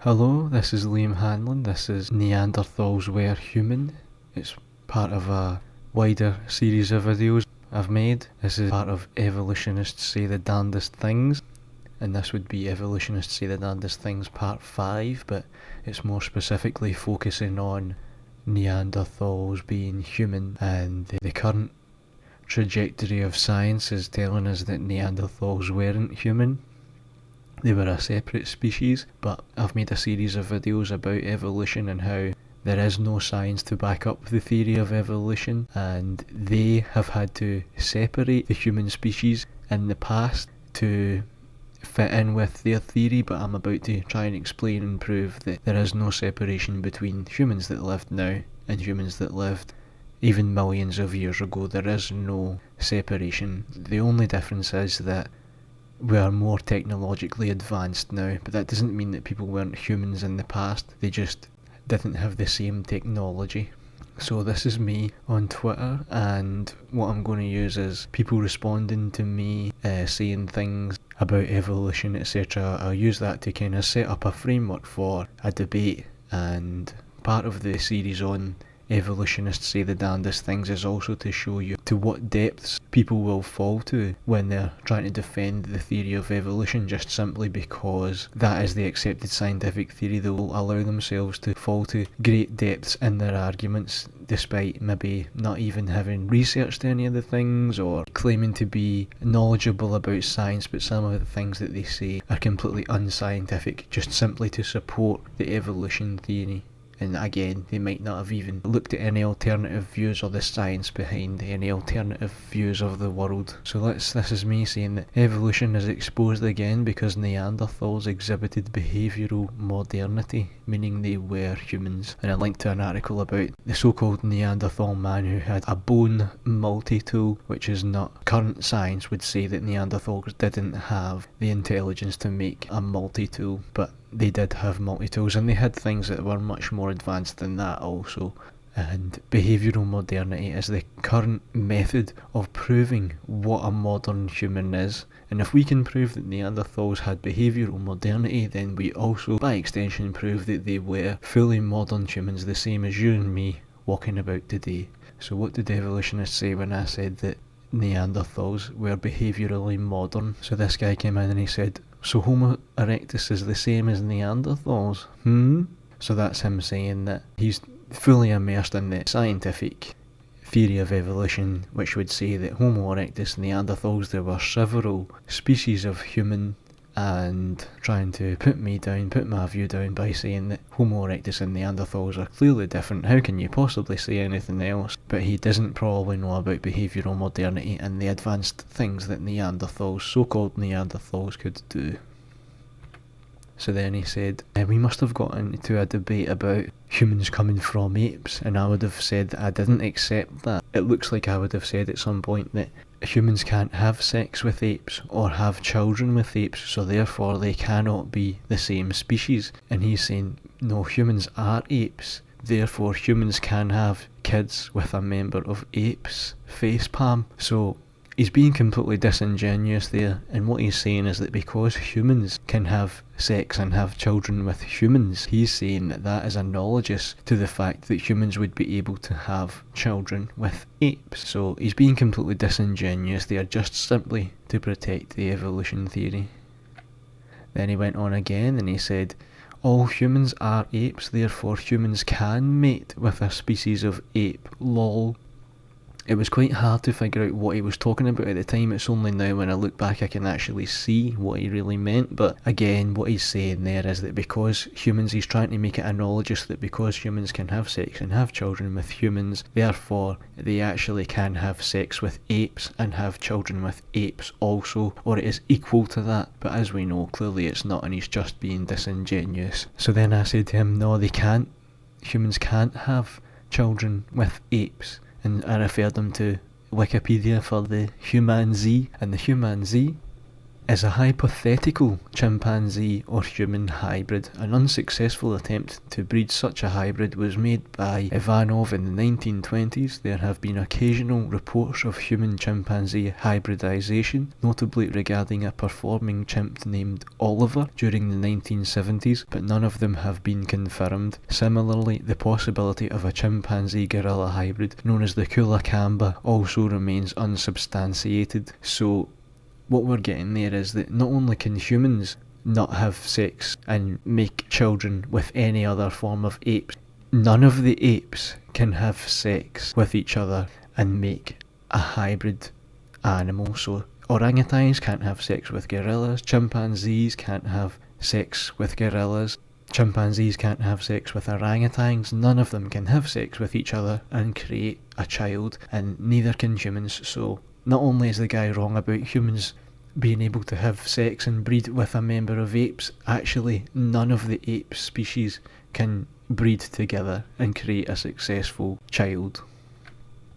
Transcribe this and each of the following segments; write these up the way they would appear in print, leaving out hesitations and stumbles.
Hello, this is Liam Hanlon. This is Neanderthals Were Human. It's part of a wider series of videos I've made. This is part of Evolutionists Say the Darndest Things, and this would be Evolutionists Say the Darndest Things Part 5, but it's more specifically focusing on Neanderthals being human, and the current trajectory of science is telling us that Neanderthals weren't human. They were a separate species, but I've made a series of videos about evolution and how there is no science to back up the theory of evolution, and they have had to separate the human species in the past to fit in with their theory, but I'm about to try and explain and prove that there is no separation between humans that lived now and humans that lived even millions of years ago. There is no separation. The only difference is that we are more technologically advanced now, but that doesn't mean that people weren't humans in the past. They just didn't have the same technology. So this is me on Twitter, and what I'm going to use is people responding to me saying things about evolution, etc. I'll use that to kind of set up a framework for a debate, and part of the series on Evolutionists Say the Darndest Things is also to show you to what depths people will fall to when they're trying to defend the theory of evolution, just simply because that is the accepted scientific theory. They will allow themselves to fall to great depths in their arguments, despite maybe not even having researched any of the things or claiming to be knowledgeable about science, but some of the things that they say are completely unscientific, just simply to support the evolution theory. And again, they might not have even looked at any alternative views or the science behind any alternative views of the world. So this is me saying that evolution is exposed again because Neanderthals exhibited behavioural modernity, meaning they were humans. And I linked to an article about the so-called Neanderthal Man who had a bone multi-tool, which is not. Current science would say that Neanderthals didn't have the intelligence to make a multi-tool, but they did have multi-tools, and they had things that were much more advanced than that also. And behavioural modernity is the current method of proving what a modern human is. And if we can prove that Neanderthals had behavioural modernity, then we also, by extension, prove that they were fully modern humans, the same as you and me walking about today. So what did evolutionists say when I said that Neanderthals were behaviourally modern? So this guy came in and he said, so Homo erectus is the same as Neanderthals? So that's him saying that he's fully immersed in the scientific theory of evolution, which would say that Homo erectus and Neanderthals, there were several species of human, and trying to put my view down by saying that Homo erectus and Neanderthals are clearly different. How can you possibly say anything else? But he doesn't probably know about behavioural modernity and the advanced things that Neanderthals, so-called Neanderthals, could do. So then he said, we must have got into a debate about humans coming from apes, and I would have said that I didn't accept that. It looks like I would have said at some point that humans can't have sex with apes or have children with apes, so therefore they cannot be the same species. And he's saying, no, humans are apes, therefore humans can have kids with a member of apes facepalm. So he's being completely disingenuous there, and what he's saying is that because humans can have sex and have children with humans, he's saying that that is analogous to the fact that humans would be able to have children with apes. So he's being completely disingenuous there, just simply to protect the evolution theory. Then he went on again and he said, all humans are apes, therefore humans can mate with a species of ape. Lol. It was quite hard to figure out what he was talking about at the time. It's only now when I look back I can actually see what he really meant. But again, what he's saying there is that because humans, he's trying to make it analogous that because humans can have sex and have children with humans, therefore they actually can have sex with apes and have children with apes also, or it is equal to that. But as we know, clearly it's not, and he's just being disingenuous. So then I said to him, no, they can't. Humans can't have children with apes. And I referred them to Wikipedia for the human Z, and the human Z is a hypothetical chimpanzee or human hybrid. An unsuccessful attempt to breed such a hybrid was made by Ivanov in the 1920s. There have been occasional reports of human-chimpanzee hybridization, notably regarding a performing chimp named Oliver during the 1970s, but none of them have been confirmed. Similarly, the possibility of a chimpanzee-gorilla hybrid, known as the Kulakamba, also remains unsubstantiated. So what we're getting there is that not only can humans not have sex and make children with any other form of apes, none of the apes can have sex with each other and make a hybrid animal. So orangutans can't have sex with gorillas, chimpanzees can't have sex with gorillas, chimpanzees can't have sex with orangutans, none of them can have sex with each other and create a child, and neither can humans. So not only is the guy wrong about humans being able to have sex and breed with a member of apes, actually none of the ape species can breed together and create a successful child.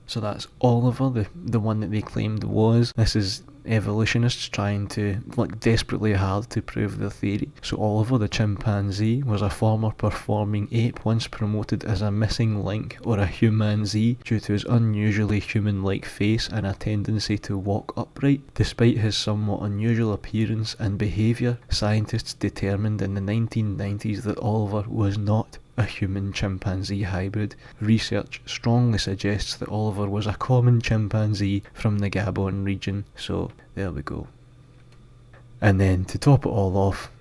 So that's Oliver, the one that they claimed was. This is evolutionists trying to look desperately hard to prove their theory. So Oliver the chimpanzee was a former performing ape once promoted as a missing link or a humanzee due to his unusually human-like face and a tendency to walk upright. Despite his somewhat unusual appearance and behaviour, scientists determined in the 1990s that Oliver was not a human-chimpanzee hybrid. Research strongly suggests that Oliver was a common chimpanzee from the Gabon region. So there we go. And then to top it all off,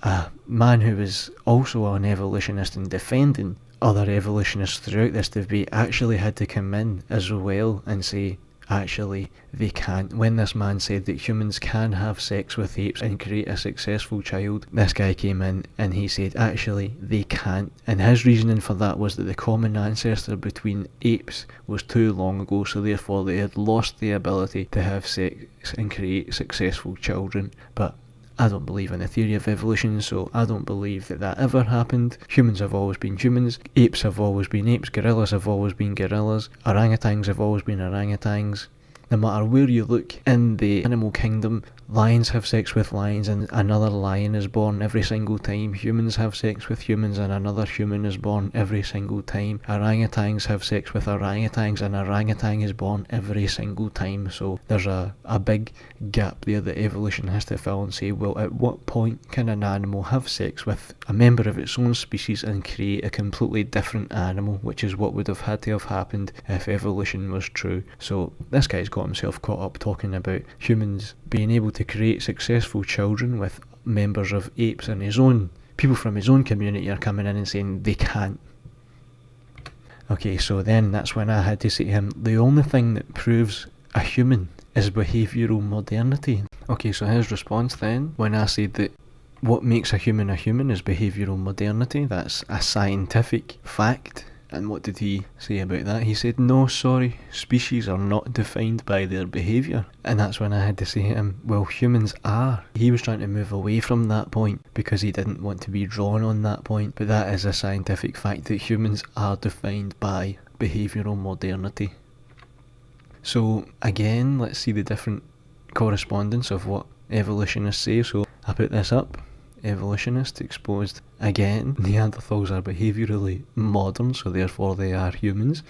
a man who was also an evolutionist and defending other evolutionists throughout this debate actually had to come in as well and say, actually, they can't. When this man said that humans can have sex with apes and create a successful child, this guy came in and he said, actually, they can't. And his reasoning for that was that the common ancestor between apes was too long ago, so therefore they had lost the ability to have sex and create successful children. But I don't believe in the theory of evolution, so I don't believe that that ever happened. Humans have always been humans, apes have always been apes, gorillas have always been gorillas, orangutans have always been orangutans. No matter where you look in the animal kingdom, lions have sex with lions and another lion is born every single time. Humans have sex with humans and another human is born every single time. Orangutans have sex with orangutans and an orangutan is born every single time. So there's a big gap there that evolution has to fill and say, well, at what point can an animal have sex with a member of its own species and create a completely different animal, which is what would have had to have happened if evolution was true. So this guy's got himself caught up talking about humans being able to create successful children with members of apes, and his own people from his own community are coming in and saying they can't. Okay, so then that's when I had to say to him, the only thing that proves a human is behavioural modernity. Okay, so his response then, when I said that what makes a human is behavioural modernity, that's a scientific fact. And what did he say about that? He said, no, sorry, species are not defined by their behaviour. And that's when I had to say to him, well, humans are. He was trying to move away from that point because he didn't want to be drawn on that point. But that is a scientific fact that humans are defined by behavioural modernity. So again, let's see the different correspondence of what evolutionists say. So I put this up. Evolutionists exposed again, Neanderthals are behaviourally modern, so therefore they are humans.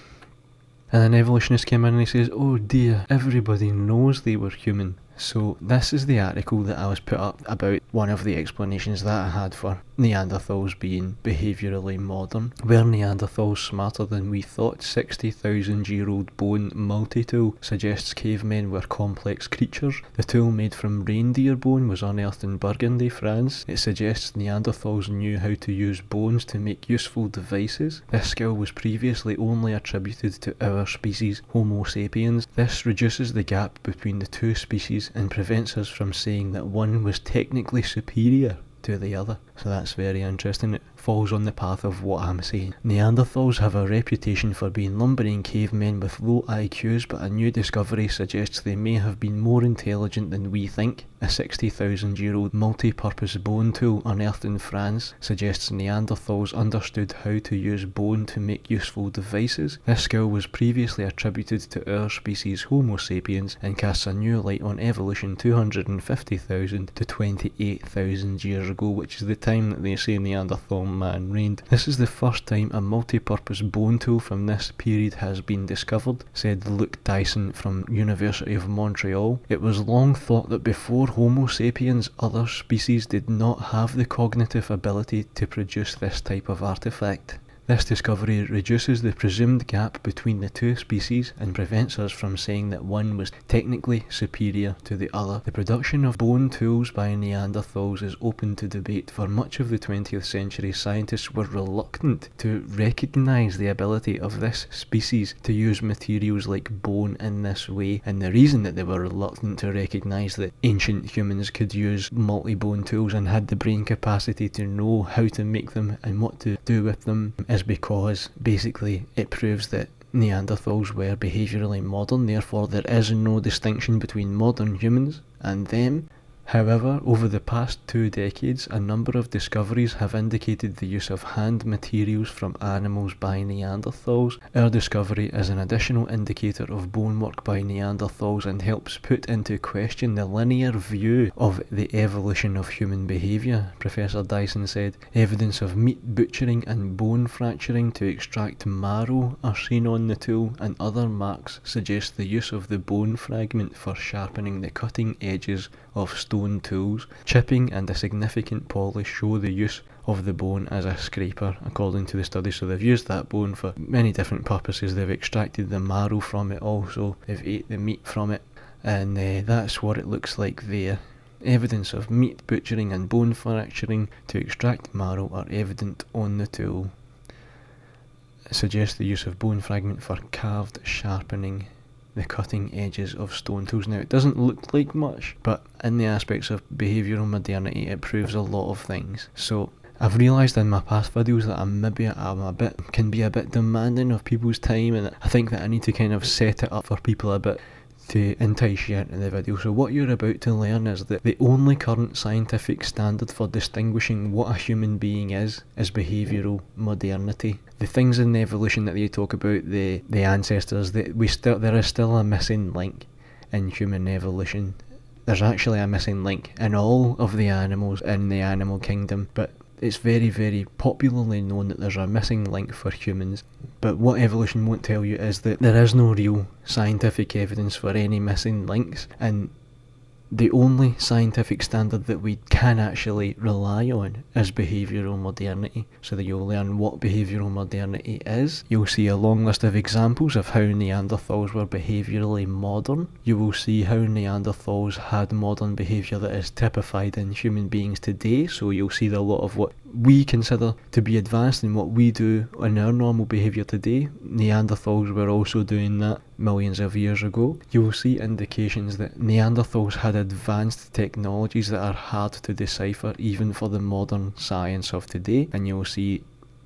And then evolutionist came in and he says, oh dear, everybody knows they were human. So this is the article that I was put up about one of the explanations that I had for Neanderthals being behaviourally modern. Were Neanderthals smarter than we thought? 60,000-year-old bone multi-tool suggests cavemen were complex creatures. The tool made from reindeer bone was unearthed in Burgundy, France. It suggests Neanderthals knew how to use bones to make useful devices. This skill was previously only attributed to our species, Homo sapiens. This reduces the gap between the two species and prevents us from saying that one was technically superior to the other. So that's very interesting. It falls on the path of what I'm saying. Neanderthals have a reputation for being lumbering cavemen with low IQs, but a new discovery suggests they may have been more intelligent than we think. A 60,000-year-old multi-purpose bone tool unearthed in France suggests Neanderthals understood how to use bone to make useful devices. This skill was previously attributed to our species Homo sapiens and casts a new light on evolution 250,000 to 28,000 years ago, which is the time that they say Neanderthal Man reigned. This is the first time a multi-purpose bone tool from this period has been discovered, said Luke Dyson from University of Montreal. It was long thought that before Homo sapiens, other species did not have the cognitive ability to produce this type of artifact. This discovery reduces the presumed gap between the two species and prevents us from saying that one was technically superior to the other. The production of bone tools by Neanderthals is open to debate. For much of the 20th century, scientists were reluctant to recognise the ability of this species to use materials like bone in this way, and the reason that they were reluctant to recognise that ancient humans could use multi-bone tools and had the brain capacity to know how to make them and what to do with them is because basically it proves that Neanderthals were behaviourally modern, therefore there is no distinction between modern humans and them. However, over the past 2 decades, a number of discoveries have indicated the use of hand materials from animals by Neanderthals. Our discovery is an additional indicator of bone work by Neanderthals and helps put into question the linear view of the evolution of human behaviour, Professor Dyson said. Evidence of meat butchering and bone fracturing to extract marrow are seen on the tool, and other marks suggest the use of the bone fragment for sharpening the cutting edges of stone tools. Chipping and a significant polish show the use of the bone as a scraper, according to the study. So they've used that bone for many different purposes. They've extracted the marrow from it also, they've ate the meat from it, and that's what it looks like there. Evidence of meat butchering and bone fracturing to extract marrow are evident on the tool. It suggests the use of bone fragment for carved sharpening the cutting edges of stone tools. Now, it doesn't look like much, but in the aspects of behavioural modernity, it proves a lot of things. So I've realised in my past videos that can be a bit demanding of people's time, and I think that I need to kind of set it up for people a bit to entice you into the video. So what you're about to learn is that the only current scientific standard for distinguishing what a human being is behavioural modernity. The things in evolution that they talk about, the ancestors, there is still a missing link in human evolution. There's actually a missing link in all of the animals in the animal kingdom, but it's very, very popularly known that there's a missing link for humans. But what evolution won't tell you is that there is no real scientific evidence for any missing links, and the only scientific standard that we can actually rely on is behavioural modernity. So that you'll learn what behavioural modernity is. You'll see a long list of examples of how Neanderthals were behaviourally modern. You will see how Neanderthals had modern behaviour that is typified in human beings today. So you'll see a lot of what we consider to be advanced in what we do in our normal behaviour today. Neanderthals were also doing that millions of years ago. You will see indications that Neanderthals had advanced technologies that are hard to decipher even for the modern science of today, and you will see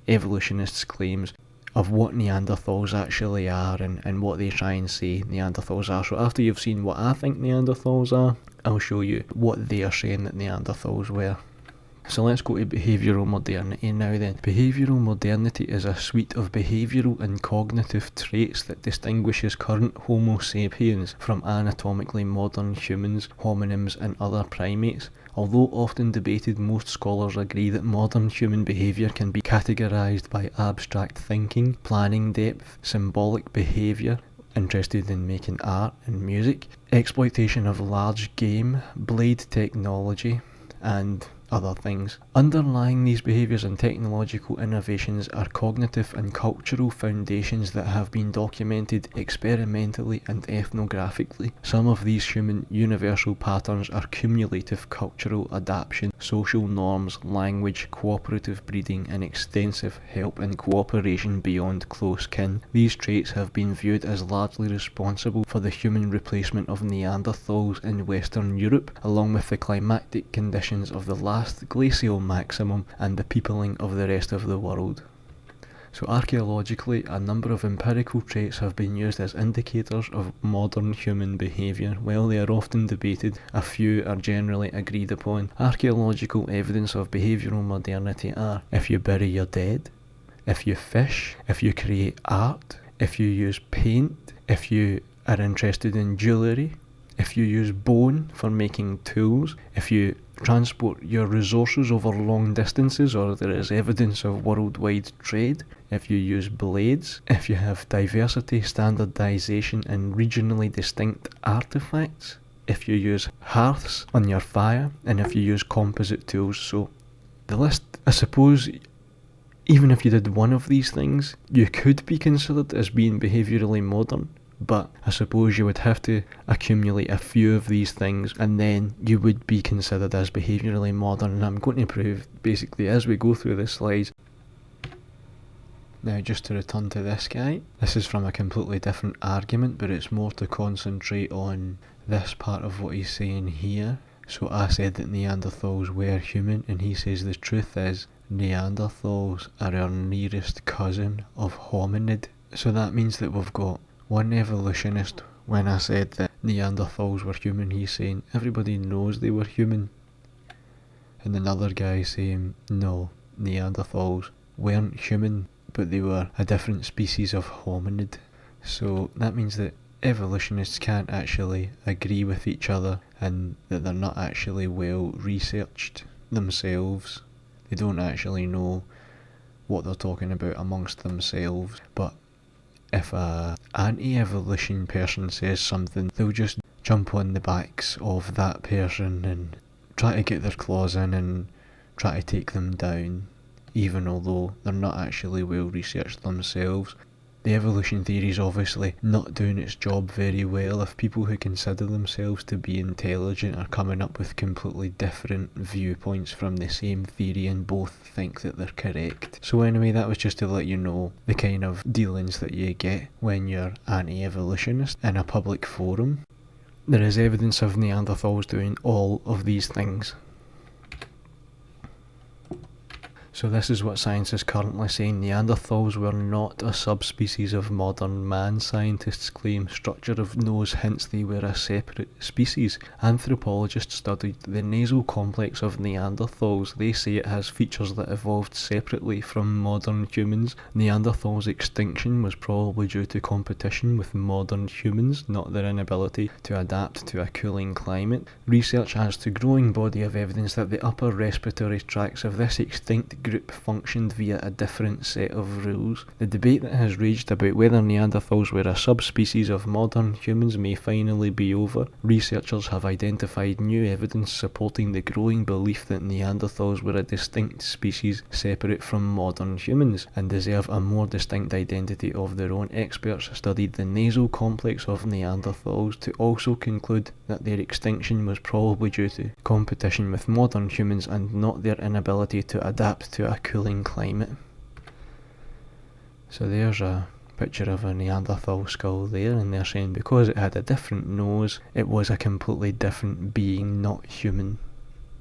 evolutionists' claims of what Neanderthals actually are and what they try and say Neanderthals are. So after you've seen what I think Neanderthals are, I'll show you what they are saying that Neanderthals were. So let's go to behavioural modernity now then. Behavioural modernity is a suite of behavioural and cognitive traits that distinguishes current Homo sapiens from anatomically modern humans, hominins and other primates. Although often debated, most scholars agree that modern human behaviour can be categorised by abstract thinking, planning depth, symbolic behaviour, interested in making art and music, exploitation of large game, blade technology, and other things. Underlying these behaviours and technological innovations are cognitive and cultural foundations that have been documented experimentally and ethnographically. Some of these human universal patterns are cumulative cultural adaptation, social norms, language, cooperative breeding, and extensive help and cooperation beyond close kin. These traits have been viewed as largely responsible for the human replacement of Neanderthals in Western Europe, along with the climatic conditions of the last vast glacial maximum and the peopling of the rest of the world. So archaeologically, a number of empirical traits have been used as indicators of modern human behaviour. While they are often debated, a few are generally agreed upon. Archaeological evidence of behavioural modernity are: if you bury your dead, if you fish, if you create art, if you use paint, if you are interested in jewellery, if you use bone for making tools, if you transport your resources over long distances or there is evidence of worldwide trade, if you use blades, if you have diversity, standardisation and regionally distinct artefacts, if you use hearths on your fire, and if you use composite tools. So the list, I suppose, even if you did one of these things, you could be considered as being behaviourally modern. But I suppose you would have to accumulate a few of these things and then you would be considered as behaviourally modern, and I'm going to prove basically as we go through the slides. Now just to return to this guy, this is from a completely different argument, but it's more to concentrate on this part of what he's saying here. So I said that Neanderthals were human, and he says the truth is Neanderthals are our nearest cousin of hominid. So that means that we've got one evolutionist. When I said that Neanderthals were human, he's saying everybody knows they were human. And another guy saying no, Neanderthals weren't human, but they were a different species of hominid. So that means that evolutionists can't actually agree with each other and that they're not actually well researched themselves. They don't actually know what they're talking about amongst themselves. But if a anti-evolution person says something, they'll just jump on the backs of that person and try to get their claws in and try to take them down, even although they're not actually well researched themselves. The evolution theory is obviously not doing its job very well if people who consider themselves to be intelligent are coming up with completely different viewpoints from the same theory and both think that they're correct. So anyway, that was just to let you know the kind of dealings that you get when you're anti-evolutionist in a public forum. There is evidence of Neanderthals doing all of these things. So this is what science is currently saying. Neanderthals were not a subspecies of modern man. Scientists claim structure of nose hints they were a separate species. Anthropologists studied the nasal complex of Neanderthals. They say it has features that evolved separately from modern humans. Neanderthals' extinction was probably due to competition with modern humans, not their inability to adapt to a cooling climate. Research adds to growing body of evidence that the upper respiratory tracts of this extinct group functioned via a different set of rules. The debate that has raged about whether Neanderthals were a subspecies of modern humans may finally be over. Researchers have identified new evidence supporting the growing belief that Neanderthals were a distinct species separate from modern humans and deserve a more distinct identity of their own. Experts studied the nasal complex of Neanderthals to also conclude that their extinction was probably due to competition with modern humans and not their inability to adapt to a cooling climate. So there's a picture of a Neanderthal skull there, and they're saying because it had a different nose, it was a completely different being, not human,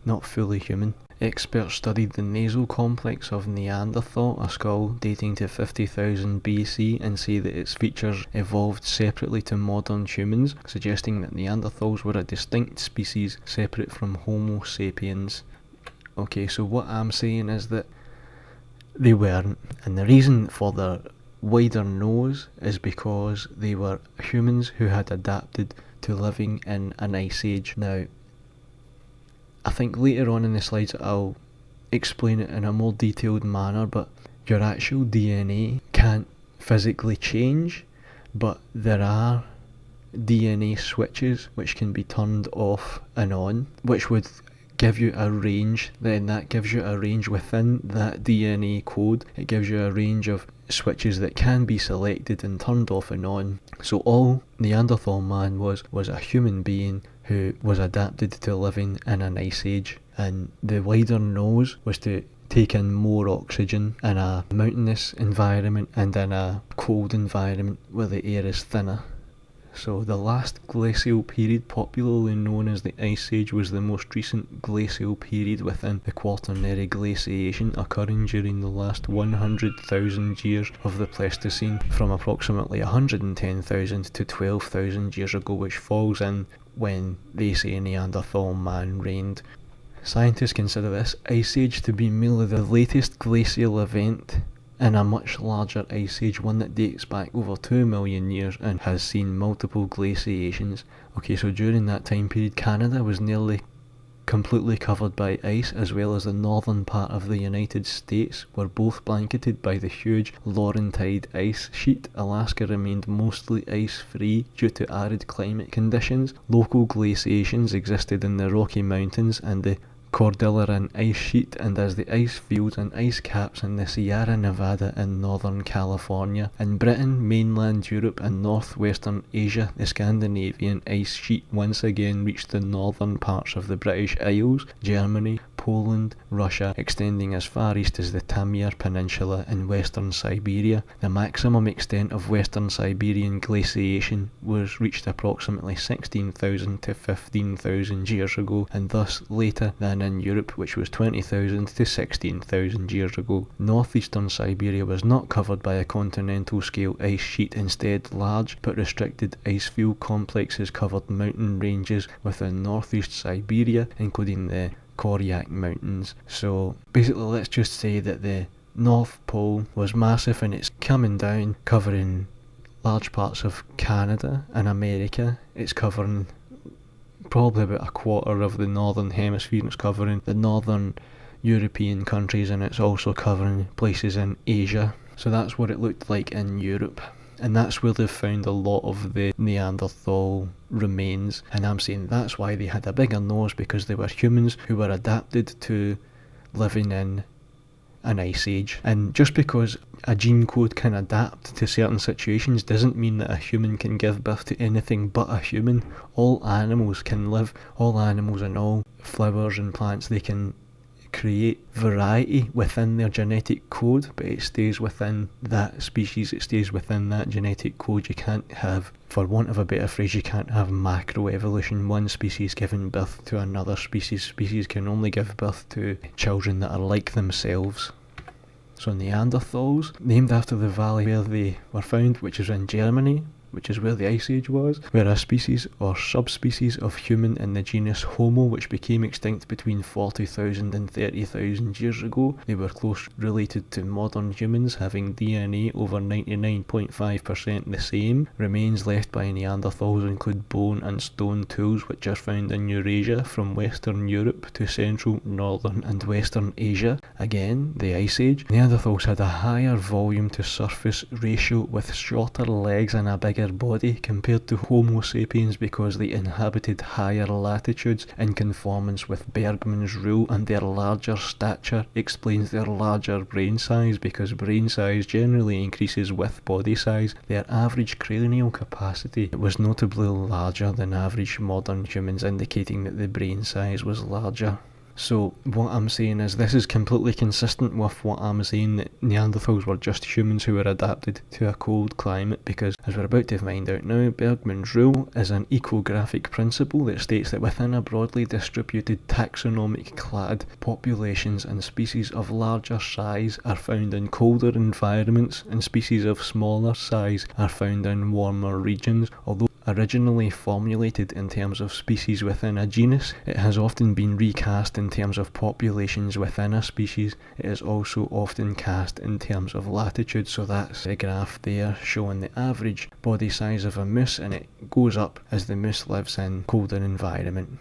not fully human. Experts studied the nasal complex of Neanderthal, a skull dating to 50,000 BC, and say that its features evolved separately to modern humans, suggesting that Neanderthals were a distinct species separate from Homo sapiens. Okay, so what I'm saying is that they weren't, and the reason for their wider nose is because they were humans who had adapted to living in an ice age. Now, I think later on in the slides I'll explain it in a more detailed manner, but your actual DNA can't physically change, but there are DNA switches which can be turned off and on, which would give you a range. Then that gives you a range within that DNA code. It gives you a range of switches that can be selected and turned off and on. So all Neanderthal Man was a human being who was adapted to living in an ice age, and the wider nose was to take in more oxygen in a mountainous environment and in a cold environment where the air is thinner. So the last glacial period, popularly known as the Ice Age, was the most recent glacial period within the Quaternary glaciation, occurring during the last 100,000 years of the Pleistocene, from approximately 110,000 to 12,000 years ago, which falls in when they say Neanderthal Man reigned. Scientists consider this Ice Age to be merely the latest glacial event in a much larger ice age, one that dates back over 2 million years and has seen multiple glaciations. Okay, so during that time period, Canada was nearly completely covered by ice, as well as the northern part of the United States were both blanketed by the huge Laurentide ice sheet. Alaska remained mostly ice-free due to arid climate conditions. Local glaciations existed in the Rocky Mountains and the Cordilleran ice sheet, and as the ice fields and ice caps in the Sierra Nevada in northern California. In Britain, mainland Europe and northwestern Asia, the Scandinavian ice sheet once again reached the northern parts of the British Isles, Germany, Poland, Russia, extending as far east as the Taimyr Peninsula in western Siberia. The maximum extent of western Siberian glaciation was reached approximately 16,000 to 15,000 years ago, and thus later than in Europe, which was 20,000 to 16,000 years ago. Northeastern Siberia was not covered by a continental scale ice sheet. Instead, large but restricted icefield complexes covered mountain ranges within northeast Siberia, including the Koryak Mountains. So basically, let's just say that the North Pole was massive and it's coming down, covering large parts of Canada and America. It's covering probably about a quarter of the northern hemisphere. It's covering the northern European countries, and it's also covering places in Asia. So that's what it looked like in Europe. And that's where they've found a lot of the Neanderthal remains. And I'm saying that's why they had a bigger nose, because they were humans who were adapted to living in an ice age. And just because a gene code can adapt to certain situations doesn't mean that a human can give birth to anything but a human. All animals can live, all animals and all flowers and plants, they can create variety within their genetic code, but it stays within that species, it stays within that genetic code. You can't have, for want of a better phrase, you can't have macroevolution, one species giving birth to another species. Species can only give birth to children that are like themselves. So Neanderthals, named after the valley where they were found, which is in Germany, which is where the Ice Age was, were a species or subspecies of human in the genus Homo, which became extinct between 40,000 and 30,000 years ago. They were close related to modern humans, having DNA over 99.5% the same. Remains left by Neanderthals include bone and stone tools, which are found in Eurasia from Western Europe to Central, Northern and Western Asia. Again, the Ice Age. Neanderthals had a higher volume to surface ratio with shorter legs and a bigger body compared to Homo sapiens, because they inhabited higher latitudes in conformance with Bergmann's rule, and their larger stature explains their larger brain size, because brain size generally increases with body size. Their average cranial capacity was notably larger than average modern humans, indicating that the brain size was larger. So what I'm saying is this is completely consistent with what I'm saying, that Neanderthals were just humans who were adapted to a cold climate, because as we're about to find out now, Bergmann's rule is an ecographic principle that states that within a broadly distributed taxonomic clade, populations and species of larger size are found in colder environments and species of smaller size are found in warmer regions. Although originally formulated in terms of species within a genus, it has often been recast in terms of populations within a species. It is also often cast in terms of latitude, so that's the graph there showing the average body size of a moose, and it goes up as the moose lives in colder environment.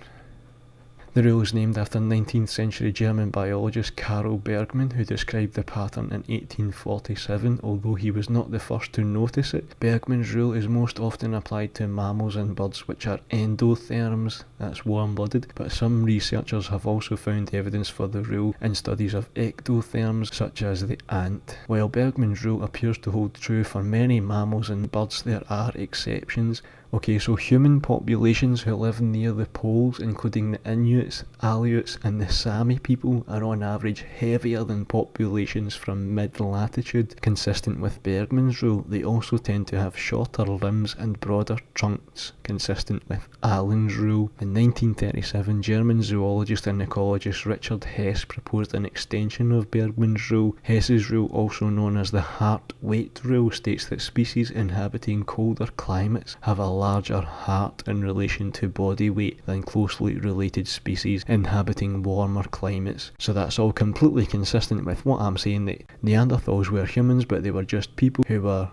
The rule is named after 19th century German biologist Karl Bergmann, who described the pattern in 1847, although he was not the first to notice it. Bergmann's rule is most often applied to mammals and birds which are endotherms, that's warm-blooded, but some researchers have also found evidence for the rule in studies of ectotherms such as the ant. While Bergmann's rule appears to hold true for many mammals and birds, there are exceptions. Okay, so human populations who live near the poles, including the Inuits, Aleuts and the Sami people, are on average heavier than populations from mid-latitude, consistent with Bergmann's rule. They also tend to have shorter limbs and broader trunks, consistent with Allen's rule. In 1937, German zoologist and ecologist Richard Hess proposed an extension of Bergmann's rule. Hess's rule, also known as the heart-weight rule, states that species inhabiting colder climates have a larger heart in relation to body weight than closely related species inhabiting warmer climates. So that's all completely consistent with what I'm saying, that Neanderthals were humans, but they were just people who were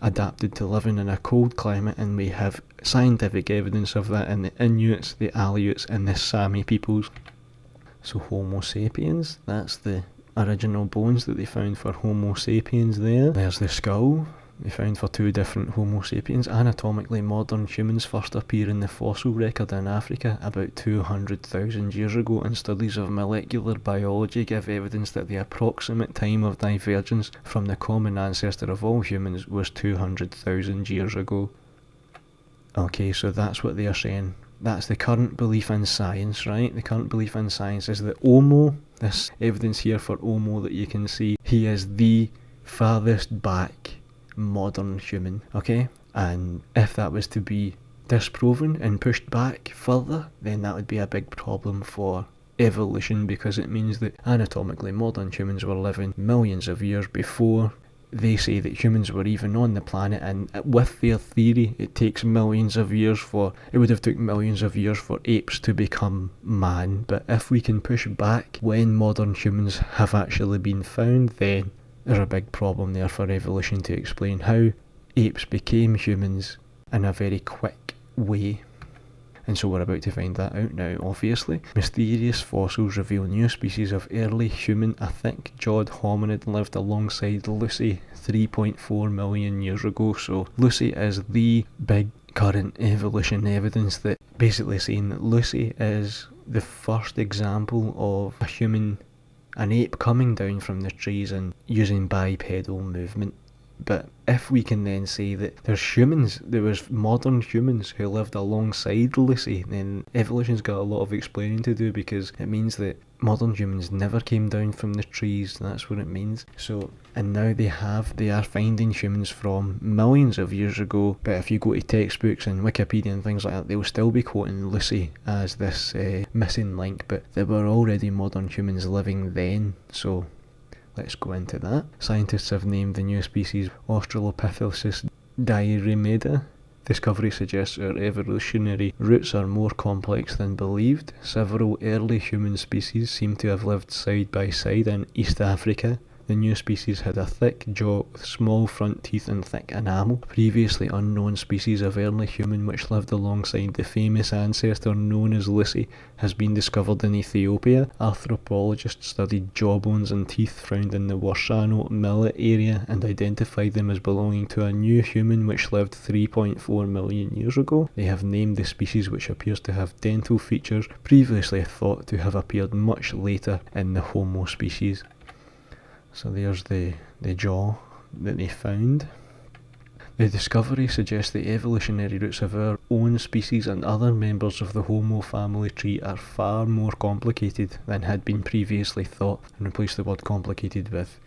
adapted to living in a cold climate, and we have scientific evidence of that in the Inuits, the Aleuts and the Sami peoples. So Homo sapiens, that's the original bones that they found for Homo sapiens there. There's the skull they found for two different Homo sapiens. Anatomically, modern humans first appear in the fossil record in Africa about 200,000 years ago, and studies of molecular biology give evidence that the approximate time of divergence from the common ancestor of all humans was 200,000 years ago. Okay, so that's what they are saying. That's the current belief in science, right? The current belief in science is that Homo, this evidence here for Homo that you can see, he is the farthest back modern human, okay? And if that was to be disproven and pushed back further, then that would be a big problem for evolution, because it means that anatomically modern humans were living millions of years before they say that humans were even on the planet, and with their theory it takes millions of years for, it would have took millions of years for apes to become man. But if we can push back when modern humans have actually been found, then there's a big problem there for evolution to explain how apes became humans in a very quick way. And so we're about to find that out now, obviously. Mysterious fossils reveal new species of early human. A thick-jawed hominid lived alongside Lucy 3.4 million years ago. So Lucy is the big current evolution evidence that basically saying that Lucy is the first example of a human, an ape coming down from the trees and using bipedal movement. But if we can then say that there was modern humans who lived alongside Lucy, then evolution's got a lot of explaining to do, because it means that modern humans never came down from the trees. That's what it means. So, and now they are finding humans from millions of years ago, but if you go to textbooks and Wikipedia and things like that, they'll still be quoting Lucy as this missing link, but there were already modern humans living then. So let's go into that. Scientists have named the new species Australopithecus dieremeda. Discovery suggests our evolutionary roots are more complex than believed. Several early human species seem to have lived side by side in East Africa. The new species had a thick jaw with small front teeth and thick enamel. Previously unknown species of early human which lived alongside the famous ancestor known as Lucy has been discovered in Ethiopia. Anthropologists studied jawbones and teeth found in the Warsano Millet area and identified them as belonging to a new human which lived 3.4 million years ago. They have named the species, which appears to have dental features previously thought to have appeared much later in the Homo species. So there's the jaw that they found. The discovery suggests the evolutionary roots of our own species and other members of the Homo family tree are far more complicated than had been previously thought, and replace the word complicated with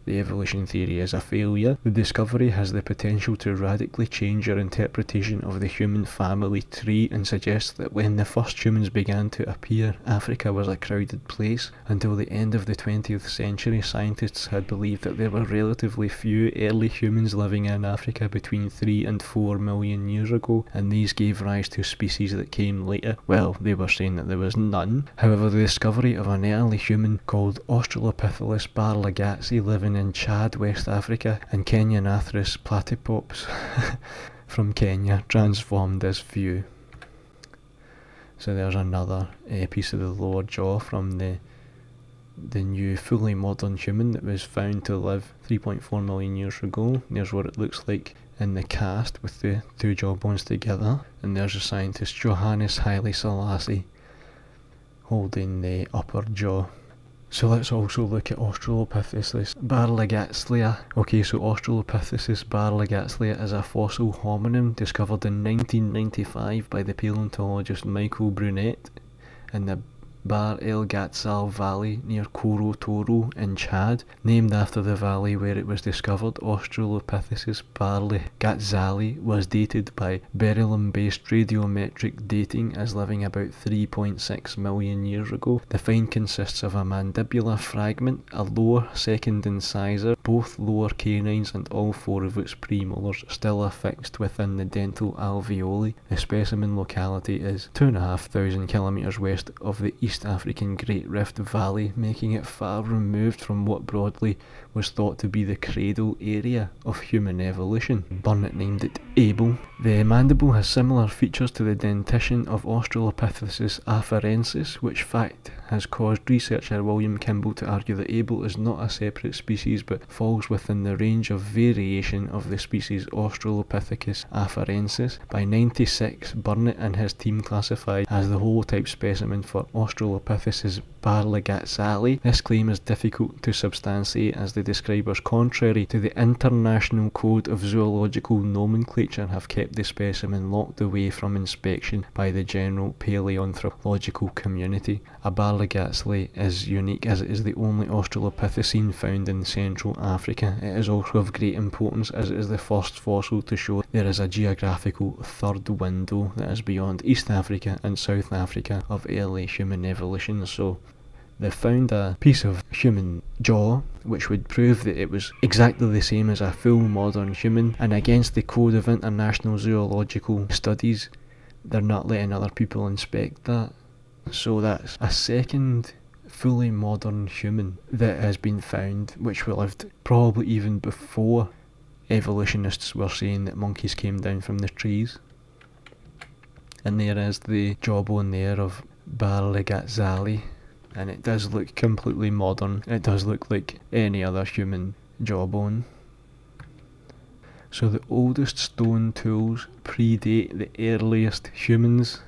the evolution theory is a failure. The discovery has the potential to radically change our interpretation of the human family tree and suggests that when the first humans began to appear, Africa was a crowded place. Until the end of the 20th century, scientists had believed that there were relatively few early humans living in Africa between 3 and 4 million years ago, and these gave rise to species that came later. Well, they were saying that there was none. However, the discovery of an early human called Australopithecus barlagazzi living in Chad, West Africa, and Kenyanthropus platypops from Kenya transformed this view. So there's another piece of the lower jaw from the new fully modern human that was found to live 3.4 million years ago. There's what it looks like in the cast with the two jawbones together, and there's a scientist Johannes Haile Selassie holding the upper jaw. So let's also look at Australopithecus barlagatzlea. Okay, so Australopithecus barlagatzlea is a fossil hominin discovered in 1995 by the paleontologist Michael Brunet in the Bar El Ghatsal Valley near Koro Toro in Chad, named after the valley where it was discovered. Australopithecus barlagatzalii was dated by beryllium-based radiometric dating as living about 3.6 million years ago. The find consists of a mandibular fragment, a lower second incisor, both lower canines and all four of its premolars still affixed within the dental alveoli. The specimen locality is 2,500 kilometres west of the East African Great Rift Valley, making it far removed from what broadly was thought to be the cradle area of human evolution. Burnet named it Abel. The mandible has similar features to the dentition of Australopithecus afarensis, which fact has caused researcher William Kimball to argue that Abel is not a separate species but falls within the range of variation of the species Australopithecus afarensis. By 1996, Burnet and his team classified as the holotype specimen for Australopithecus barlagatzalii. This claim is difficult to substantiate as the describers, contrary to the International Code of Zoological Nomenclature, have kept the specimen locked away from inspection by the general paleoanthropological community. A barlagatzalii is unique as it is the only Australopithecine found in Central Africa. It is also of great importance as it is the first fossil to show there is a geographical third window that is beyond East Africa and South Africa of early human evolution. So they found a piece of human jaw which would prove that it was exactly the same as a full modern human, and against the Code of International Zoological Studies they're not letting other people inspect that. So that's a second fully modern human that has been found, which lived probably even before evolutionists were saying that monkeys came down from the trees. And there is the jawbone there of barlagatzalii, and it does look completely modern. It does look like any other human jawbone. So the oldest stone tools predate the earliest humans.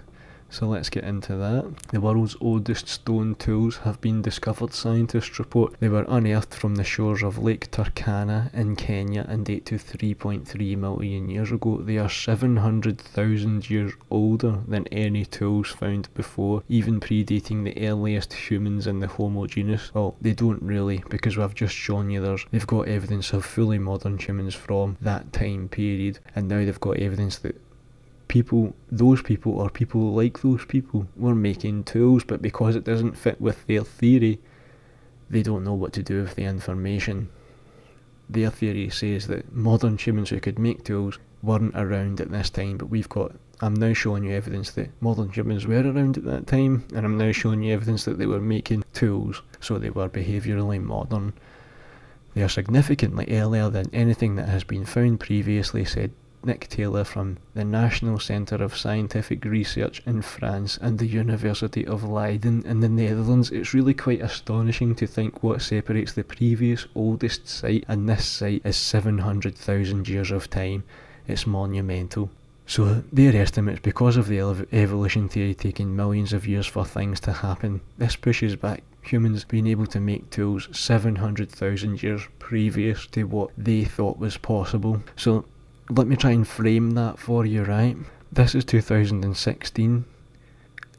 So let's get into that. The world's oldest stone tools have been discovered. Scientists report they were unearthed from the shores of Lake Turkana in Kenya and date to 3.3 million years ago. They are 700,000 years older than any tools found before, even predating the earliest humans in the Homo genus. Well, they don't really, because we've just shown you they've got evidence of fully modern humans from that time period, and now they've got evidence that those people or people like those people were making tools, but because it doesn't fit with their theory, they don't know what to do with the information. Their theory says that modern humans who could make tools weren't around at this time, but I'm now showing you evidence that modern humans were around at that time, and I'm now showing you evidence that they were making tools, so they were behaviourally modern. They are significantly earlier than anything that has been found previously, said Nick Taylor from the National Centre of Scientific Research in France and the University of Leiden in the Netherlands. It's really quite astonishing to think what separates the previous oldest site and this site is 700,000 years of time. It's monumental. So their estimates, because of the evolution theory taking millions of years for things to happen, this pushes back humans being able to make tools 700,000 years previous to what they thought was possible. So let me try and frame that for you, right? This is 2016.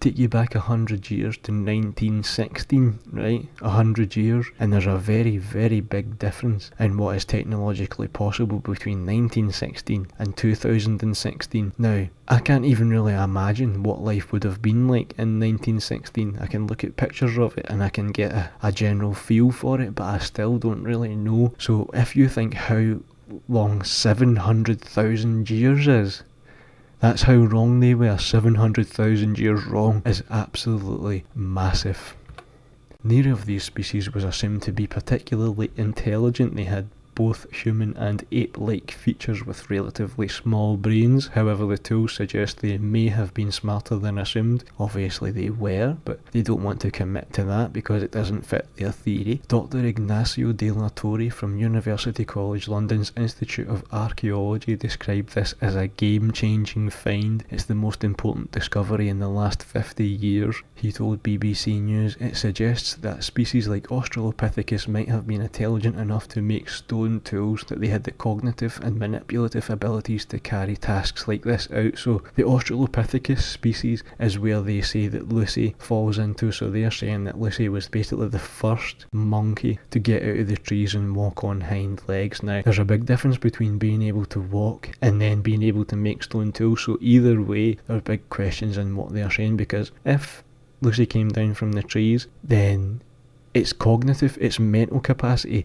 Take you back 100 years to 1916, right? 100 years. And there's a very, very big difference in what is technologically possible between 1916 and 2016. Now, I can't even really imagine what life would have been like in 1916. I can look at pictures of it and I can get a general feel for it, but I still don't really know. So if you think how long 700,000 years is, that's how wrong they were. 700,000 years wrong is absolutely massive. Neither of these species was assumed to be particularly intelligent. They had both human and ape-like features with relatively small brains. However, the tools suggest they may have been smarter than assumed. Obviously they were, but they don't want to commit to that because it doesn't fit their theory. Dr. Ignacio de la Torre from University College London's Institute of Archaeology described this as a game-changing find. It's the most important discovery in the last 50 years, he told BBC News. It suggests that species like Australopithecus might have been intelligent enough to make stone tools, that they had the cognitive and manipulative abilities to carry tasks like this out. So the Australopithecus species is where they say that Lucy falls into, so they're saying that Lucy was basically the first monkey to get out of the trees and walk on hind legs. Now, there's a big difference between being able to walk and then being able to make stone tools, so either way there are big questions in what they're saying, because if Lucy came down from the trees, then its cognitive, its mental capacity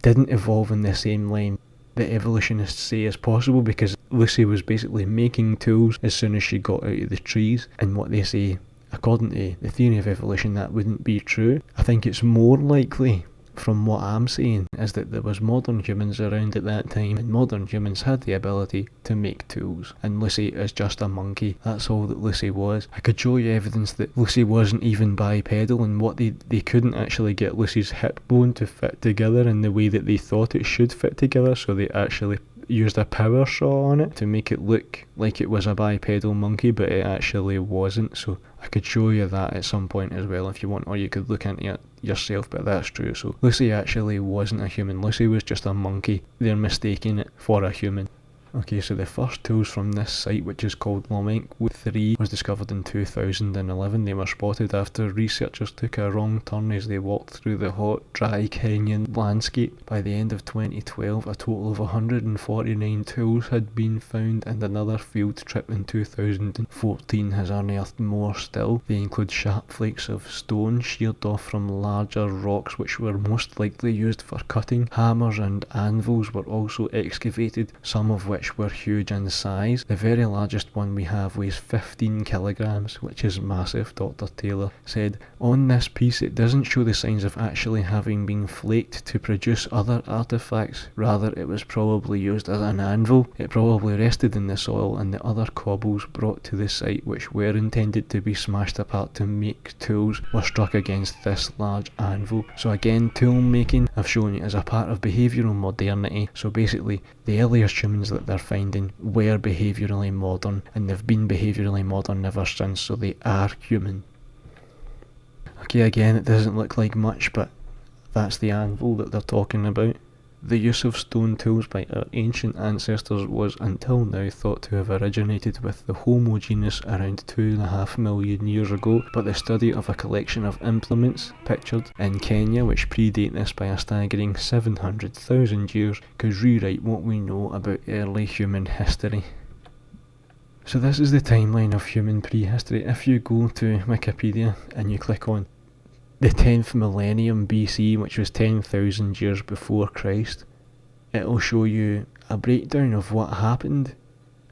didn't evolve in the same line that evolutionists say is possible, because Lucy was basically making tools as soon as she got out of the trees, and what they say, according to the theory of evolution, that wouldn't be true. I think it's more likely, from what I'm saying, is that there was modern humans around at that time, and modern humans had the ability to make tools, and Lucy is just a monkey. That's all that Lucy was. I could show you evidence that Lucy wasn't even bipedal, and what they couldn't actually get Lucy's hip bone to fit together in the way that they thought it should fit together, so they actually used a power saw on it to make it look like it was a bipedal monkey, but it actually wasn't. So I could show you that at some point as well if you want, or you could look into it yourself, but that's true. So Lucy actually wasn't a human. Lucy was just a monkey. They're mistaking it for a human. Okay, so the first tools from this site, which is called Lomenko 3, was discovered in 2011. They were spotted after researchers took a wrong turn as they walked through the hot, dry Kenyan landscape. By the end of 2012, a total of 149 tools had been found, and another field trip in 2014 has unearthed more still. They include sharp flakes of stone sheared off from larger rocks, which were most likely used for cutting. Hammers and anvils were also excavated, some of which were huge in size. The very largest one we have weighs 15 kilograms, which is massive, Dr. Taylor said. On this piece, it doesn't show the signs of actually having been flaked to produce other artifacts. Rather, it was probably used as an anvil. It probably rested in the soil, and the other cobbles brought to the site, which were intended to be smashed apart to make tools, were struck against this large anvil. So again, tool making, I've shown you, is a part of behavioural modernity. So basically, the earliest humans that they're finding were behaviourally modern, and they've been behaviourally modern ever since, so they are human. Okay, again, it doesn't look like much, but that's the anvil that they're talking about. The use of stone tools by our ancient ancestors was until now thought to have originated with the Homo genus around 2.5 million years ago, but the study of a collection of implements pictured in Kenya, which predate this by a staggering 700,000 years, could rewrite what we know about early human history. So this is the timeline of human prehistory. If you go to Wikipedia and you click on the 10th millennium BC, which was 10,000 years before Christ, it'll show you a breakdown of what happened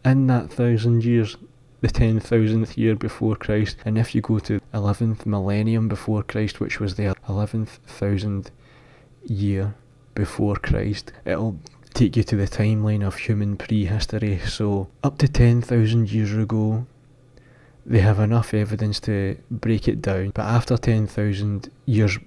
in that 1,000 years, the 10,000th year before Christ. And if you go to 11th millennium before Christ, which was the 11,000th year before Christ, it'll take you to the timeline of human prehistory. So up to 10,000 years ago, they have enough evidence to break it down, but after 10,000 years,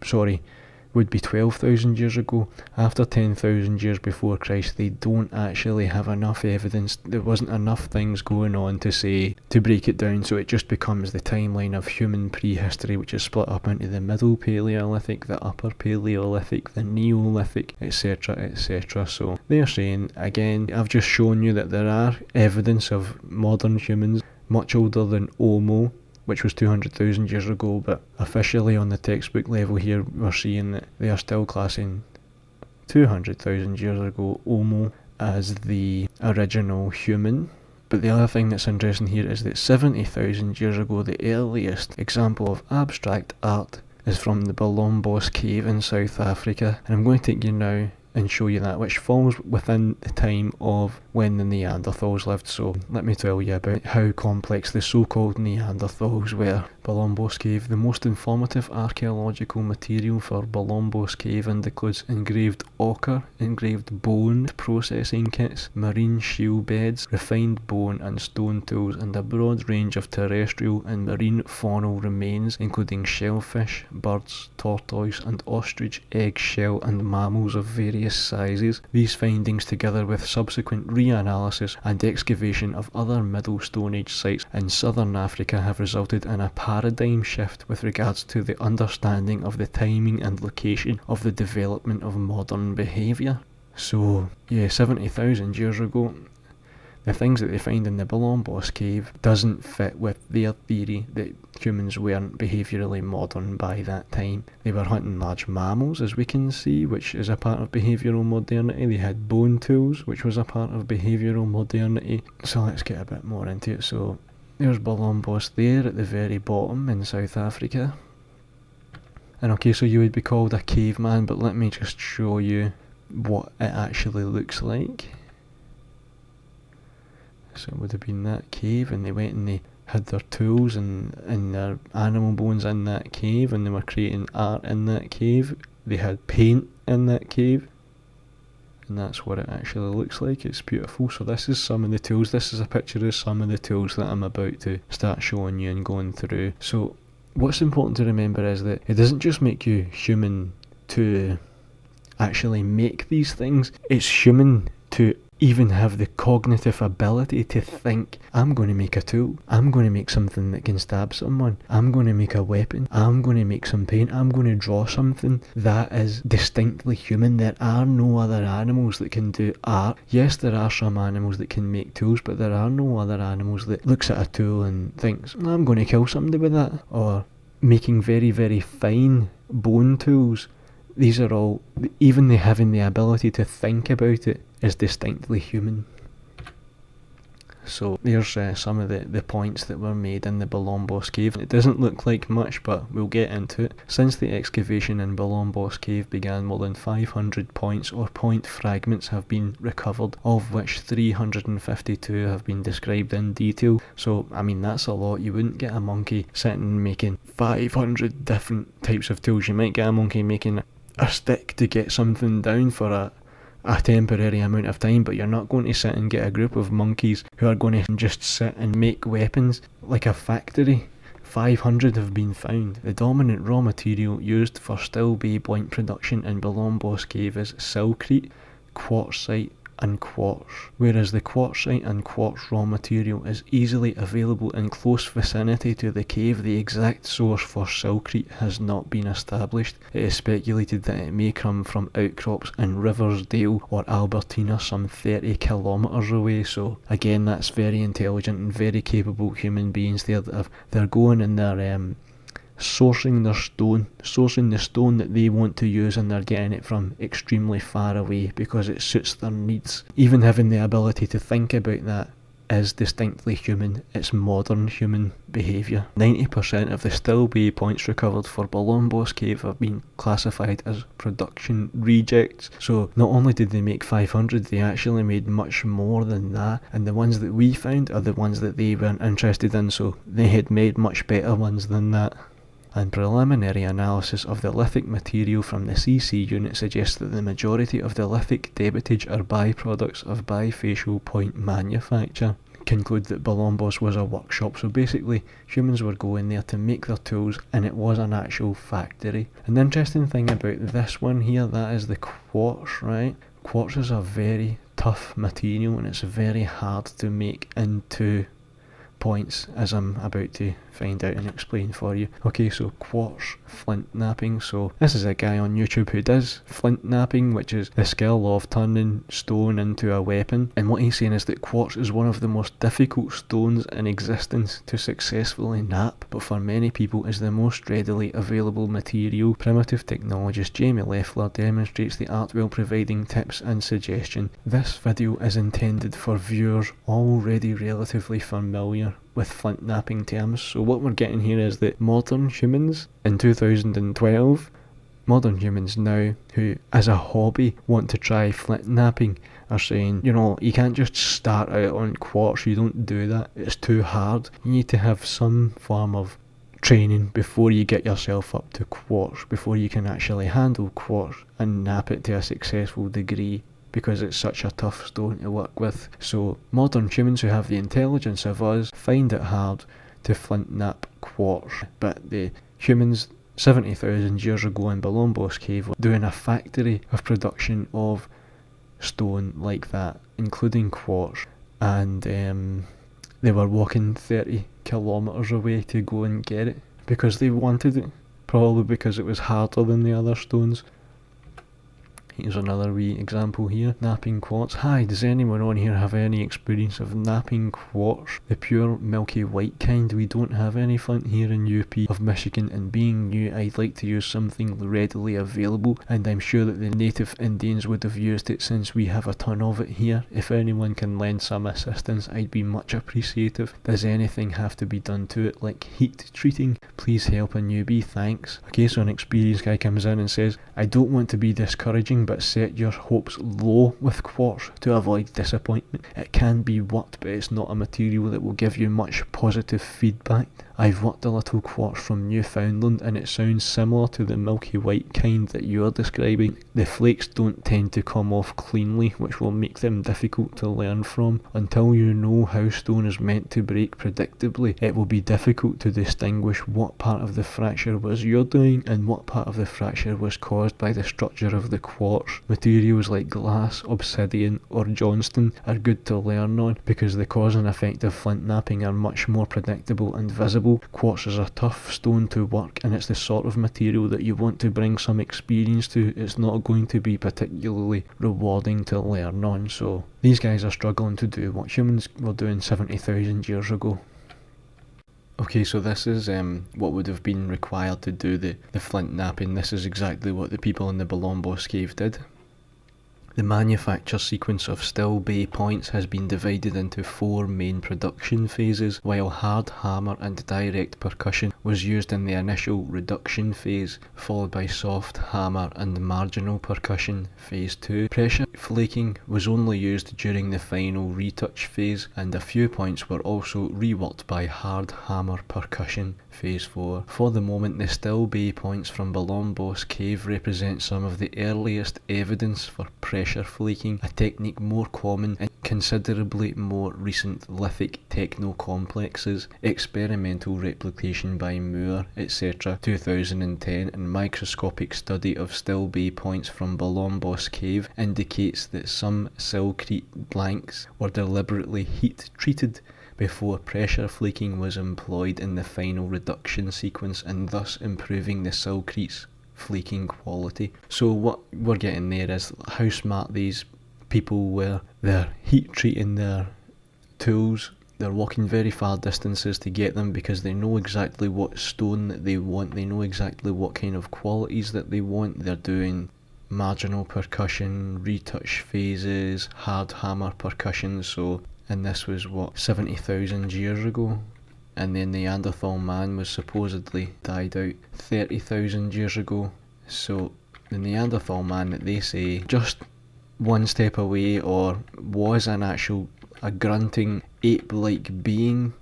would be 12,000 years ago. After 10,000 years before Christ, they don't actually have enough evidence. There wasn't enough things going on to break it down, so it just becomes the timeline of human prehistory, which is split up into the Middle Paleolithic, the Upper Paleolithic, the Neolithic, etc, etc. So they're saying, again, I've just shown you that there are evidence of modern humans much older than Homo, which was 200,000 years ago, but officially on the textbook level here, we're seeing that they are still classing 200,000 years ago Homo as the original human. But the other thing that's interesting here is that 70,000 years ago, the earliest example of abstract art is from the Balombos cave in South Africa. And I'm going to take you now and show you that, which falls within the time of when the Neanderthals lived. So let me tell you about how complex the so-called Neanderthals were. Bolombos Cave. The most informative archaeological material for Bolombos Cave includes engraved ochre, engraved bone processing kits, marine shell beds, refined bone and stone tools, and a broad range of terrestrial and marine faunal remains, including shellfish, birds, tortoise and ostrich, eggshell and mammals of various sizes. These findings, together with subsequent reanalysis and excavation of other Middle Stone Age sites in southern Africa, have resulted in a paradigm shift with regards to the understanding of the timing and location of the development of modern behaviour. So, yeah, 70,000 years ago, the things that they find in the Bolombos Cave doesn't fit with their theory that humans weren't behaviourally modern by that time. They were hunting large mammals, as we can see, which is a part of behavioural modernity. They had bone tools, which was a part of behavioural modernity. So let's get a bit more into it. So there's Bolombos there at the very bottom in South Africa. And okay, so you would be called a caveman, but let me just show you what it actually looks like. So it would have been that cave, and they went and they had their tools and their animal bones in that cave, and they were creating art in that cave. They had paint in that cave, and that's what it actually looks like. It's beautiful. So this is some of the tools. This is a picture of some of the tools that I'm about to start showing you and going through. So what's important to remember is that it doesn't just make you human to actually make these things. It's human to even have the cognitive ability to think, I'm going to make a tool, I'm going to make something that can stab someone, I'm going to make a weapon, I'm going to make some paint, I'm going to draw something that is distinctly human. There are no other animals that can do art. Yes, there are some animals that can make tools, but there are no other animals that looks at a tool and thinks, I'm going to kill somebody with that. Or making very, very fine bone tools. These are all, even they having the ability to think about it, is distinctly human. So there's some of the points that were made in the Bolombos Cave. It doesn't look like much, but we'll get into it. Since the excavation in Bolombos Cave began, more than 500 points or point fragments have been recovered, of which 352 have been described in detail. So, I mean, that's a lot. You wouldn't get a monkey sitting making 500 different types of tools. You might get a monkey making a stick to get something down for a temporary amount of time, but you're not going to sit and get a group of monkeys who are going to just sit and make weapons like a factory. 500 have been found. The dominant raw material used for still bay point production in Bolombos Cave is silkrete, quartzite and quartz, whereas the quartzite and quartz raw material is easily available in close vicinity to the cave. The exact source for silkrete has not been established. It is speculated that it may come from outcrops in Riversdale or Albertina, some 30 kilometres away. So again, that's very intelligent and very capable human beings there that they're going and they're sourcing the stone that they want to use, and they're getting it from extremely far away because it suits their needs. Even having the ability to think about that is distinctly human. It's modern human behaviour. 90% of the still bay points recovered for Bolombos Cave have been classified as production rejects. So not only did they make 500, they actually made much more than that, and the ones that we found are the ones that they weren't interested in, so they had made much better ones than that. And preliminary analysis of the lithic material from the CC unit suggests that the majority of the lithic debitage are byproducts of bifacial point manufacture. Conclude that Bolombos was a workshop, so basically humans were going there to make their tools, and it was an actual factory. And the interesting thing about this one here, that is the quartz, right? Quartz is a very tough material, and it's very hard to make into points, as I'm about to find out and explain for you. Okay, so quartz flint knapping. So this is a guy on YouTube who does flint knapping, which is the skill of turning stone into a weapon. And what he's saying is that quartz is one of the most difficult stones in existence to successfully knap, but for many people is the most readily available material. Primitive technologist Jamie Leffler demonstrates the art while providing tips and suggestion. This video is intended for viewers already relatively familiar with flint knapping terms. So what we're getting here is that modern humans in 2012 modern humans now who, as a hobby, want to try flint knapping are saying, you can't just start out on quartz, you don't do that, it's too hard. You need to have some form of training before you get yourself up to quartz, before you can actually handle quartz and knap it to a successful degree, because it's such a tough stone to work with. So modern humans who have the intelligence of us find it hard to flint knap quartz, but the humans 70,000 years ago in Balombos Cave were doing a factory of production of stone like that, including quartz, and they were walking 30 kilometres away to go and get it because they wanted it, probably because it was harder than the other stones. Here's another wee example here. Knapping quartz. Hi, does anyone on here have any experience of knapping quartz? The pure milky white kind. We don't have any flint here in UP of Michigan, and being new, I'd like to use something readily available, and I'm sure that the native Indians would have used it since we have a ton of it here. If anyone can lend some assistance, I'd be much appreciative. Does anything have to be done to it, like heat treating? Please help a newbie, thanks. Okay, so an experienced guy comes in and says, I don't want to be discouraging, but set your hopes low with quartz to avoid disappointment. It can be worked, but it's not a material that will give you much positive feedback. I've worked a little quartz from Newfoundland and it sounds similar to the milky white kind that you're describing. The flakes don't tend to come off cleanly, which will make them difficult to learn from. Until you know how stone is meant to break predictably, it will be difficult to distinguish what part of the fracture was you're doing and what part of the fracture was caused by the structure of the quartz. Materials like glass, obsidian or Johnston are good to learn on because the cause and effect of flint knapping are much more predictable and visible. Quartz is a tough stone to work and it's the sort of material that you want to bring some experience to. It's not going to be particularly rewarding to learn on, so these guys are struggling to do what humans were doing 70,000 years ago. Okay, so this is what would have been required to do the flint knapping. This is exactly what the people in the Balombos Cave did. The manufacture sequence of still bay points has been divided into 4 main production phases, while hard hammer and direct percussion was used in the initial reduction phase, followed by soft hammer and marginal percussion phase 2. Pressure flaking was only used during the final retouch phase, and a few points were also reworked by hard hammer percussion phase 4. For the moment, the still bay points from Balombos Cave represent some of the earliest evidence for pressure flaking, a technique more common in considerably more recent lithic techno-complexes. Experimental replication by Moore, etc. 2010, and microscopic study of still bay points from Balombos Cave indicates that some silcrete blanks were deliberately heat treated before pressure flaking was employed in the final reduction sequence, and thus improving the silcrete's flaking quality. So what we're getting there is how smart these people were. They're heat treating their tools, they're walking very far distances to get them because they know exactly what stone that they want, they know exactly what kind of qualities that they want. They're doing marginal percussion, retouch phases, hard hammer percussion, and this was 70,000 years ago, and the Neanderthal Man was supposedly died out 30,000 years ago. So the Neanderthal Man that they say just one step away, or was a grunting ape-like being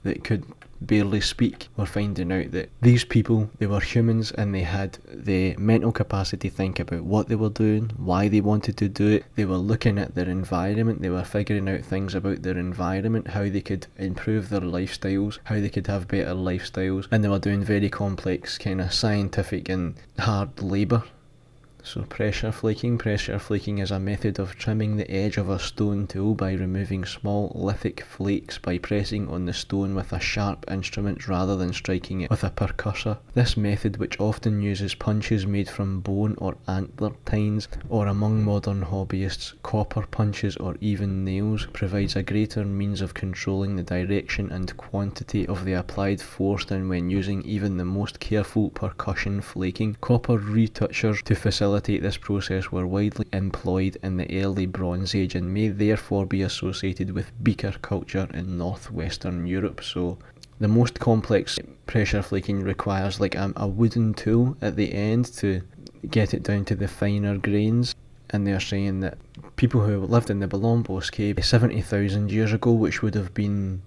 that could barely speak. We're finding out that these people, they were humans and they had the mental capacity to think about what they were doing, why they wanted to do it. They were looking at their environment, they were figuring out things about their environment, how they could improve their lifestyles, how they could have better lifestyles, and they were doing very complex kind of scientific and hard labour. So pressure flaking is a method of trimming the edge of a stone tool by removing small lithic flakes by pressing on the stone with a sharp instrument rather than striking it with a percussor. This method, which often uses punches made from bone or antler tines, or among modern hobbyists, copper punches or even nails, provides a greater means of controlling the direction and quantity of the applied force than when using even the most careful percussion flaking. Copper retouchers to facilitate this process were widely employed in the early Bronze Age and may therefore be associated with beaker culture in northwestern Europe. So the most complex pressure flaking requires like a wooden tool at the end to get it down to the finer grains, and they're saying that people who lived in the Bolombos cave 70,000 years ago, which would have been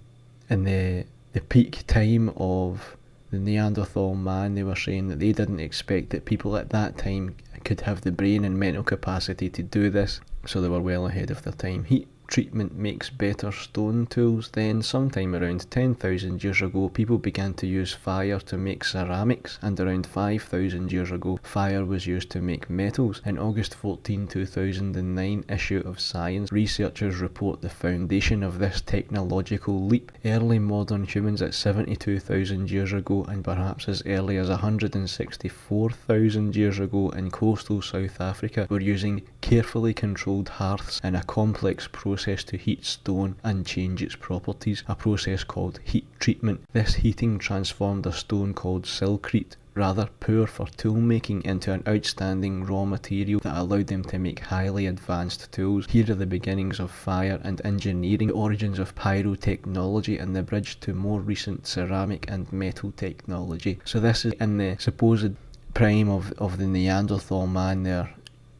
in the peak time of the Neanderthal Man, they were saying that they didn't expect that people at that time could have the brain and mental capacity to do this, so they were well ahead of their time. Heat treatment makes better stone tools. Then, sometime around 10,000 years ago, people began to use fire to make ceramics, and around 5,000 years ago, fire was used to make metals. In August 14, 2009 issue of Science, researchers report the foundation of this technological leap. Early modern humans at 72,000 years ago, and perhaps as early as 164,000 years ago in coastal South Africa, were using carefully controlled hearths in a complex process to heat stone and change its properties, a process called heat treatment. This heating transformed a stone called silcrete, rather poor for tool making, into an outstanding raw material that allowed them to make highly advanced tools. Here are the beginnings of fire and engineering, the origins of pyrotechnology, and the bridge to more recent ceramic and metal technology. So this is in the supposed prime of the Neanderthal Man. They're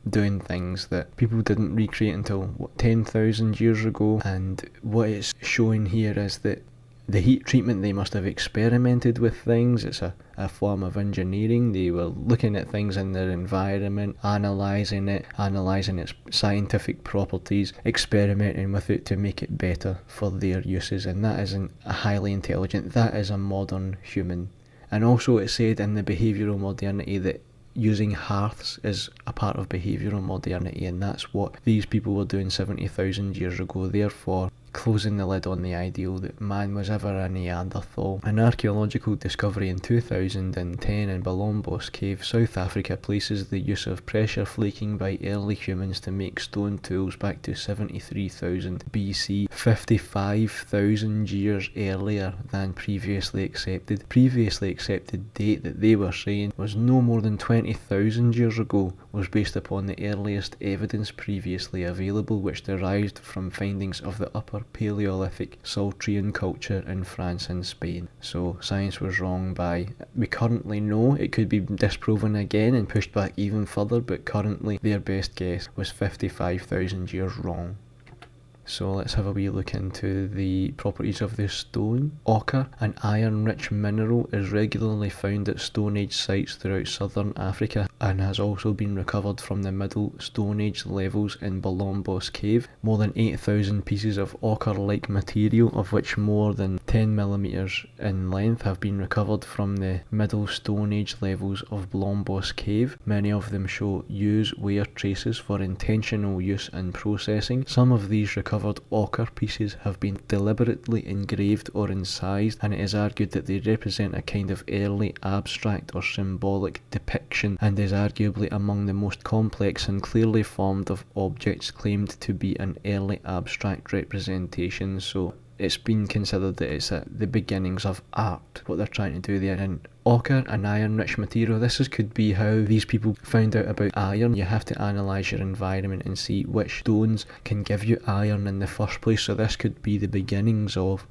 doing things that people didn't recreate until 10,000 years ago, and what it's showing here is that the heat treatment, they must have experimented with things. It's a form of engineering. They were looking at things in their environment, analysing its scientific properties, experimenting with it to make it better for their uses, and that isn't a highly intelligent, that is a modern human. And also it said in the behavioural modernity that using hearths is a part of behavioural modernity, and that's what these people were doing 70,000 years ago, therefore closing the lid on the ideal that man was ever a Neanderthal. An archaeological discovery in 2010 in Bolombos Cave, South Africa, places the use of pressure flaking by early humans to make stone tools back to 73,000 BC, 55,000 years earlier than previously accepted. Previously accepted date that they were saying was no more than 20,000 years ago was based upon the earliest evidence previously available, which derived from findings of the Upper Paleolithic Saltrian culture in France and Spain. So science was wrong by, we currently know, it could be disproven again and pushed back even further, but currently their best guess was 55,000 years wrong. So let's have a wee look into the properties of this stone. Ochre, an iron-rich mineral, is regularly found at Stone Age sites throughout southern Africa and has also been recovered from the Middle Stone Age levels in Bolombos Cave. More than 8,000 pieces of ochre-like material, of which more than 10 millimeters in length, have been recovered from the Middle Stone Age levels of Bolombos Cave. Many of them show use-wear traces for intentional use and processing. Some of these recovered ochre pieces have been deliberately engraved or incised, and it is argued that they represent a kind of early abstract or symbolic depiction, and is arguably among the most complex and clearly formed of objects claimed to be an early abstract representation. So it's been considered that it's at the beginnings of art, what they're trying to do there. And ochre, an iron-rich material, could be how these people found out about iron. You have to analyse your environment and see which stones can give you iron in the first place. So this could be the beginnings of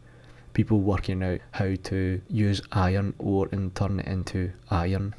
people working out how to use iron ore and turn it into iron.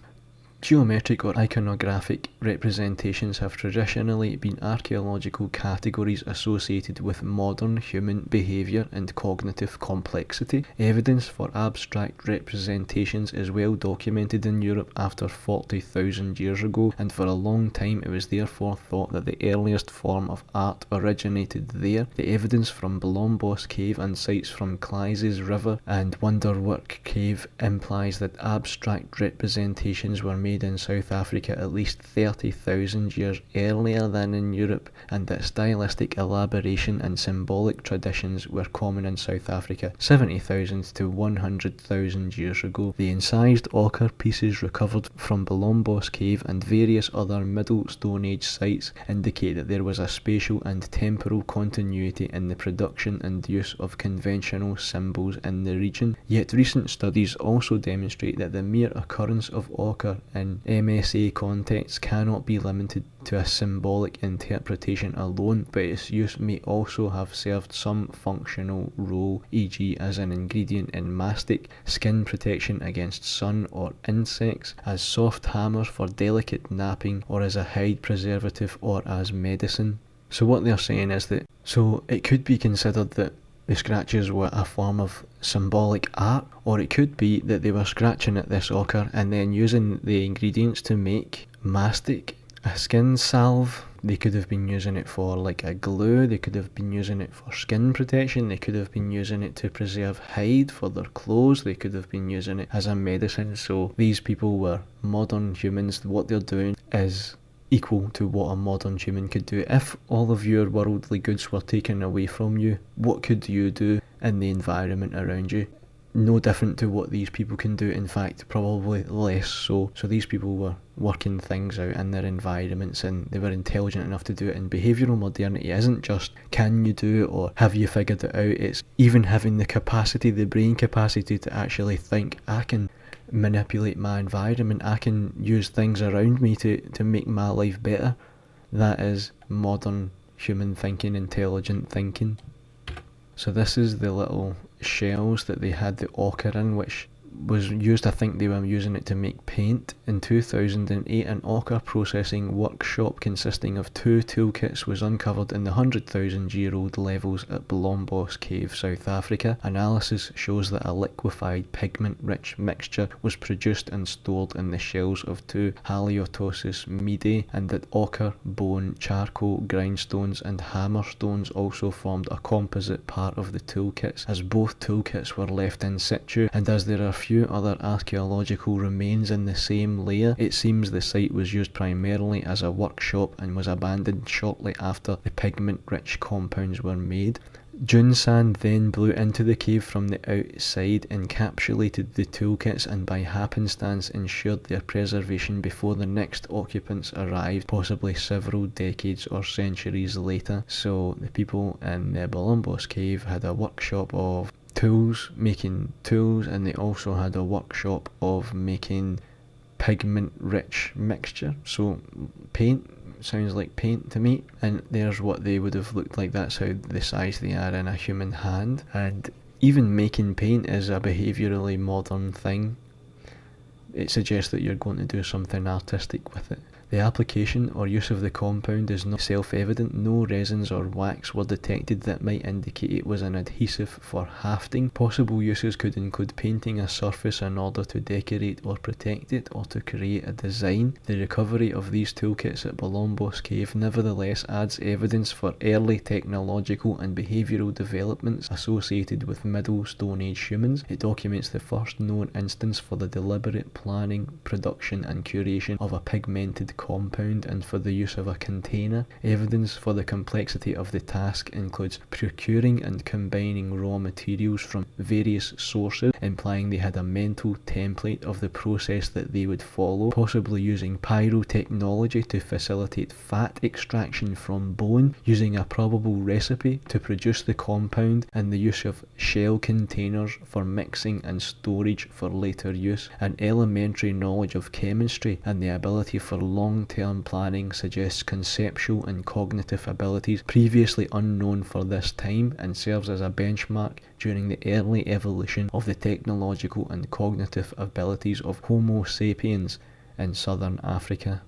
Geometric or iconographic representations have traditionally been archaeological categories associated with modern human behaviour and cognitive complexity. Evidence for abstract representations is well documented in Europe after 40,000 years ago, and for a long time it was therefore thought that the earliest form of art originated there. The evidence from Bolombos Cave and sites from Clyde's River and Wonderwork Cave implies that abstract representations were made in South Africa at least 30,000 years earlier than in Europe, and that stylistic elaboration and symbolic traditions were common in South Africa 70,000 to 100,000 years ago. The incised ochre pieces recovered from Bolombos Cave and various other Middle Stone Age sites indicate that there was a spatial and temporal continuity in the production and use of conventional symbols in the region. Yet recent studies also demonstrate that the mere occurrence of ochre in MSA contexts cannot be limited to a symbolic interpretation alone, but its use may also have served some functional role, e.g. as an ingredient in mastic, skin protection against sun or insects, as soft hammers for delicate napping, or as a hide preservative, or as medicine. So what they're saying is that, so it could be considered that the scratches were a form of symbolic art, or it could be that they were scratching at this ochre and then using the ingredients to make mastic, a skin salve. They could have been using it for like a glue, they could have been using it for skin protection, they could have been using it to preserve hide for their clothes, they could have been using it as a medicine. So these people were modern humans. What they're doing is equal to what a modern human could do. If all of your worldly goods were taken away from you, what could you do in the environment around you? No different to what these people can do, in fact probably less so. So these people were working things out in their environments, and they were intelligent enough to do it. And behavioural modernity isn't just can you do it or have you figured it out, it's even having the capacity, the brain capacity to actually think, I can manipulate my environment, I can use things around me to make my life better. That is modern human thinking, intelligent thinking. So this is the little shells that they had the ochre in, which was used, I think they were using it to make paint. In 2008, an ochre processing workshop consisting of 2 toolkits was uncovered in the 100,000-year-old levels at Blombos Cave, South Africa. Analysis shows that a liquefied pigment-rich mixture was produced and stored in the shells of 2 Haliotosis midae, and that ochre, bone, charcoal, grindstones and hammerstones also formed a composite part of the toolkits, as both toolkits were left in situ, and as there are few other archaeological remains in the same layer, it seems the site was used primarily as a workshop and was abandoned shortly after the pigment-rich compounds were made. Junsand then blew into the cave from the outside, encapsulated the toolkits, and by happenstance ensured their preservation before the next occupants arrived, possibly several decades or centuries later. So the people in the Blombos Cave had a workshop of tools, making tools, and they also had a workshop of making pigment-rich mixture. So paint sounds like paint to me, and there's what they would have looked like. That's how the size they are in a human hand. And even making paint is a behaviourally modern thing. It suggests that you're going to do something artistic with it. The application or use of the compound is not self-evident. No resins or wax were detected that might indicate it was an adhesive for hafting. Possible uses could include painting a surface in order to decorate or protect it, or to create a design. The recovery of these toolkits at Blombos Cave nevertheless adds evidence for early technological and behavioural developments associated with Middle Stone Age humans. It documents the first known instance for the deliberate planning, production and curation of a pigmented compound and for the use of a container. Evidence for the complexity of the task includes procuring and combining raw materials from various sources, implying they had a mental template of the process that they would follow, possibly using pyrotechnology to facilitate fat extraction from bone, using a probable recipe to produce the compound, and the use of shell containers for mixing and storage for later use. An elementary knowledge of chemistry and the ability for long-term planning suggests conceptual and cognitive abilities previously unknown for this time, and serves as a benchmark during the early evolution of the technological and cognitive abilities of Homo sapiens in southern Africa.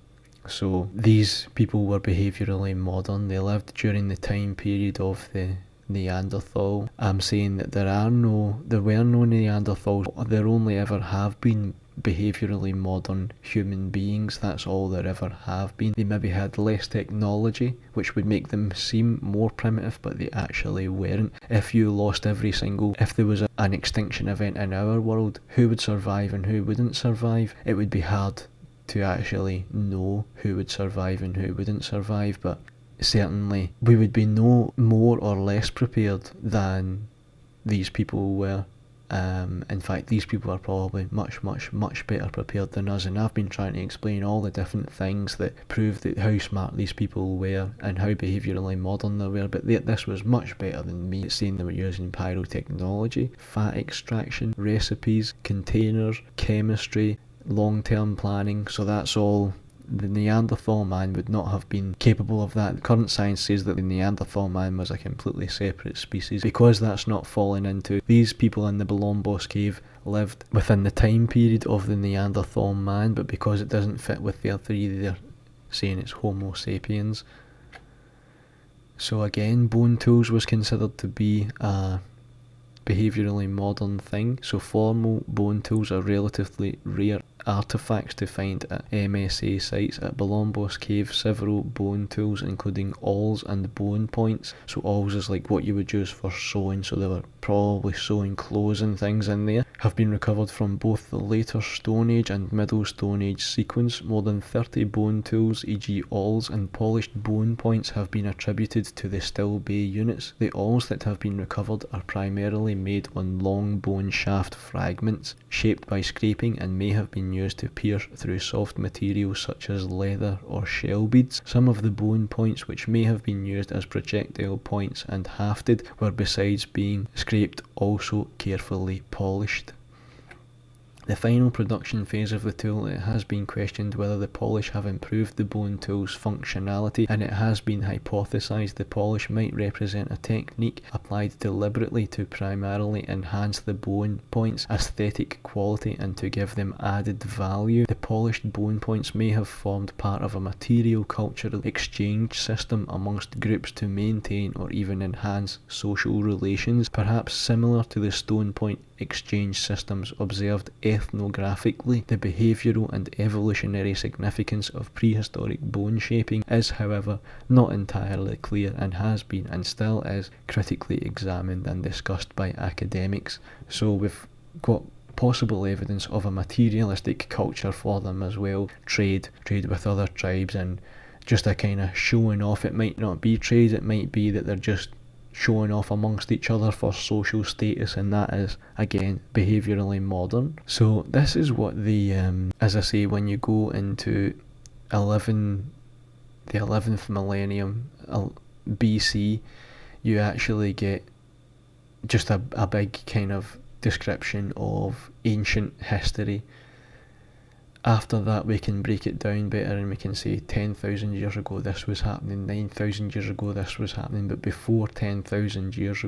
So these people were behaviourally modern. They lived during the time period of the Neanderthal. I'm saying that there were no Neanderthals. There only ever have been behaviourally modern human beings. That's all there ever have been. They maybe had less technology, which would make them seem more primitive, but they actually weren't. If there was an extinction event in our world, who would survive and who wouldn't survive? It would be hard to actually know who would survive and who wouldn't survive, but certainly we would be no more or less prepared than these people were. In fact, these people are probably much better prepared than us, and I've been trying to explain all the different things that prove that how smart these people were and how behaviourally modern they were, but this was much better than me saying they were using pyrotechnology, fat extraction, recipes, containers, chemistry, long-term planning, so that's all. The Neanderthal Man would not have been capable of that. Current science says that the Neanderthal Man was a completely separate species. Because that's not fallen into, these people in the Bolombos cave lived within the time period of the Neanderthal Man, but because it doesn't fit with their theory, they're saying it's Homo sapiens. So again, bone tools was considered to be a behaviourally modern thing. So formal bone tools are relatively rare artefacts to find at MSA sites. At Bolombos Cave, several bone tools, including awls and bone points. So awls is like what you would use for sewing, so they were probably sewing clothes and things in there, have been recovered from both the later Stone Age and Middle Stone Age sequence. More than 30 bone tools, e.g. awls and polished bone points, have been attributed to the Still Bay units. The awls that have been recovered are primarily made on long bone shaft fragments, shaped by scraping, and may have been used to pierce through soft materials such as leather or shell beads. Some of the bone points, which may have been used as projectile points and hafted, were, besides being scraped, also carefully polished. The final production phase of the tool, it has been questioned whether the polish have improved the bone tool's functionality, and it has been hypothesized the polish might represent a technique applied deliberately to primarily enhance the bone points' aesthetic quality and to give them added value. The polished bone points may have formed part of a material cultural exchange system amongst groups to maintain or even enhance social relations, perhaps similar to the stone point exchange systems observed ethnographically. The behavioural and evolutionary significance of prehistoric bone shaping is, however, not entirely clear and has been and still is critically examined and discussed by academics. So we've got possible evidence of a materialistic culture for them as well, trade with other tribes, and just a kind of showing off. It might not be trade, it might be that they're just showing off amongst each other for social status, and that is again behaviourally modern. So this is what the as I say, when you go into the 11th millennium BC, you actually get just a big kind of description of ancient history. After that, we can break it down better and we can say 10,000 years ago this was happening, 9,000 years ago this was happening, but before 10,000 years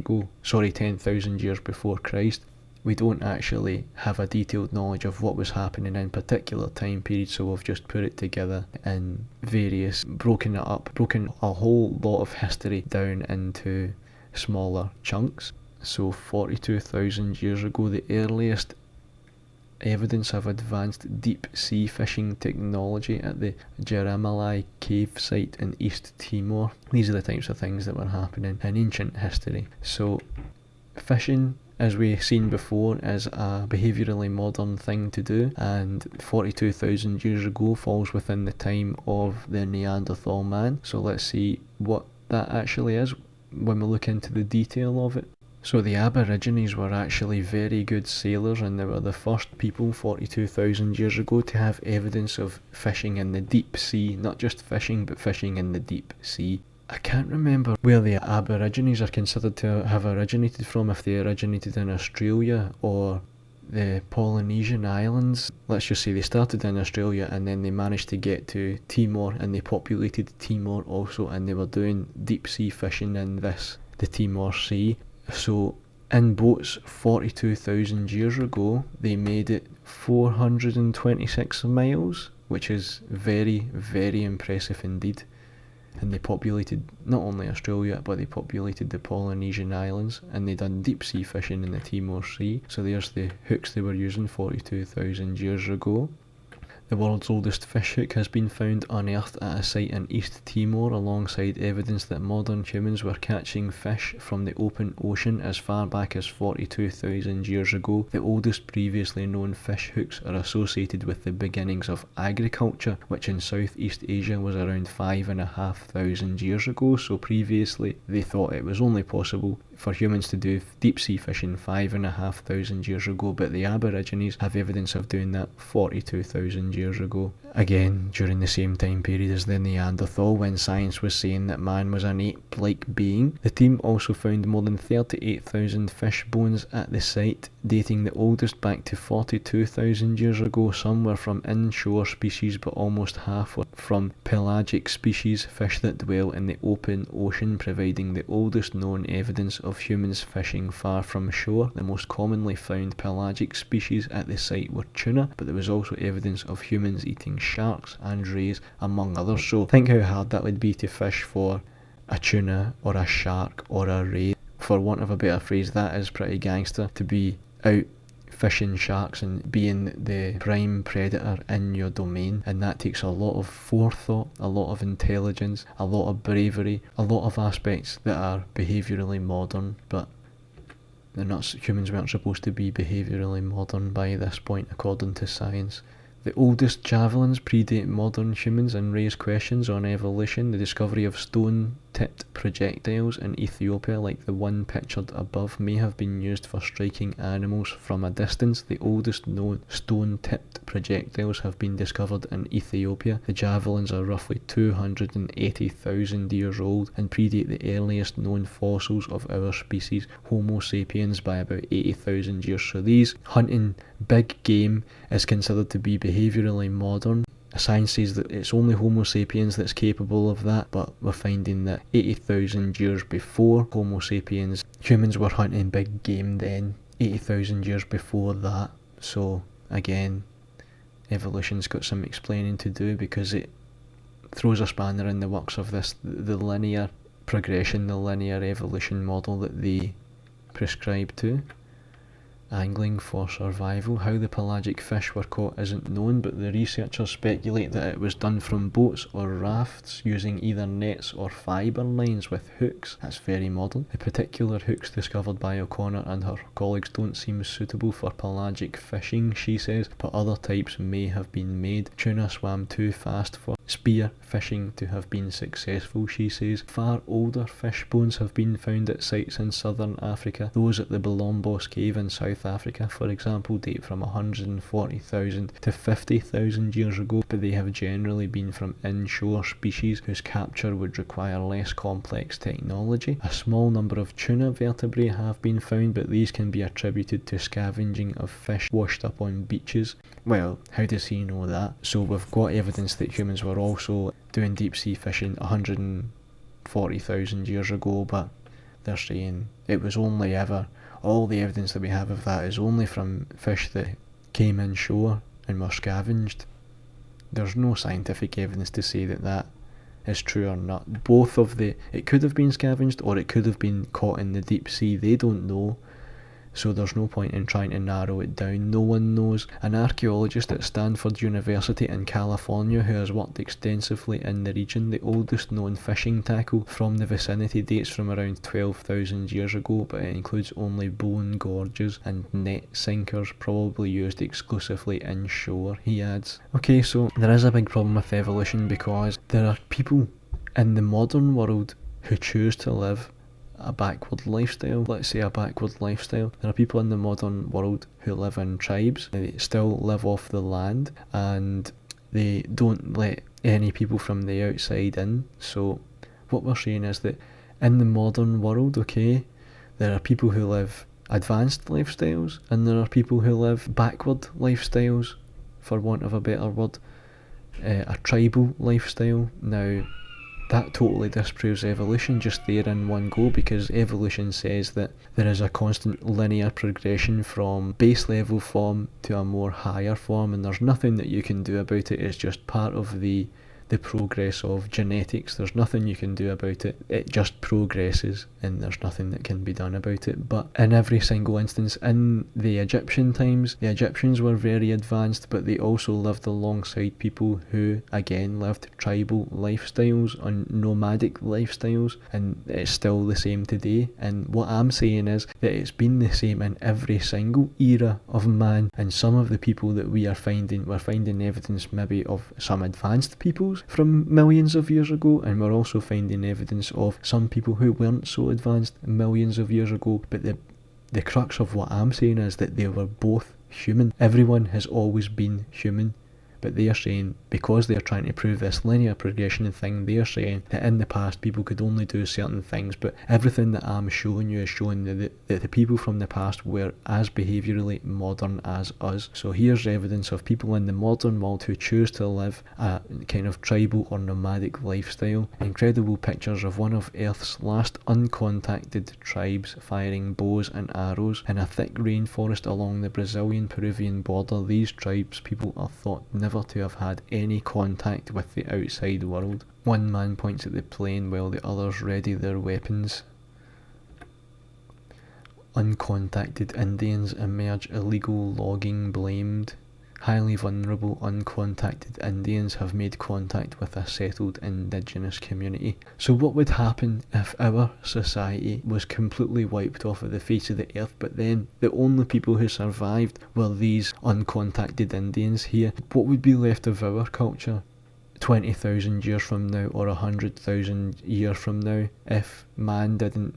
before Christ, we don't actually have a detailed knowledge of what was happening in particular time periods, so we've just put it together in various, broken a whole lot of history down into smaller chunks. So 42,000 years ago, the earliest evidence of advanced deep sea fishing technology at the Jaramalai cave site in East Timor. These are the types of things that were happening in ancient history. So fishing, as we've seen before, is a behaviourally modern thing to do, and 42,000 years ago falls within the time of the Neanderthal Man. So let's see what that actually is when we look into the detail of it. So the Aborigines were actually very good sailors, and they were the first people 42,000 years ago to have evidence of fishing in the deep sea. Not just fishing, but fishing in the deep sea. I can't remember where the Aborigines are considered to have originated from, if they originated in Australia or the Polynesian islands. Let's just say they started in Australia and then they managed to get to Timor, and they populated Timor also, and they were doing deep sea fishing in the Timor Sea. So in boats 42,000 years ago, they made it 426 miles, which is very, very impressive indeed. And they populated not only Australia, but they populated the Polynesian islands, and they done deep sea fishing in the Timor Sea. So there's the hooks they were using 42,000 years ago. The world's oldest fish hook has been found unearthed at a site in East Timor, alongside evidence that modern humans were catching fish from the open ocean as far back as 42,000 years ago. The oldest previously known fish hooks are associated with the beginnings of agriculture, which in Southeast Asia was around 5,500 years ago. So previously they thought it was only possible for humans to do deep sea fishing 5,500 years ago, but the Aborigines have evidence of doing that 42,000 years ago. Again, during the same time period as the Neanderthal, when science was saying that man was an ape-like being. The team also found more than 38,000 fish bones at the site, dating the oldest back to 42,000 years ago. Some were from inshore species, but almost half were from pelagic species, fish that dwell in the open ocean, providing the oldest known evidence of humans fishing far from shore. The most commonly found pelagic species at the site were tuna, but there was also evidence of humans eating sharks and rays, among others. So think how hard that would be to fish for a tuna or a shark or a ray. For want of a better phrase, that is pretty gangster, to be out fishing sharks and being the prime predator in your domain, and that takes a lot of forethought, a lot of intelligence, a lot of bravery, a lot of aspects that are behaviourally modern, but they're not. Humans weren't supposed to be behaviourally modern by this point, according to science. The oldest javelins predate modern humans and raise questions on evolution. The discovery of stone-tipped projectiles in Ethiopia, like the one pictured above, may have been used for striking animals from a distance. The oldest known stone-tipped projectiles have been discovered in Ethiopia. The javelins are roughly 280,000 years old and predate the earliest known fossils of our species, Homo sapiens, by about 80,000 years. So these hunting big game is considered to be behaviourally modern. Science says that it's only Homo sapiens that's capable of that, but we're finding that 80,000 years before Homo sapiens, humans were hunting big game then, 80,000 years before that. So again, evolution's got some explaining to do, because it throws a spanner in the works of this, the linear progression, the linear evolution model that they prescribe to. Angling for survival. How the pelagic fish were caught isn't known, but the researchers speculate that it was done from boats or rafts using either nets or fibre lines with hooks. That's very modern. The particular hooks discovered by O'Connor and her colleagues don't seem suitable for pelagic fishing, she says, but other types may have been made. Tuna swam too fast for spear fishing to have been successful, she says. Far older fish bones have been found at sites in southern Africa. Those at the Bolombos Cave in South Africa, for example, date from 140,000 to 50,000 years ago, but they have generally been from inshore species whose capture would require less complex technology. A small number of tuna vertebrae have been found, but these can be attributed to scavenging of fish washed up on beaches. Well, how does he know that? So we've got evidence that humans were also doing deep sea fishing 140,000 years ago, but they're saying it was only ever, all the evidence that we have of that is only from fish that came inshore and were scavenged. There's no scientific evidence to say that that is true or not. Both of it could have been scavenged or it could have been caught in the deep sea. They don't know. So there's no point in trying to narrow it down. No one knows. An archaeologist at Stanford University in California who has worked extensively in the region, the oldest known fishing tackle from the vicinity dates from around 12,000 years ago, but it includes only bone gorges and net sinkers, probably used exclusively inshore, he adds. Okay, so there is a big problem with evolution, because there are people in the modern world who choose to live a backward lifestyle. Let's say a backward lifestyle. There are people in the modern world who live in tribes. They still live off the land and they don't let any people from the outside in. So what we're saying is that in the modern world, okay, there are people who live advanced lifestyles and there are people who live backward lifestyles, for want of a better word, a tribal lifestyle. Now, that totally disproves evolution just there in one go, because evolution says that there is a constant linear progression from base level form to a more higher form, and there's nothing that you can do about it. It's just part of the progress of genetics. There's nothing you can do about it. It just progresses and there's nothing that can be done about it. But in every single instance, in the Egyptian times, the Egyptians were very advanced, but they also lived alongside people who again lived tribal lifestyles and nomadic lifestyles, and it's still the same today. And what I'm saying is that it's been the same in every single era of man, and some of the people that we're finding evidence maybe of some advanced people fossils from millions of years ago, and we're also finding evidence of some people who weren't so advanced millions of years ago. But the crux of what I'm saying is that they were both human. Everyone has always been human. But they're saying, because they're trying to prove this linear progression thing, they're saying that in the past people could only do certain things, but everything that I'm showing you is showing that the people from the past were as behaviourally modern as us. So here's evidence of people in the modern world who choose to live a kind of tribal or nomadic lifestyle. Incredible pictures of one of Earth's last uncontacted tribes firing bows and arrows in a thick rainforest along the Brazilian-Peruvian border. These tribes people are thought never to have had any contact with the outside world. One man points at the plane while the others ready their weapons. Uncontacted Indians emerge, illegal logging blamed. Highly vulnerable uncontacted Indians have made contact with a settled indigenous community. So what would happen if our society was completely wiped off of the face of the earth, but then the only people who survived were these uncontacted Indians here? What would be left of our culture 20,000 years from now, or 100,000 years from now, if man then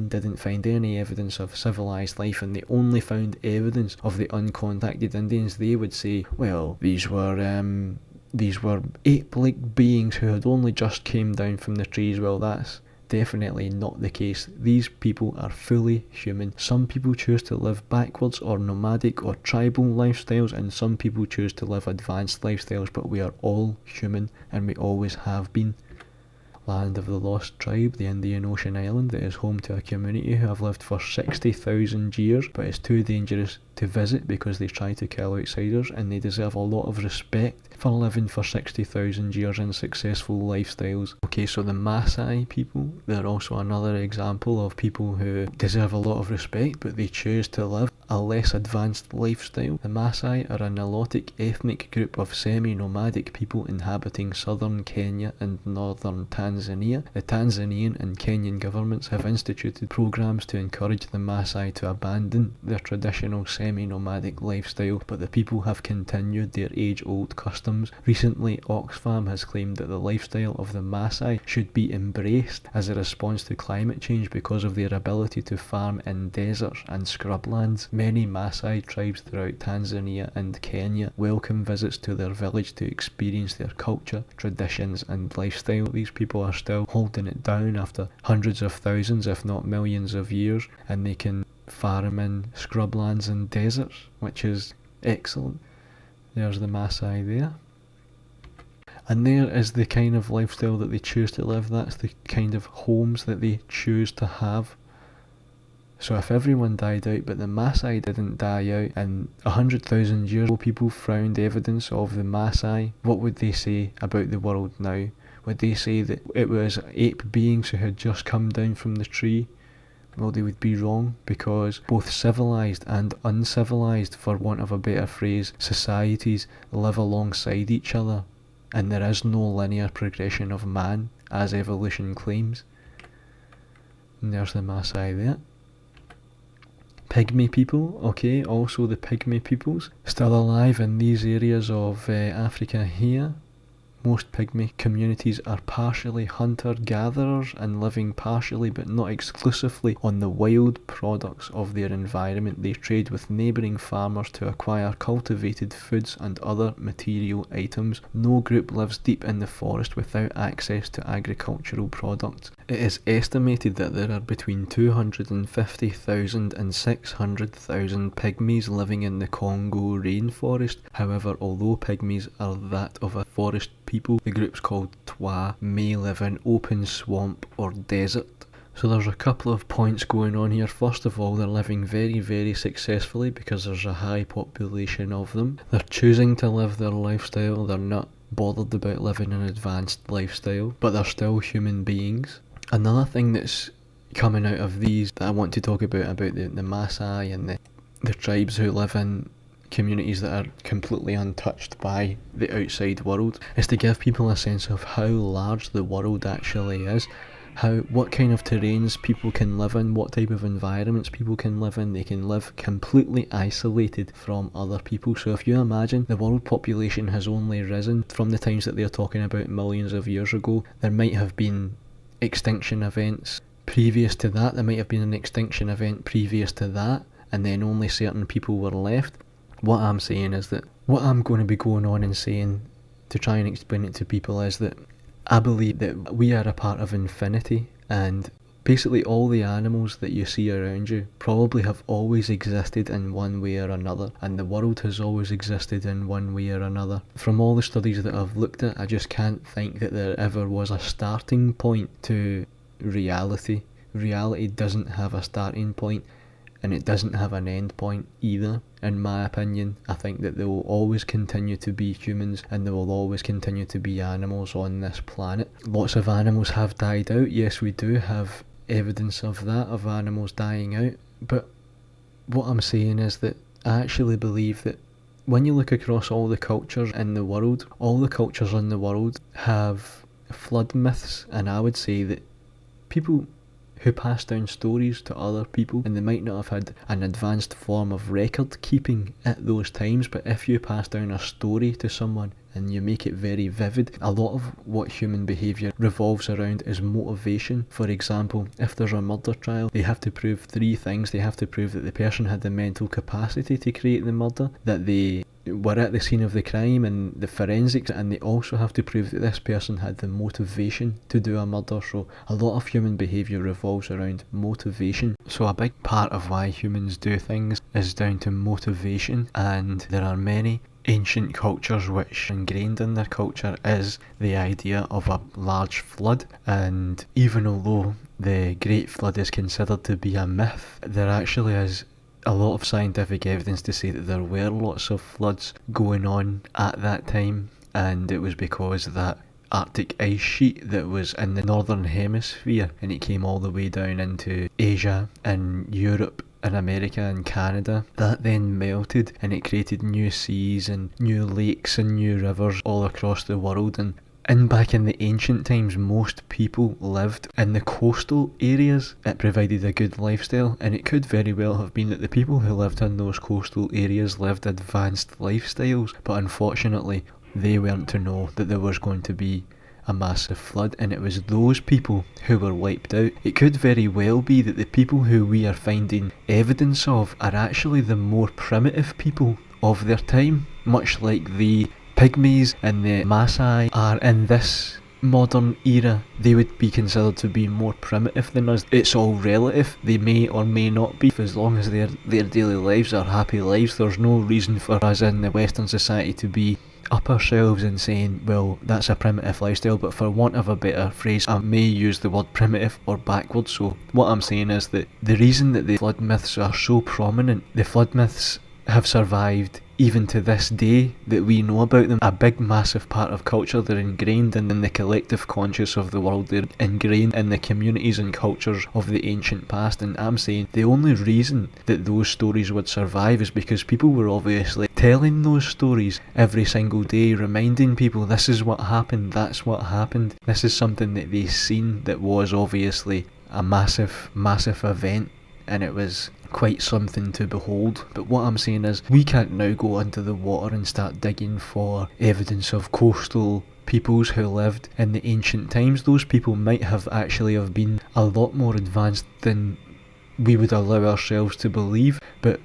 didn't find any evidence of civilized life and they only found evidence of the uncontacted Indians? They would say, well, these were ape-like beings who had only just came down from the trees. Well, that's definitely not the case. These people are fully human. Some people choose to live backwards or nomadic or tribal lifestyles, and some people choose to live advanced lifestyles, but we are all human and we always have been. Land of the Lost Tribe, the Indian Ocean island that is home to a community who have lived for 60,000 years, but it's too dangerous to visit because they try to kill outsiders, and they deserve a lot of respect for living for 60,000 years in successful lifestyles. Okay, so the Maasai people, they're also another example of people who deserve a lot of respect, but they choose to live a less advanced lifestyle. The Maasai are a Nilotic ethnic group of semi-nomadic people inhabiting southern Kenya and northern Tanzania. The Tanzanian and Kenyan governments have instituted programs to encourage the Maasai to abandon their traditional semi-nomadic lifestyle, but the people have continued their age-old customs. Recently, Oxfam has claimed that the lifestyle of the Maasai should be embraced as a response to climate change because of their ability to farm in deserts and scrublands. Many Maasai tribes throughout Tanzania and Kenya welcome visits to their village to experience their culture, traditions and lifestyle. These people are still holding it down after hundreds of thousands, if not millions of years, and they can farm in scrublands and deserts, which is excellent. There's the Maasai there. And there is the kind of lifestyle that they choose to live. That's the kind of homes that they choose to have. So if everyone died out but the Maasai didn't die out, and 100,000 years ago people found evidence of the Maasai, what would they say about the world now? Would they say that it was ape beings who had just come down from the tree? Well, they would be wrong, because both civilised and uncivilised, for want of a better phrase, societies live alongside each other, and there is no linear progression of man, as evolution claims. And there's the Maasai there. Pygmy people, okay, also the Pygmy peoples, still alive in these areas of Africa here. Most Pygmy communities are partially hunter-gatherers and living partially but not exclusively on the wild products of their environment. They trade with neighbouring farmers to acquire cultivated foods and other material items. No group lives deep in the forest without access to agricultural products. It is estimated that there are between 250,000 and 600,000 Pygmies living in the Congo rainforest. However, although Pygmies are that of a forest people, the groups called Twa may live in open swamp or desert. So there's a couple of points going on here. First of all, they're living very, very successfully because there's a high population of them. They're choosing to live their lifestyle. They're not bothered about living an advanced lifestyle, but they're still human beings. Another thing that's coming out of these that I want to talk about the Maasai and the tribes who live in communities that are completely untouched by the outside world, is to give people a sense of how large the world actually is. what kind of terrains people can live in, what type of environments people can live in. They can live completely isolated from other people. So if you imagine the world population has only risen from the times that they're talking about millions of years ago, there might have been extinction events previous to that, there might have been an extinction event previous to that, and then only certain people were left. What I'm saying is that, what I'm going to be going on and saying to try and explain it to people is that I believe that we are a part of infinity, and basically all the animals that you see around you probably have always existed in one way or another, and the world has always existed in one way or another. From all the studies that I've looked at, I just can't think that there ever was a starting point to reality. Reality doesn't have a starting point, and it doesn't have an end point either. In my opinion, I think that there will always continue to be humans, and there will always continue to be animals on this planet. Lots of animals have died out. Yes, we do have evidence of that, of animals dying out. But what I'm saying is that I actually believe that when you look across all the cultures in the world, all the cultures in the world have flood myths, and I would say that people who pass down stories to other people, and they might not have had an advanced form of record keeping at those times, but if you pass down a story to someone and you make it very vivid, a lot of what human behaviour revolves around is motivation. For example, if there's a murder trial, they have to prove 3 things. They have to prove that the person had the mental capacity to create the murder, that they were at the scene of the crime and the forensics, and they also have to prove that this person had the motivation to do a murder. So a lot of human behaviour revolves around motivation. So a big part of why humans do things is down to motivation, and there are many ancient cultures which ingrained in their culture is the idea of a large flood. And even although the Great Flood is considered to be a myth, there actually is a lot of scientific evidence to say that there were lots of floods going on at that time, and it was because that Arctic ice sheet that was in the northern hemisphere, and it came all the way down into Asia and Europe and America and Canada, that then melted, and it created new seas and new lakes and new rivers all across the world. And back in the ancient times, most people lived in the coastal areas. It provided a good lifestyle, and it could very well have been that the people who lived in those coastal areas lived advanced lifestyles, but unfortunately they weren't to know that there was going to be a massive flood, and it was those people who were wiped out. It could very well be that the people who we are finding evidence of are actually the more primitive people of their time, much like the Pygmies and the Maasai are in this modern era. They would be considered to be more primitive than us. It's all relative. They may or may not be. As long as their daily lives are happy lives, there's no reason for us in the Western society to be up ourselves and saying, well, that's a primitive lifestyle. But for want of a better phrase, I may use the word primitive or backwards. So what I'm saying is that the reason that the flood myths are so prominent, the flood myths have survived even to this day that we know about them. A big massive part of culture. They're ingrained in the collective conscious of the world. They're ingrained in the communities and cultures of the ancient past, and I'm saying the only reason that those stories would survive is because people were obviously telling those stories every single day, reminding people this is what happened, that's what happened. This is something that they've seen that was obviously a massive event, and it was quite something to behold. But what I'm saying is, we can't now go under the water and start digging for evidence of coastal peoples who lived in the ancient times. Those people might have actually have been a lot more advanced than we would allow ourselves to believe, but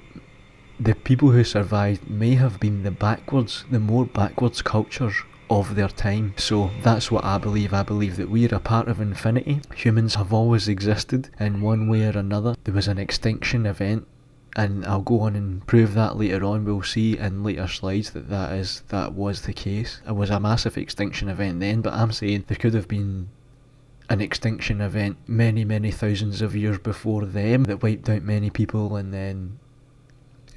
the people who survived may have been the more backwards cultures of their time. So that's what I believe. I believe that we're a part of infinity. Humans have always existed in one way or another. There was an extinction event, and I'll go on and prove that later on. We'll see in later slides that was the case. It was a massive extinction event then, but I'm saying there could have been an extinction event many thousands of years before them that wiped out many people, and then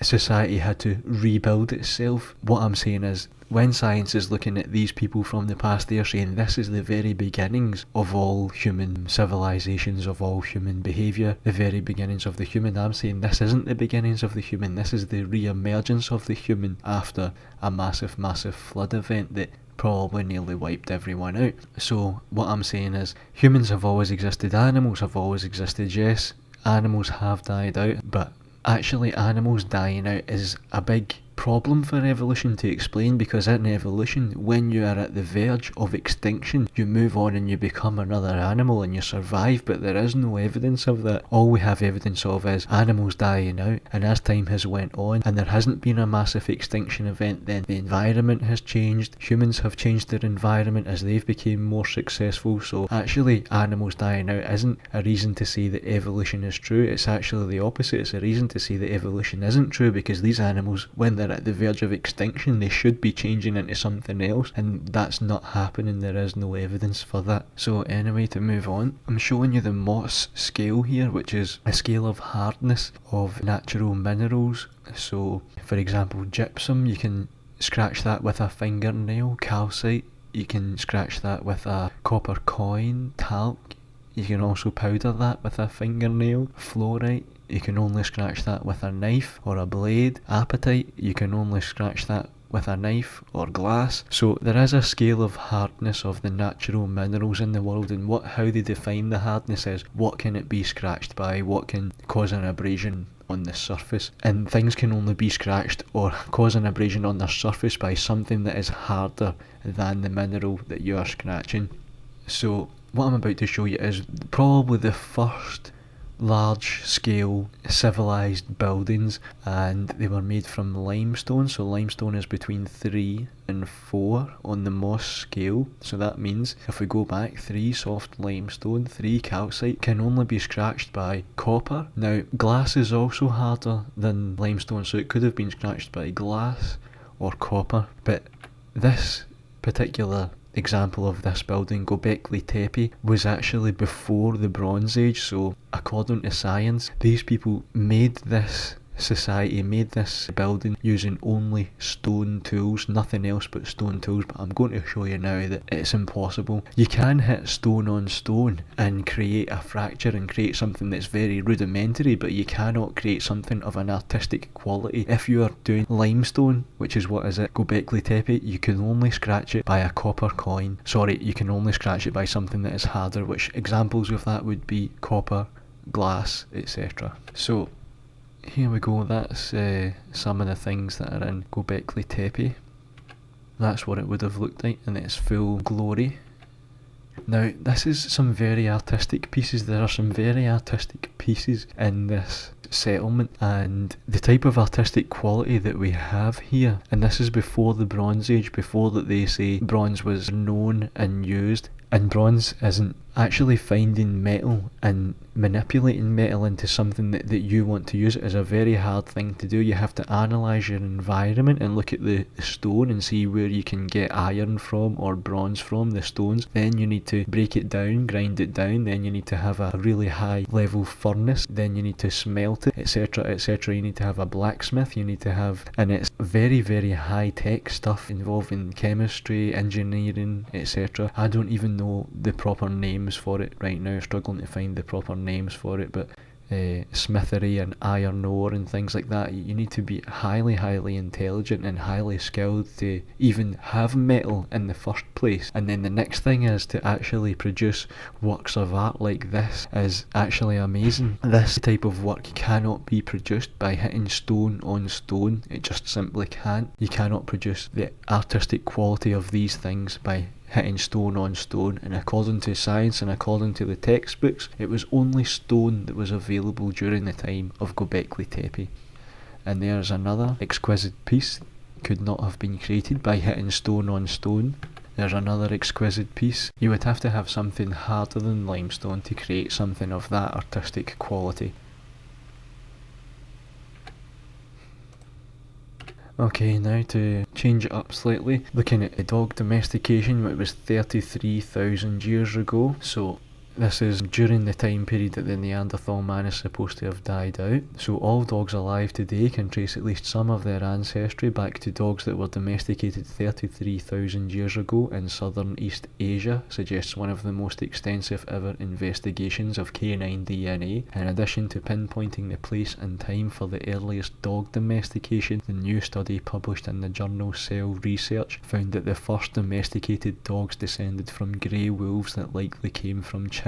society had to rebuild itself. What I'm saying is, when science is looking at these people from the past, they are saying this is the very beginnings of all human civilizations, of all human behaviour, the very beginnings of the human. I'm saying this isn't the beginnings of the human, this is the re-emergence of the human after a massive flood event that probably nearly wiped everyone out. So what I'm saying is, humans have always existed, animals have always existed, yes, animals have died out, but actually animals dying out is a big problem for evolution to explain, because in evolution, when you are at the verge of extinction, you move on and you become another animal and you survive, but there is no evidence of that. All we have evidence of is animals dying out, and as time has went on and there hasn't been a massive extinction event, then the environment has changed, humans have changed their environment as they've become more successful. So actually animals dying out isn't a reason to say that evolution is true, it's actually the opposite. It's a reason to say that evolution isn't true, because these animals, when they're at the verge of extinction, they should be changing into something else, and that's not happening. There is no evidence for that. So anyway, to move on, I'm showing you the Mohs scale here, which is a scale of hardness of natural minerals. So for example, gypsum, you can scratch that with a fingernail. Calcite, you can scratch that with a copper coin. Talc, you can also powder that with a fingernail. Fluorite, you can only scratch that with a knife or a blade. Apatite, you can only scratch that with a knife or glass. So there is a scale of hardness of the natural minerals in the world, and how they define the hardness is what can it be scratched by, what can cause an abrasion on the surface, and things can only be scratched or cause an abrasion on their surface by something that is harder than the mineral that you are scratching. So what I'm about to show you is probably the first large scale civilized buildings, and they were made from limestone. So limestone is between 3 and 4 on the Mohs scale. So that means if we go back, 3 soft limestone, 3 calcite can only be scratched by copper. Now glass is also harder than limestone, so it could have been scratched by glass or copper, but this particular example of this building, Göbekli Tepe, was actually before the Bronze Age. So according to science, these people made this society, made this building using only stone tools, nothing else but stone tools. But I'm going to show you now that it's impossible. You can hit stone on stone and create a fracture and create something that's very rudimentary, but you cannot create something of an artistic quality. If you are doing limestone, which is what is at Göbekli Tepe, you can only scratch it by a copper coin. Sorry, you can only scratch it by something that is harder, which examples of that would be copper, glass, etc. So here we go, that's some of the things that are in Göbekli Tepe. That's what it would have looked like in its full glory. Now this is some very artistic pieces. There are some very artistic pieces in this settlement, and the type of artistic quality that we have here, and this is before the Bronze Age, before that they say bronze was known and used. And bronze isn't actually finding metal and manipulating metal into something that you want to use. It is a very hard thing to do. You have to analyse your environment and look at the stone and see where you can get iron from or bronze from, the stones. Then you need to break it down, grind it down, then you need to have a really high level furnace, then you need to smelt it, etc, etc. You need to have a blacksmith, you need to have, and it's very, very high tech stuff involving chemistry, engineering, etc. I don't even know the proper names for it right now, struggling to find the proper names for it, but smithery and iron ore and things like that. You need to be highly, highly intelligent and highly skilled to even have metal in the first place. And then the next thing is to actually produce works of art like this is actually amazing. This type of work cannot be produced by hitting stone on stone. It just simply can't. You cannot produce the artistic quality of these things by hitting stone on stone, and according to science and according to the textbooks, it was only stone that was available during the time of Göbekli Tepe. And there's another exquisite piece, could not have been created by hitting stone on stone. There's another exquisite piece. You would have to have something harder than limestone to create something of that artistic quality. Okay, now to change it up slightly, looking at dog domestication, it was 33,000 years ago. So This is during the time period that the Neanderthal Man is supposed to have died out. So all dogs alive today can trace at least some of their ancestry back to dogs that were domesticated 33,000 years ago in southern East Asia, suggests one of the most extensive ever investigations of canine DNA. In addition to pinpointing the place and time for the earliest dog domestication, the new study published in the journal Cell Research found that the first domesticated dogs descended from grey wolves that likely came from China.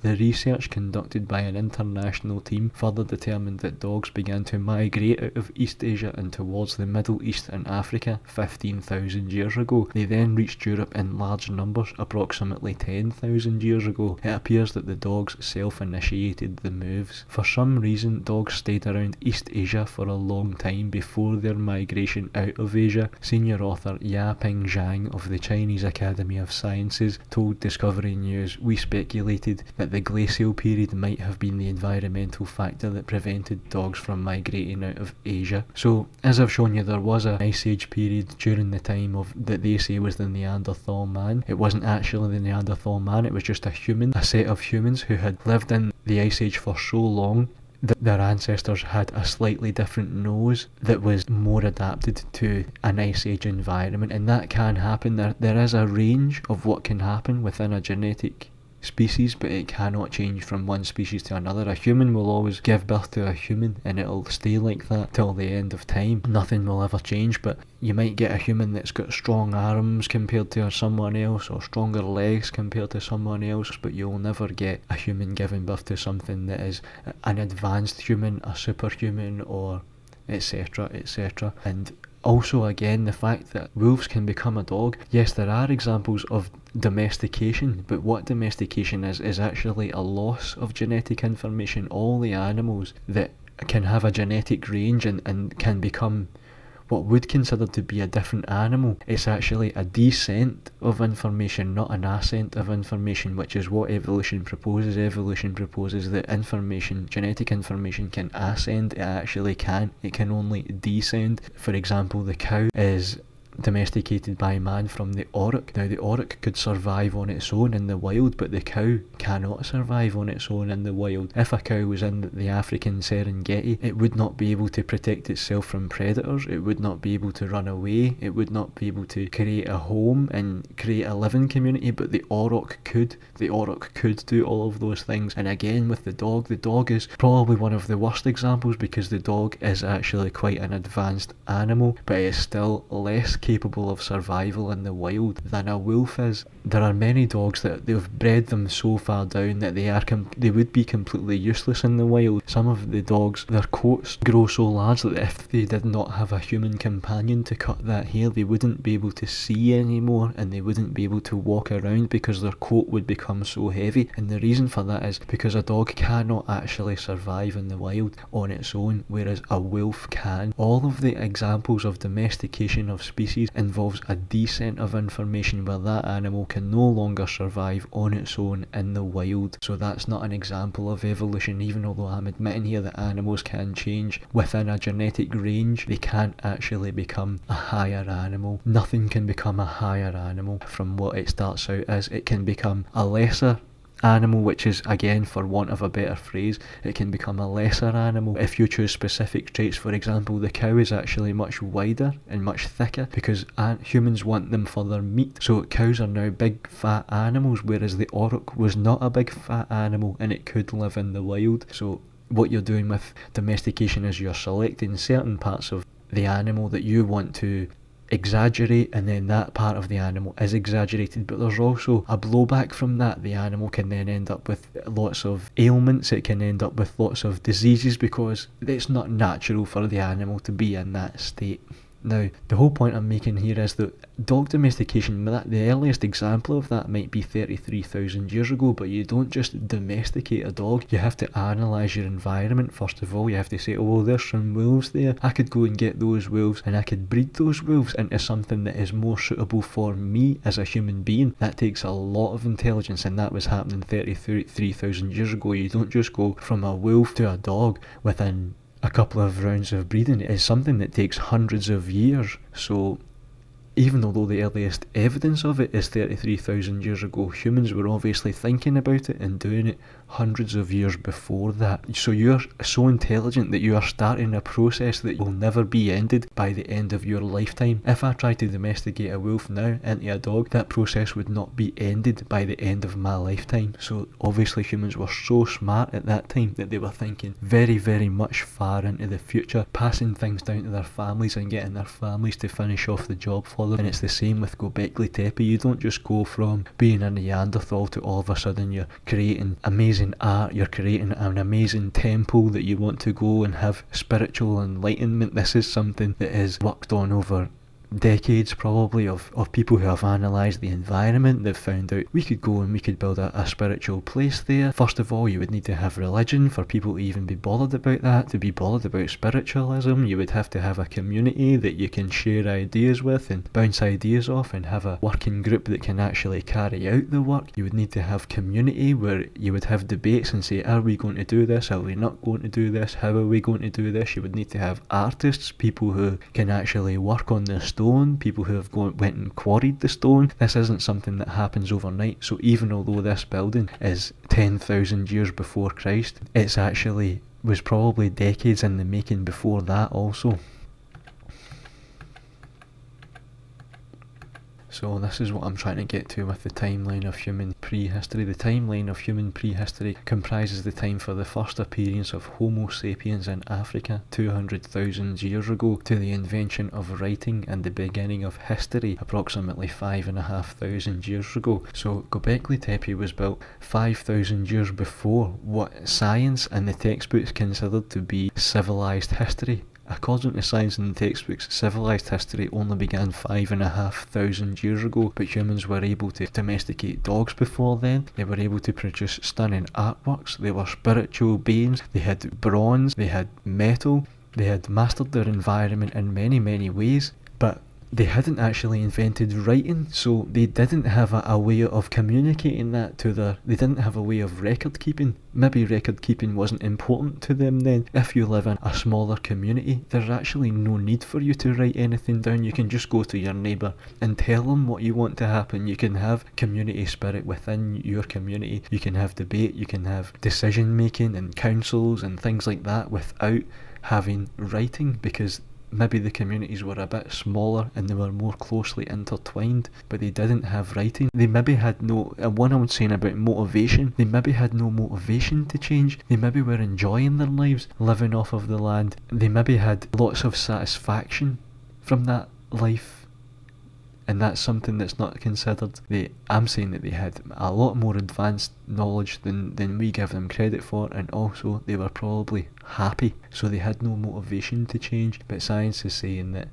The research conducted by an international team further determined that dogs began to migrate out of East Asia and towards the Middle East and Africa 15,000 years ago. They then reached Europe in large numbers approximately 10,000 years ago. It appears that the dogs self-initiated the moves. For some reason, dogs stayed around East Asia for a long time before their migration out of Asia. Senior author Yaping Zhang of the Chinese Academy of Sciences told Discovery News, "We speculated that the glacial period might have been the environmental factor that prevented dogs from migrating out of Asia." So, as I've shown you, there was an Ice Age period during the time of that they say was the Neanderthal Man. It wasn't actually the Neanderthal Man, it was just a set of humans who had lived in the Ice Age for so long that their ancestors had a slightly different nose that was more adapted to an Ice Age environment, and that can happen. There is a range of what can happen within a genetic species, but it cannot change from one species to another. A human will always give birth to a human and it'll stay like that till the end of time. Nothing will ever change, but you might get a human that's got strong arms compared to someone else, or stronger legs compared to someone else, but you'll never get a human giving birth to something that is an advanced human, a superhuman, or etc, etc. And also, again, the fact that wolves can become a dog. Yes, there are examples of domestication, but what domestication is actually a loss of genetic information. All the animals that can have a genetic range and can become what would consider to be a different animal, it's actually a descent of information, not an ascent of information, which is what evolution proposes. Evolution proposes that genetic information can ascend. It actually can't. It can only descend. For example, the cow is domesticated by man from the auroch. Now, the auroch could survive on its own in the wild, but the cow cannot survive on its own in the wild. If a cow was in the African Serengeti, it would not be able to protect itself from predators, it would not be able to run away, it would not be able to create a home and create a living community, but the auroch could. The auroch could do all of those things. And again, with the dog is probably one of the worst examples, because the dog is actually quite an advanced animal, but it is still less capable of survival in the wild than a wolf is. There are many dogs that they've bred them so far down that they would be completely useless in the wild. Some of the dogs, their coats grow so large that if they did not have a human companion to cut that hair, they wouldn't be able to see anymore, and they wouldn't be able to walk around because their coat would become so heavy. And the reason for that is because a dog cannot actually survive in the wild on its own, whereas a wolf can. All of the examples of domestication of species involves a descent of information where that animal can no longer survive on its own in the wild. So that's not an example of evolution, even although I'm admitting here that animals can change within a genetic range. They can't actually become a higher animal. Nothing can become a higher animal from what it starts out as. It can become a lesser animal, which is, again, for want of a better phrase, it can become a lesser animal if you choose specific traits. For example, the cow is actually much wider and much thicker because humans want them for their meat. So cows are now big fat animals, whereas the auroch was not a big fat animal and it could live in the wild. So what you're doing with domestication is you're selecting certain parts of the animal that you want to exaggerate, and then that part of the animal is exaggerated, but there's also a blowback from that. The animal can then end up with lots of ailments, it can end up with lots of diseases because it's not natural for the animal to be in that state. Now, the whole point I'm making here is that dog domestication, the earliest example of that might be 33,000 years ago, but you don't just domesticate a dog. You have to analyse your environment first of all. You have to say, oh, there's some wolves there. I could go and get those wolves and I could breed those wolves into something that is more suitable for me as a human being. That takes a lot of intelligence, and that was happening 33,000 years ago. You don't just go from a wolf to a dog within a couple of rounds of breeding. It is something that takes hundreds of years. So even although the earliest evidence of it is 33,000 years ago, humans were obviously thinking about it and doing it hundreds of years before that. So you're so intelligent that you are starting a process that will never be ended by the end of your lifetime. If I tried to domesticate a wolf now into a dog, that process would not be ended by the end of my lifetime. So obviously humans were so smart at that time that they were thinking very, very much far into the future, passing things down to their families and getting their families to finish off the job for them. And it's the same with Göbekli Tepe. You don't just go from being a Neanderthal to all of a sudden you're creating amazing art, you're creating an amazing temple that you want to go and have spiritual enlightenment. This is something that is worked on over decades probably of people who have analysed the environment. They've found out we could go and we could build a spiritual place there. First of all, you would need to have religion for people to even be bothered about that. To be bothered about spiritualism, you would have to have a community that you can share ideas with and bounce ideas off and have a working group that can actually carry out the work. You would need to have community where you would have debates and say, are we going to do this? Are we not going to do this? How are we going to do this? You would need to have artists, people who can actually work on the stone, people who have went and quarried the stone. This isn't something that happens overnight. So even although this building is 10,000 years before Christ, it's actually was probably decades in the making before that also. So this is what I'm trying to get to with the timeline of human prehistory. The timeline of human prehistory comprises the time for the first appearance of Homo sapiens in Africa 200,000 years ago to the invention of writing and the beginning of history approximately 5,500 years ago. So Göbekli Tepe was built 5,000 years before what science and the textbooks considered to be civilized history. According to science and the textbooks, civilized history only began 5,500 years ago, but humans were able to domesticate dogs before then. They were able to produce stunning artworks. They were spiritual beings. They had bronze. They had metal. They had mastered their environment in many, many ways, but they hadn't actually invented writing, so they didn't have a way of communicating that to they didn't have a way of record keeping. Maybe record keeping wasn't important to them then. If you live in a smaller community, there's actually no need for you to write anything down. You can just go to your neighbour and tell them what you want to happen. You can have community spirit within your community. You can have debate, you can have decision making and councils and things like that without having writing, because maybe the communities were a bit smaller and they were more closely intertwined, but they didn't have writing. They maybe had no, and one I was saying about motivation, they maybe had no motivation to change. They maybe were enjoying their lives, living off of the land. They maybe had lots of satisfaction from that life, and that's something that's not considered. I'm saying that they had a lot more advanced knowledge than we give them credit for, and also they were probably happy, so they had no motivation to change. But science is saying that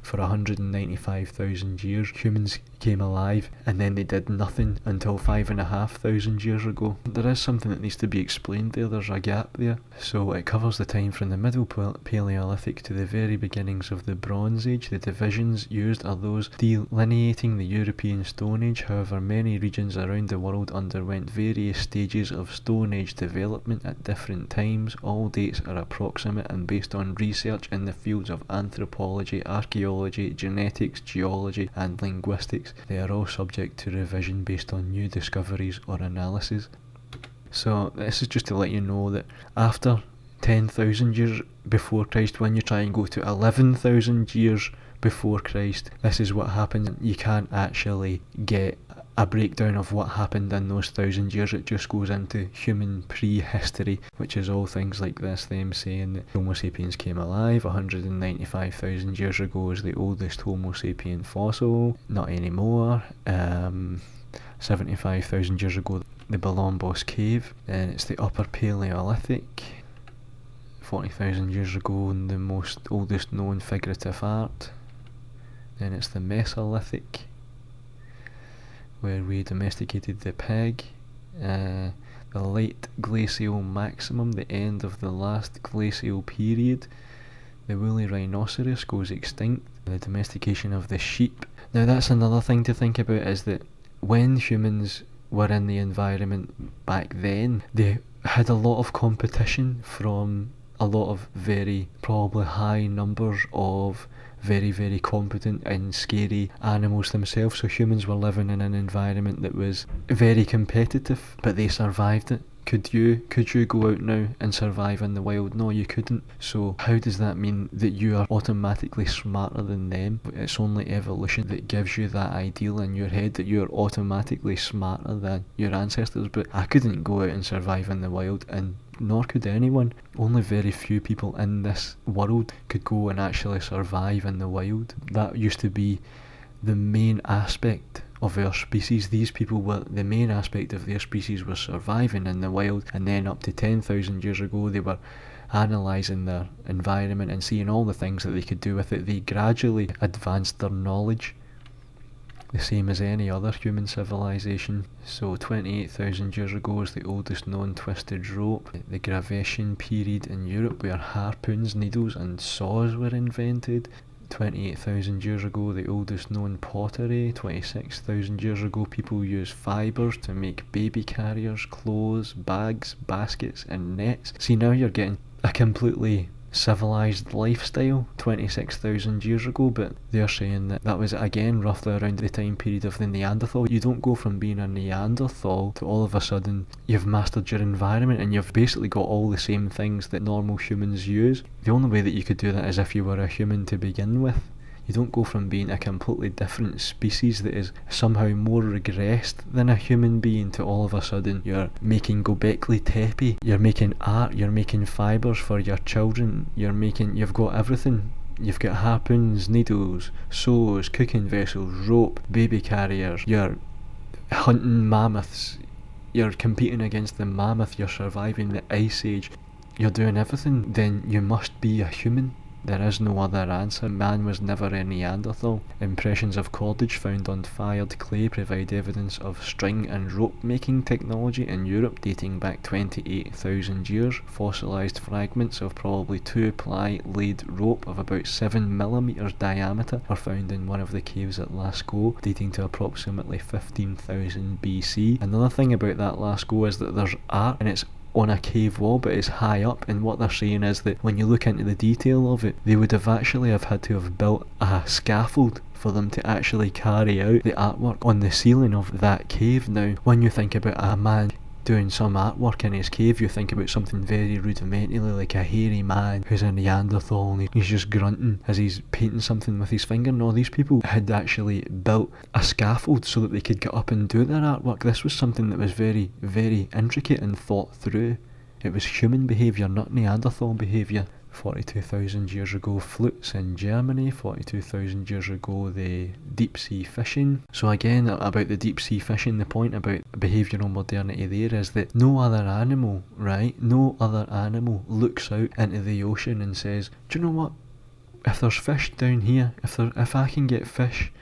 for 195,000 years humans came alive and then they did nothing until 5,500 years ago. There is something that needs to be explained there. There's a gap there. So it covers the time from the Middle Paleolithic to the very beginnings of the Bronze Age. The divisions used are those delineating the European Stone Age. However, many regions around the world underwent various stages of Stone Age development at different times. All dates are approximate and based on research in the fields of anthropology, archaeology, genetics, geology and linguistics. They are all subject to revision based on new discoveries or analysis. So this is just to let you know that after 10,000 years before Christ, when you try and go to 11,000 years before Christ, this is what happens. You can't actually get a breakdown of what happened in those 1,000 years. It just goes into human prehistory, which is all things like this, them saying that Homo sapiens came alive 195,000 years ago is the oldest Homo sapien fossil. Not anymore. 75,000 years ago, the Balombos Cave. Then it's the Upper Paleolithic, 40,000 years ago, and the oldest known figurative art. Then it's the Mesolithic, where we domesticated the pig. The late glacial maximum, the end of the last glacial period. The woolly rhinoceros goes extinct. The domestication of the sheep. Now that's another thing to think about, is that when humans were in the environment back then, they had a lot of competition from a lot of very probably high numbers of very, very competent and scary animals themselves. So humans were living in an environment that was very competitive, but they survived it. Could you go out now and survive in the wild? No, you couldn't. So how does that mean that you are automatically smarter than them? It's only evolution that gives you that ideal in your head that you're automatically smarter than your ancestors. But I couldn't go out and survive in the wild, and nor could anyone. Only very few people in this world could go and actually survive in the wild. That used to be the main aspect of our species. These people were, the main aspect of their species was surviving in the wild, and then up to 10,000 years ago they were analysing their environment and seeing all the things that they could do with it. They gradually advanced their knowledge, the same as any other human civilization. So 28,000 years ago is the oldest known twisted rope. The Gravation period in Europe, where harpoons, needles and saws were invented. 28,000 years ago, the oldest known pottery. 26,000 years ago, people used fibres to make baby carriers, clothes, bags, baskets and nets. See, now you're getting a completely civilised lifestyle 26,000 years ago, but they're saying that that was again roughly around the time period of the Neanderthal. You don't go from being a Neanderthal to all of a sudden you've mastered your environment and you've basically got all the same things that normal humans use. The only way that you could do that is if you were a human to begin with. You don't go from being a completely different species that is somehow more regressed than a human being to all of a sudden you're making Gobekli Tepe, you're making art, you're making fibres for your children, you've got everything. You've got harpoons, needles, saws, cooking vessels, rope, baby carriers, you're hunting mammoths, you're competing against the mammoth, you're surviving the ice age, you're doing everything. Then you must be a human. There is no other answer. Man was never a Neanderthal. Impressions of cordage found on fired clay provide evidence of string and rope making technology in Europe dating back 28,000 years. Fossilised fragments of probably 2-ply laid rope of about 7mm diameter are found in one of the caves at Lascaux, dating to approximately 15,000 BC. Another thing about that Lascaux is that there's art, and it's on a cave wall, but it's high up, and what they're saying is that when you look into the detail of it, they would have actually had to have built a scaffold for them to actually carry out the artwork on the ceiling of that cave. Now, when you think about a man doing some artwork in his cave, you think about something very rudimentary, like a hairy man who's a Neanderthal and he's just grunting as he's painting something with his finger. No, these people had actually built a scaffold so that they could get up and do their artwork. This was something that was very, very intricate and thought through. It was human behaviour, not Neanderthal behaviour. 42,000 years ago, flutes in Germany. 42,000 years ago, the deep sea fishing. So again, about the deep sea fishing, the point about behavioural modernity there is that no other animal, right, no other animal looks out into the ocean and says, do you know what, if there's fish down here, if I can get fish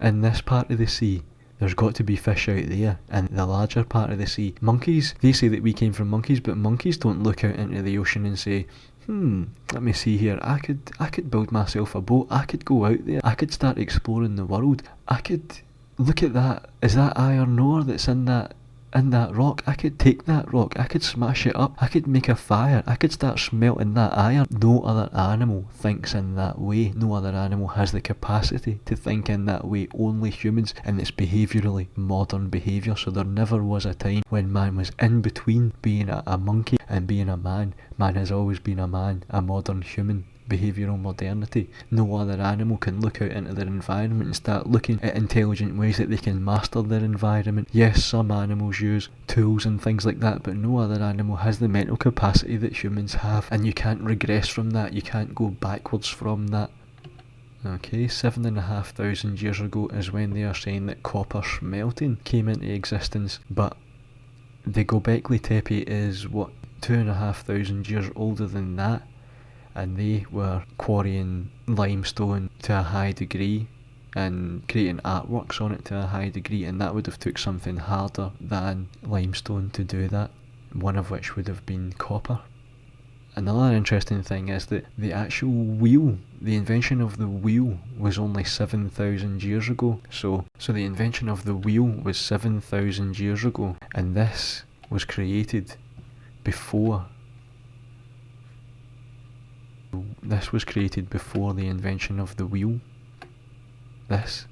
in this part of the sea, there's got to be fish out there in the larger part of the sea. Monkeys, they say that we came from monkeys, but monkeys don't look out into the ocean and say, let me see here, I could build myself a boat, I could go out there, I could start exploring the world, I could look at that, is that iron ore that's in that rock, I could take that rock, I could smash it up, I could make a fire, I could start smelting that iron. No other animal thinks in that way. No other animal has the capacity to think in that way, only humans, and it's behaviourally modern behaviour. So there never was a time when man was in between being a monkey and being a man. Man has always been a man, a modern human. Behavioural modernity. No other animal can look out into their environment and start looking at intelligent ways that they can master their environment. Yes, some animals use tools and things like that, but no other animal has the mental capacity that humans have, and you can't regress from that, you can't go backwards from that. Okay, 7,500 years ago is when they are saying that copper smelting came into existence, but the Gobekli Tepe is, 2,500 years older than that, and they were quarrying limestone to a high degree and creating artworks on it to a high degree, and that would have took something harder than limestone to do that, one of which would have been copper. Another interesting thing is that the actual wheel, the invention of the wheel, was only 7,000 years ago. So the invention of the wheel was 7,000 years ago, and this was created before This was created before the invention of the wheel. This.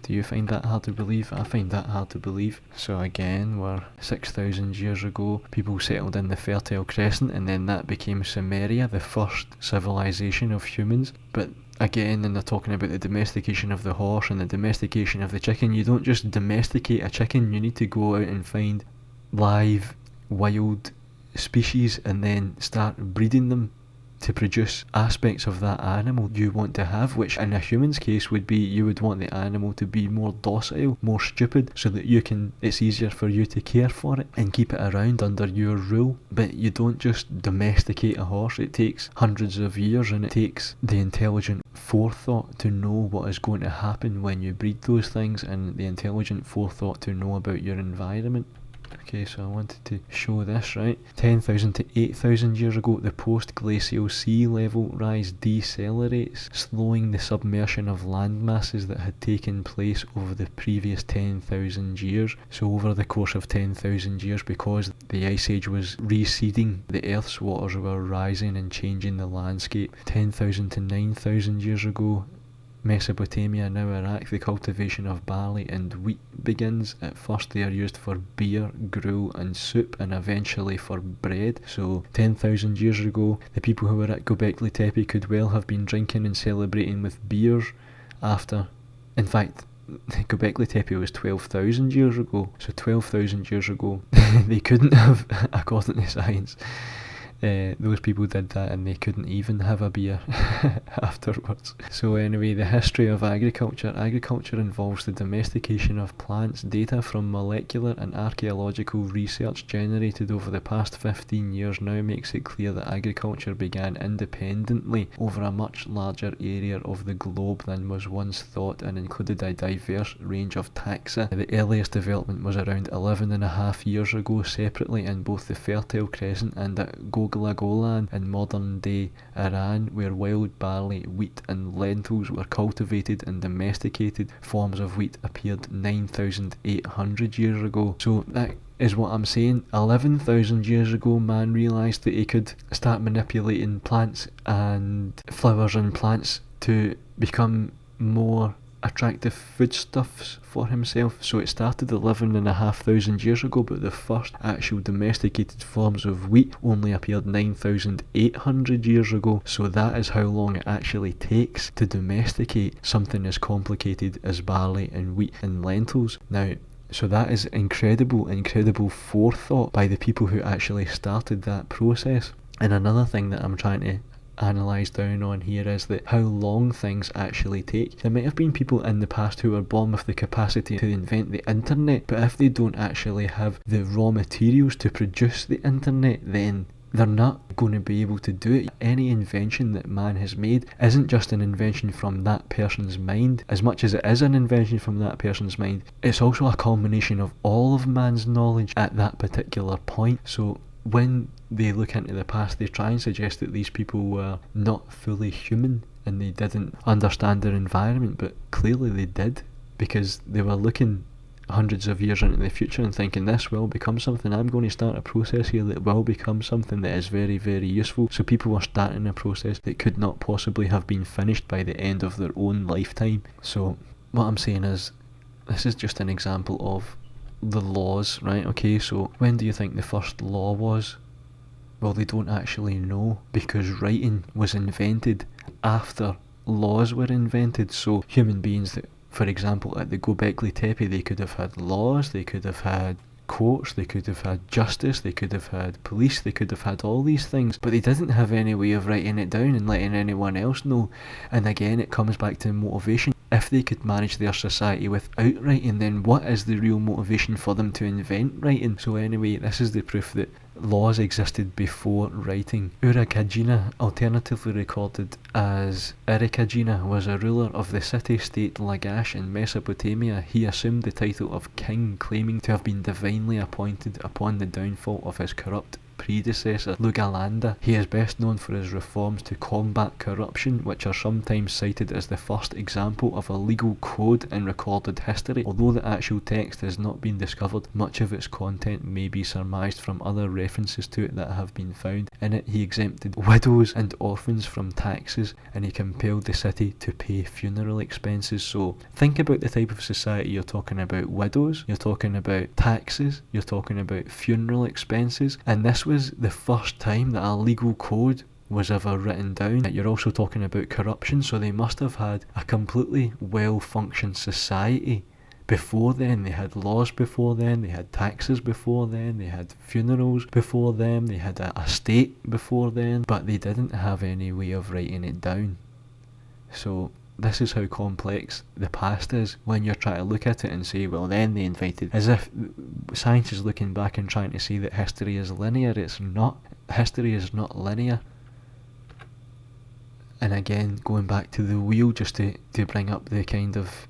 Do you find that hard to believe? I find that hard to believe. So again, we're 6,000 years ago, people settled in the Fertile Crescent, and then that became Sumeria, the first civilization of humans. But again, then they're talking about the domestication of the horse and the domestication of the chicken. You don't just domesticate a chicken, you need to go out and find live, wild species and then start breeding them to produce aspects of that animal you want to have, which in a human's case would be you would want the animal to be more docile, more stupid, so that it's easier for you to care for it and keep it around under your rule. But you don't just domesticate a horse. It takes hundreds of years, and it takes the intelligent forethought to know what is going to happen when you breed those things, and the intelligent forethought to know about your environment. Okay, so I wanted to show this, right? 10,000 to 8,000 years ago, the post-glacial sea level rise decelerates, slowing the submersion of land masses that had taken place over the previous 10,000 years. So over the course of 10,000 years, because the Ice Age was receding, the Earth's waters were rising and changing the landscape. 10,000 to 9,000 years ago, Mesopotamia, now Iraq, the cultivation of barley and wheat begins. At first they are used for beer, gruel and soup, and eventually for bread. So 10,000 years ago, the people who were at Göbekli Tepe could well have been drinking and celebrating with beers after. In fact, Göbekli Tepe was 12,000 years ago. So 12,000 years ago, they couldn't have, according to science, those people did that and they couldn't even have a beer afterwards. So anyway, the history of agriculture. Agriculture involves the domestication of plants. Data from molecular and archaeological research generated over the past 15 years now makes it clear that agriculture began independently over a much larger area of the globe than was once thought, and included a diverse range of taxa. The earliest development was around 11.5 years ago, separately in both the Fertile Crescent and at Golan in modern-day Iran, where wild barley, wheat and lentils were cultivated and domesticated. Forms of wheat appeared 9,800 years ago. So that is what I'm saying. 11,000 years ago, man realised that he could start manipulating plants and flowers and plants to become more attractive foodstuffs for himself. So it started 11,500 years ago, but the first actual domesticated forms of wheat only appeared 9,800 years ago. So that is how long it actually takes to domesticate something as complicated as barley and wheat and lentils. Now, so that is incredible forethought by the people who actually started that process. And another thing that I'm trying to analyse down on here is that how long things actually take. There might have been people in the past who were born with the capacity to invent the internet, but if they don't actually have the raw materials to produce the internet, then they're not going to be able to do it. Any invention that man has made isn't just an invention from that person's mind. As much as it is an invention from that person's mind, it's also a culmination of all of man's knowledge at that particular point. So when they look into the past, they try and suggest that these people were not fully human and they didn't understand their environment, but clearly they did, because they were looking hundreds of years into the future and thinking, this will become something. I'm going to start a process here that will become something that is very, very useful. So people were starting a process that could not possibly have been finished by the end of their own lifetime. So what I'm saying is, this is just an example of the laws, right? Okay, so when do you think the first law was? Well, they don't actually know, because writing was invented after laws were invented. So human beings that, for example, at the Göbekli Tepe, they could have had laws, they could have had courts, they could have had justice, they could have had police, they could have had all these things, but they didn't have any way of writing it down and letting anyone else know. And again, it comes back to motivation. If they could manage their society without writing, then what is the real motivation for them to invent writing? So anyway, this is the proof that laws existed before writing. Urukagina, alternatively recorded as Irukagina, was a ruler of the city-state Lagash in Mesopotamia. He assumed the title of king, claiming to have been divinely appointed upon the downfall of his corrupt predecessor, Lugalander. He is best known for his reforms to combat corruption, which are sometimes cited as the first example of a legal code in recorded history. Although the actual text has not been discovered, much of its content may be surmised from other references to it that have been found. In it, he exempted widows and orphans from taxes, and he compelled the city to pay funeral expenses. So think about the type of society you're talking about: widows, you're talking about taxes, you're talking about funeral expenses, and this was the first time that a legal code was ever written down. You're also talking about corruption, so they must have had a completely well-functioned society before then. They had laws before then, they had taxes before then, they had funerals before then, they had a state before then, but they didn't have any way of writing it down. So this is how complex the past is when you're trying to look at it and say, well, then they invented, as if science is looking back and trying to say that history is linear. It's not. History is not linear. And again, going back to the wheel, just to bring up the kind of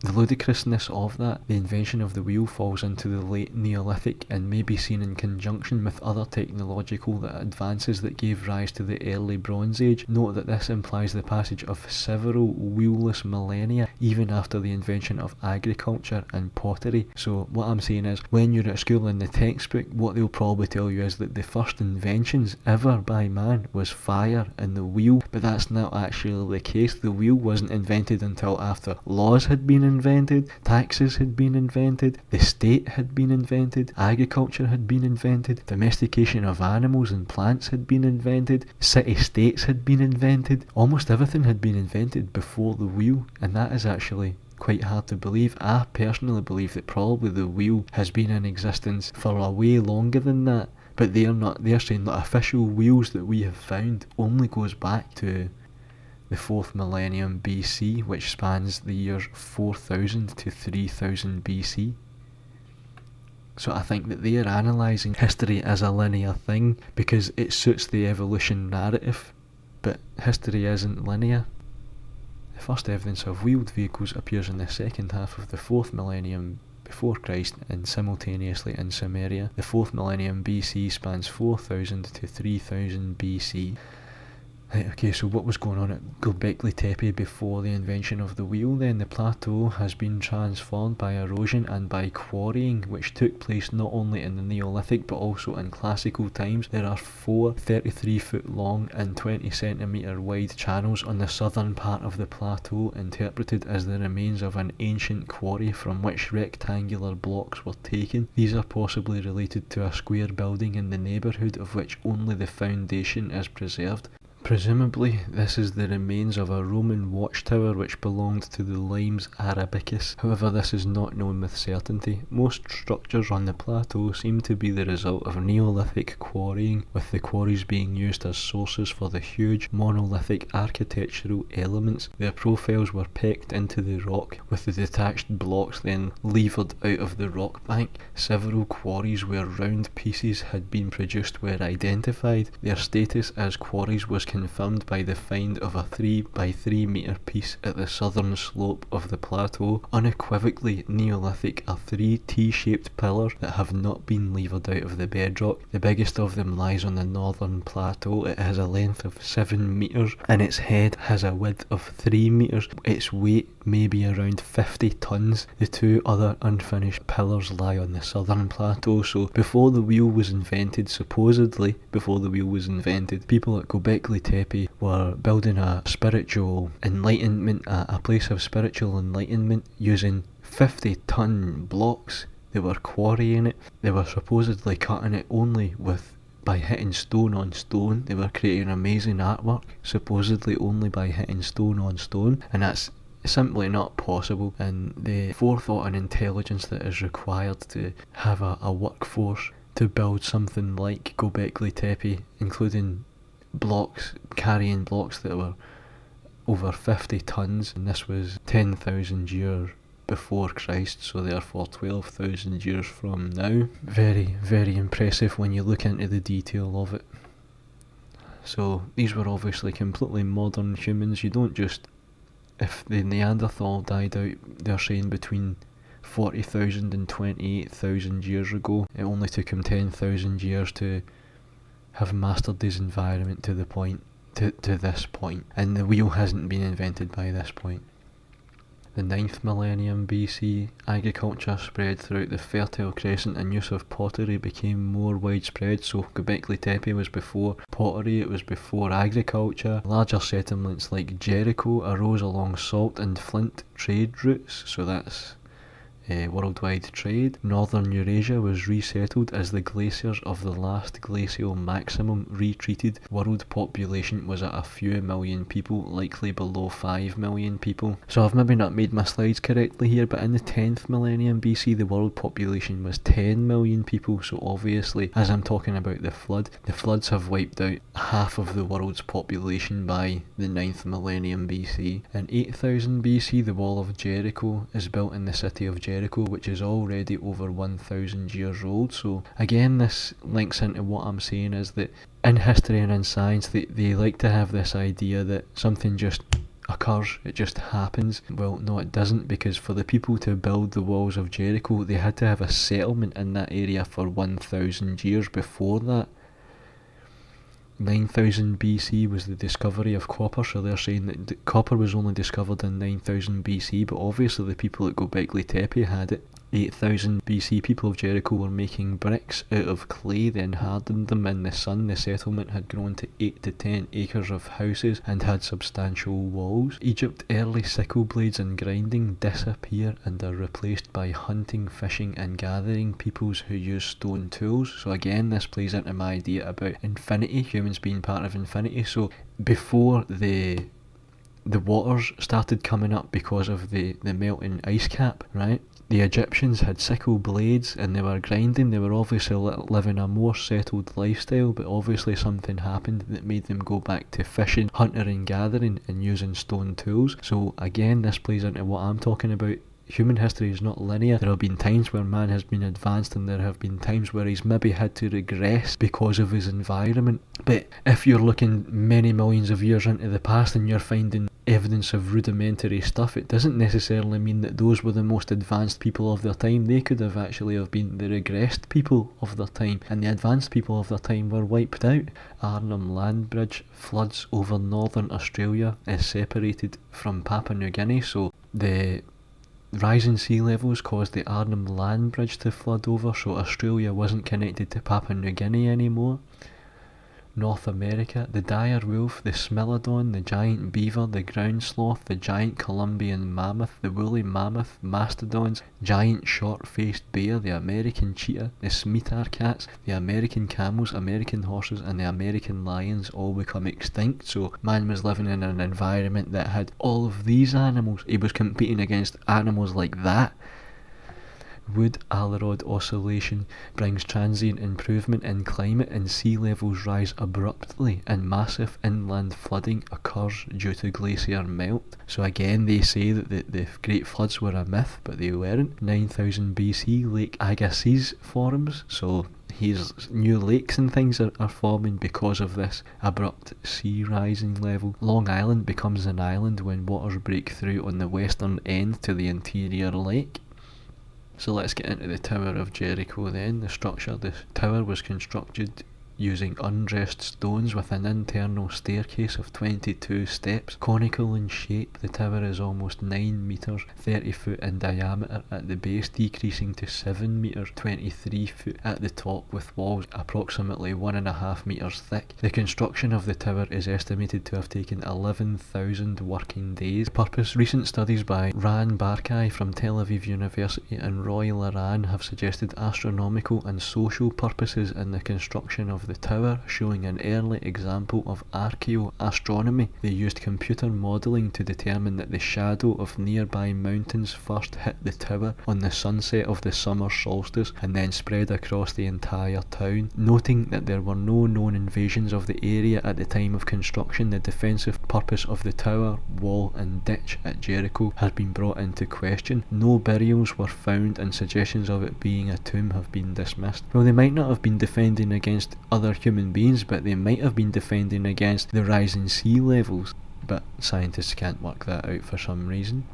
the ludicrousness of that, the invention of the wheel falls into the late Neolithic and may be seen in conjunction with other technological advances that gave rise to the early Bronze Age. Note that this implies the passage of several wheelless millennia, even after the invention of agriculture and pottery. So what I'm saying is, when you're at school in the textbook, what they'll probably tell you is that the first inventions ever by man was fire and the wheel, but that's not actually the case. The wheel wasn't invented until after laws had been invented, taxes had been invented, the state had been invented, agriculture had been invented, domestication of animals and plants had been invented, city-states had been invented. Almost everything had been invented before the wheel, and that is actually quite hard to believe. I personally believe that probably the wheel has been in existence for a way longer than that, but they're saying that official wheels that we have found only goes back to the 4th millennium BC, which spans the years 4000 to 3000 BC. So I think that they are analysing history as a linear thing because it suits the evolution narrative, but history isn't linear. The first evidence of wheeled vehicles appears in the second half of the 4th millennium before Christ and simultaneously in Sumeria. The 4th millennium BC spans 4000 to 3000 BC. Right, okay, so what was going on at Göbekli Tepe before the invention of the wheel then? The plateau has been transformed by erosion and by quarrying, which took place not only in the Neolithic but also in classical times. There are 4 33-foot long and 20-centimetre wide channels on the southern part of the plateau, interpreted as the remains of an ancient quarry from which rectangular blocks were taken. These are possibly related to a square building in the neighbourhood of which only the foundation is preserved. Presumably, this is the remains of a Roman watchtower which belonged to the Limes Arabicus. However, this is not known with certainty. Most structures on the plateau seem to be the result of Neolithic quarrying, with the quarries being used as sources for the huge monolithic architectural elements. Their profiles were pecked into the rock, with the detached blocks then levered out of the rock bank. Several quarries where round pieces had been produced were identified. Their status as quarries was confirmed by the find of a 3 by 3 metre piece at the southern slope of the plateau. Unequivocally Neolithic are 3 T-shaped pillars that have not been levered out of the bedrock. The biggest of them lies on the northern plateau. It has a length of 7 metres and its head has a width of 3 metres. Its weight may be around 50 tonnes. The 2 other unfinished pillars lie on the southern plateau. So before the wheel was invented, supposedly before the wheel was invented, people at Göbekli Tepe were building a spiritual enlightenment, a place of spiritual enlightenment, using 50-ton blocks. They were quarrying it. They were supposedly cutting it only by hitting stone on stone. They were creating amazing artwork, supposedly only by hitting stone on stone, and that's simply not possible. And the forethought and intelligence that is required to have a workforce to build something like Göbekli Tepe, including blocks, carrying blocks that were over 50 tonnes, and this was 10,000 years before Christ, so therefore 12,000 years from now. Very, very impressive when you look into the detail of it. So these were obviously completely modern humans. You don't just, if the Neanderthal died out, they're saying between 40,000 and 28,000 years ago. It only took him 10,000 years to have mastered his environment to this point, and the wheel hasn't been invented by this point. The 9th millennium BC, agriculture spread throughout the Fertile Crescent and use of pottery became more widespread. So Göbekli Tepe was before pottery, it was before agriculture. Larger settlements like Jericho arose along salt and flint trade routes, so that's worldwide trade. Northern Eurasia was resettled as the glaciers of the last glacial maximum retreated. World population was at a few million people, likely below 5 million people. So I've maybe not made my slides correctly here, but in the 10th millennium BC the world population was 10 million people. So obviously, as I'm talking about the floods have wiped out half of the world's population by the 9th millennium BC. In 8000 BC the wall of Jericho is built in the city of Jericho, which is already over 1,000 years old. So again, this links into what I'm saying, is that in history and in science they like to have this idea that something just occurs, it just happens. Well, no, it doesn't, because for the people to build the walls of Jericho, they had to have a settlement in that area for 1,000 years before that. 9000 BC was the discovery of copper, so they're saying that copper was only discovered in 9000 BC, but obviously the people at Göbekli Tepe had it. 8000 BC, people of Jericho were making bricks out of clay, then hardened them in the sun. The settlement had grown to 8 to 10 acres of houses and had substantial walls. Egypt, early sickle blades and grinding disappear and are replaced by hunting, fishing and gathering peoples who use stone tools. So again, this plays into my idea about infinity, humans being part of infinity. So before the waters started coming up because of the melting ice cap, right? The Egyptians had sickle blades and they were grinding. They were obviously living a more settled lifestyle, but obviously something happened that made them go back to fishing, hunting and gathering and using stone tools. So again, this plays into what I'm talking about. Human history is not linear. There have been times where man has been advanced and there have been times where he's maybe had to regress because of his environment. But if you're looking many millions of years into the past and you're finding evidence of rudimentary stuff, it doesn't necessarily mean that those were the most advanced people of their time. They could have actually have been the regressed people of their time, and the advanced people of their time were wiped out. Arnhem Land Bridge floods over northern Australia is separated from Papua New Guinea, so the rising sea levels caused the Arnhem Land Bridge to flood over, so Australia wasn't connected to Papua New Guinea anymore. North America, the dire wolf, the smilodon, the giant beaver, the ground sloth, the giant Columbian mammoth, the woolly mammoth, mastodons, giant short-faced bear, the American cheetah, the scimitar cats, the American camels, American horses and the American lions all become extinct. So man was living in an environment that had all of these animals. He was competing against animals like that. Wood-Alrod oscillation brings transient improvement in climate, and sea levels rise abruptly and massive inland flooding occurs due to glacier melt. So again, they say that the Great Floods were a myth, but they weren't. 9000 BC, Lake Agassiz forms, so here's new lakes and things are forming because of this abrupt sea rising level. Long Island becomes an island when waters break through on the western end to the interior lake. So let's get into the Tower of Jericho then. The structure. The tower was constructed using undressed stones with an internal staircase of 22 steps. Conical in shape, the tower is almost 9 metres, 30 foot in diameter at the base, decreasing to 7 metres, 23 foot at the top, with walls approximately 1.5 metres thick. The construction of the tower is estimated to have taken 11,000 working days. Purpose. Recent studies by Ran Barkai from Tel Aviv University and Roy Laran have suggested astronomical and social purposes in the construction of the tower, showing an early example of archaeoastronomy. They used computer modelling to determine that the shadow of nearby mountains first hit the tower on the sunset of the summer solstice and then spread across the entire town. Noting that there were no known invasions of the area at the time of construction, the defensive purpose of the tower, wall and ditch at Jericho has been brought into question. No burials were found and suggestions of it being a tomb have been dismissed. Well, they might not have been defending against other human beings, but they might have been defending against the rising sea levels, but scientists can't work that out for some reason.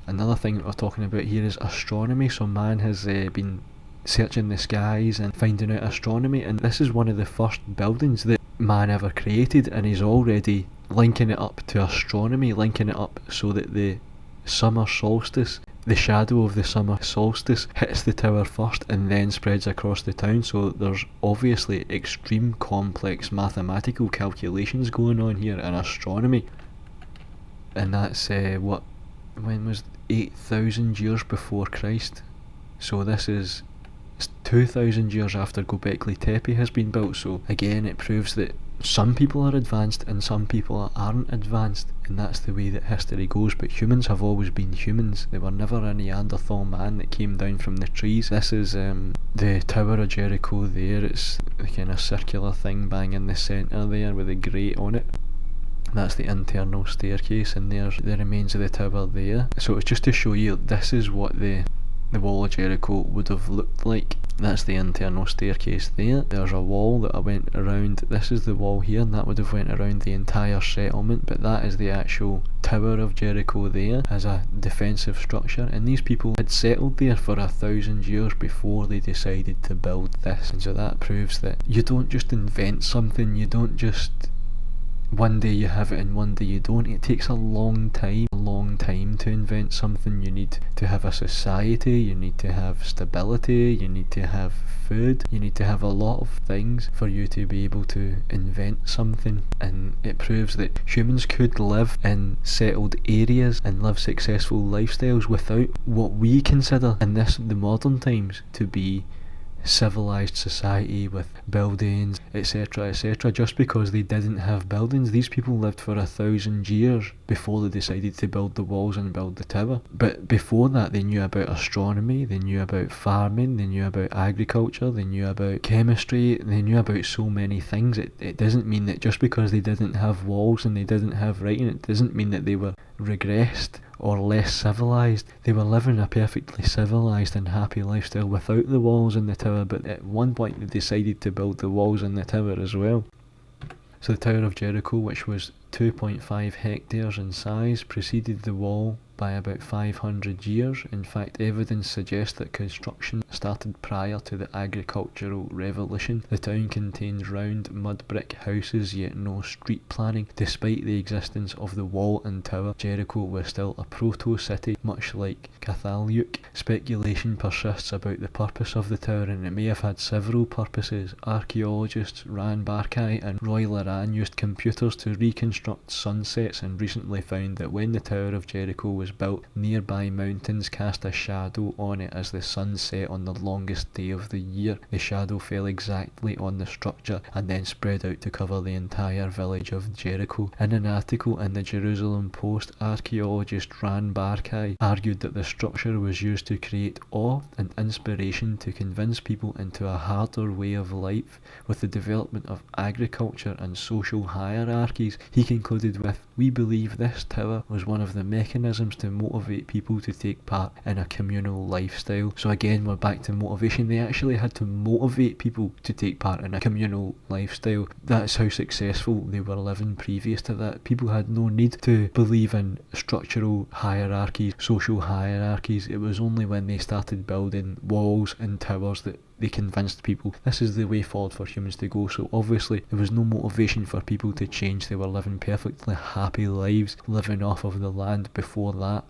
Another thing that we're talking about here is astronomy. So man has been searching the skies and finding out astronomy, and this is one of the first buildings that man ever created, and he's already linking it up to astronomy, linking it up so that the summer solstice, the shadow of the summer solstice, hits the tower first and then spreads across the town. So there's obviously extreme complex mathematical calculations going on here in astronomy. And that's when was 8,000 years before Christ. So this is 2,000 years after Göbekli Tepe has been built. So again, it proves that some people are advanced and some people aren't advanced, and that's the way that history goes. But humans have always been humans. They were never a Neanderthal man that came down from the trees. This is the Tower of Jericho there. It's the kind of circular thing bang in the centre there with a grate on it. That's the internal staircase, and there's the remains of the tower there. So it's just to show you this is what the wall of Jericho would have looked like. That's the internal staircase there. There's a wall that I went around. This is the wall here, and that would have went around the entire settlement, but that is the actual Tower of Jericho there as a defensive structure. And these people had settled there for 1,000 years before they decided to build this. And so that proves that you don't just invent something, you don't just one day you have it and one day you don't. It takes a long time to invent something. You need to have a society, you need to have stability, you need to have food, you need to have a lot of things for you to be able to invent something. And it proves that humans could live in settled areas and live successful lifestyles without what we consider in the modern times to be civilized society with buildings, etc., etc. Just because they didn't have buildings, these people lived for 1,000 years before they decided to build the walls and build the tower. But before that, they knew about astronomy, they knew about farming, they knew about agriculture, they knew about chemistry, they knew about so many things. It doesn't mean that just because they didn't have walls and they didn't have writing, it doesn't mean that they were regressed or less civilized. They were living a perfectly civilized and happy lifestyle without the walls and the tower, but at one point they decided to build the walls and the tower as well. So the Tower of Jericho, which was 2.5 hectares in size, preceded the wall by about 500 years. In fact, evidence suggests that construction started prior to the agricultural revolution. The town contains round mud brick houses, yet no street planning. Despite the existence of the wall and tower, Jericho was still a proto-city, much like Cathalyuk. Speculation persists about the purpose of the tower, and it may have had several purposes. Archaeologists Ran Barkai and Roy Laran used computers to reconstruct sunsets and recently found that when the Tower of Jericho was built, nearby mountains cast a shadow on it as the sun set on the longest day of the year. The shadow fell exactly on the structure and then spread out to cover the entire village of Jericho. In an article in the Jerusalem Post, archaeologist Ran Barkai argued that the structure was used to create awe and inspiration to convince people into a harder way of life with the development of agriculture and social hierarchies. He concluded with, "We believe this tower was one of the mechanisms to motivate people to take part in a communal lifestyle." So again, we're back to motivation. They actually had to motivate people to take part in a communal lifestyle. That's how successful they were living previous to that. People had no need to believe in structural hierarchies, social hierarchies. It was only when they started building walls and towers that they convinced people this is the way forward for humans to go. So obviously there was no motivation for people to change. They were living perfectly happy lives, living off of the land before that.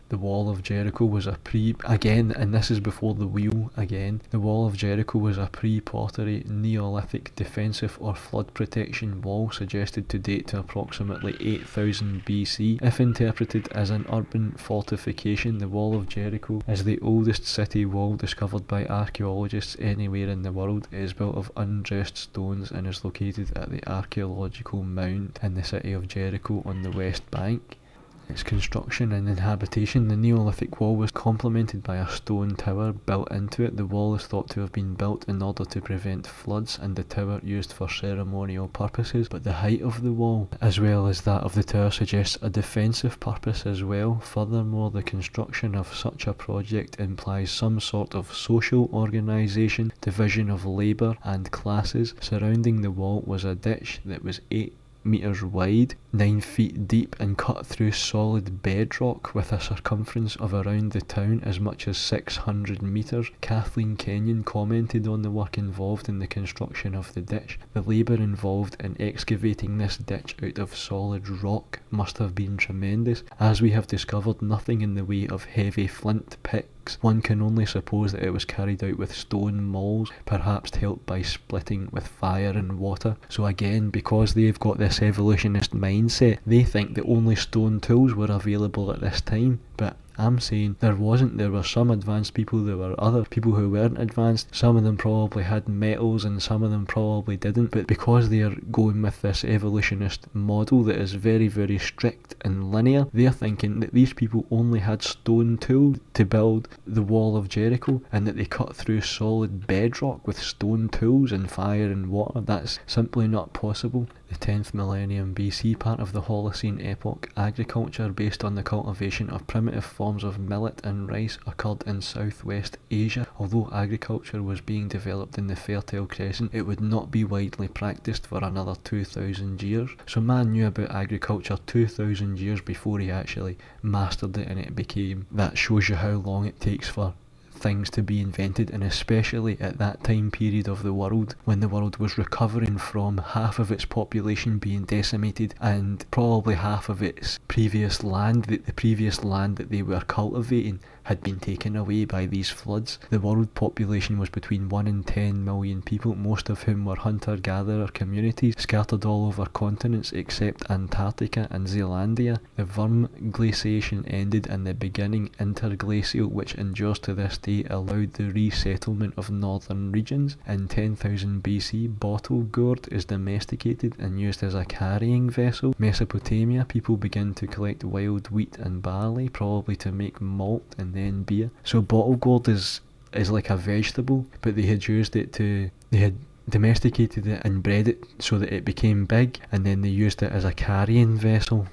The Wall of Jericho was and this is before the wheel again, the Wall of Jericho was a pre-pottery Neolithic defensive or flood protection wall suggested to date to approximately 8000 BC. If interpreted as an urban fortification, the Wall of Jericho is the oldest city wall discovered by archaeologists anywhere in the world. It is built of undressed stones and is located at the archaeological mound in the city of Jericho on the west bank. Its construction and inhabitation. The Neolithic wall was complemented by a stone tower built into it. The wall is thought to have been built in order to prevent floods and the tower used for ceremonial purposes, but the height of the wall as well as that of the tower suggests a defensive purpose as well. Furthermore, the construction of such a project implies some sort of social organisation, division of labour and classes. Surrounding the wall was a ditch that was 8 metres wide, 9 feet deep, and cut through solid bedrock with a circumference of around the town as much as 600 metres. Kathleen Kenyon commented on the work involved in the construction of the ditch. The labour involved in excavating this ditch out of solid rock must have been tremendous, as we have discovered nothing in the way of heavy flint picks. One can only suppose that it was carried out with stone mauls, perhaps helped by splitting with fire and water. So again, because they've got this evolutionist mindset, they think that only stone tools were available at this time, but I'm saying there wasn't. There were some advanced people, there were other people who weren't advanced. Some of them probably had metals and some of them probably didn't, but because they're going with this evolutionist model that is very, very strict and linear, they're thinking that these people only had stone tools to build the wall of Jericho, and that they cut through solid bedrock with stone tools and fire and water. That's simply not possible. The 10th millennium BC, part of the Holocene epoch, agriculture based on the cultivation of primitive forms of millet and rice occurred in southwest Asia. Although agriculture was being developed in the Fertile Crescent, it would not be widely practiced for another 2,000 years. So man knew about agriculture 2,000 years before he actually mastered it, and it became. That shows you how long it takes for things to be invented, and especially at that time period of the world when the world was recovering from half of its population being decimated and probably half of its previous land, the previous land that they were cultivating, had been taken away by these floods. The world population was between 1 and 10 million people, most of whom were hunter-gatherer communities scattered all over continents except Antarctica and Zealandia. The Würm glaciation ended, and the beginning interglacial, which endures to this day, allowed the resettlement of northern regions. In 10,000 BC, bottle gourd is domesticated and used as a carrying vessel. Mesopotamia, people begin to collect wild wheat and barley, probably to make malt and then beer. So bottle gourd is like a vegetable, but they had used it they had domesticated it and bred it so that it became big, and then they used it as a carrying vessel.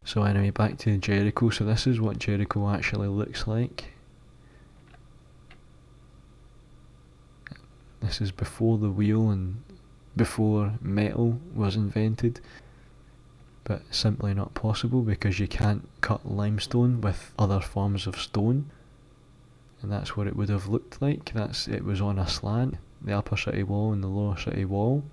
So anyway, back to Jericho. So this is what Jericho actually looks like. This is before the wheel and before metal was invented, but simply not possible because you can't cut limestone with other forms of stone. And that's what it would have looked like. It was on a slant, the upper city wall and the lower city wall.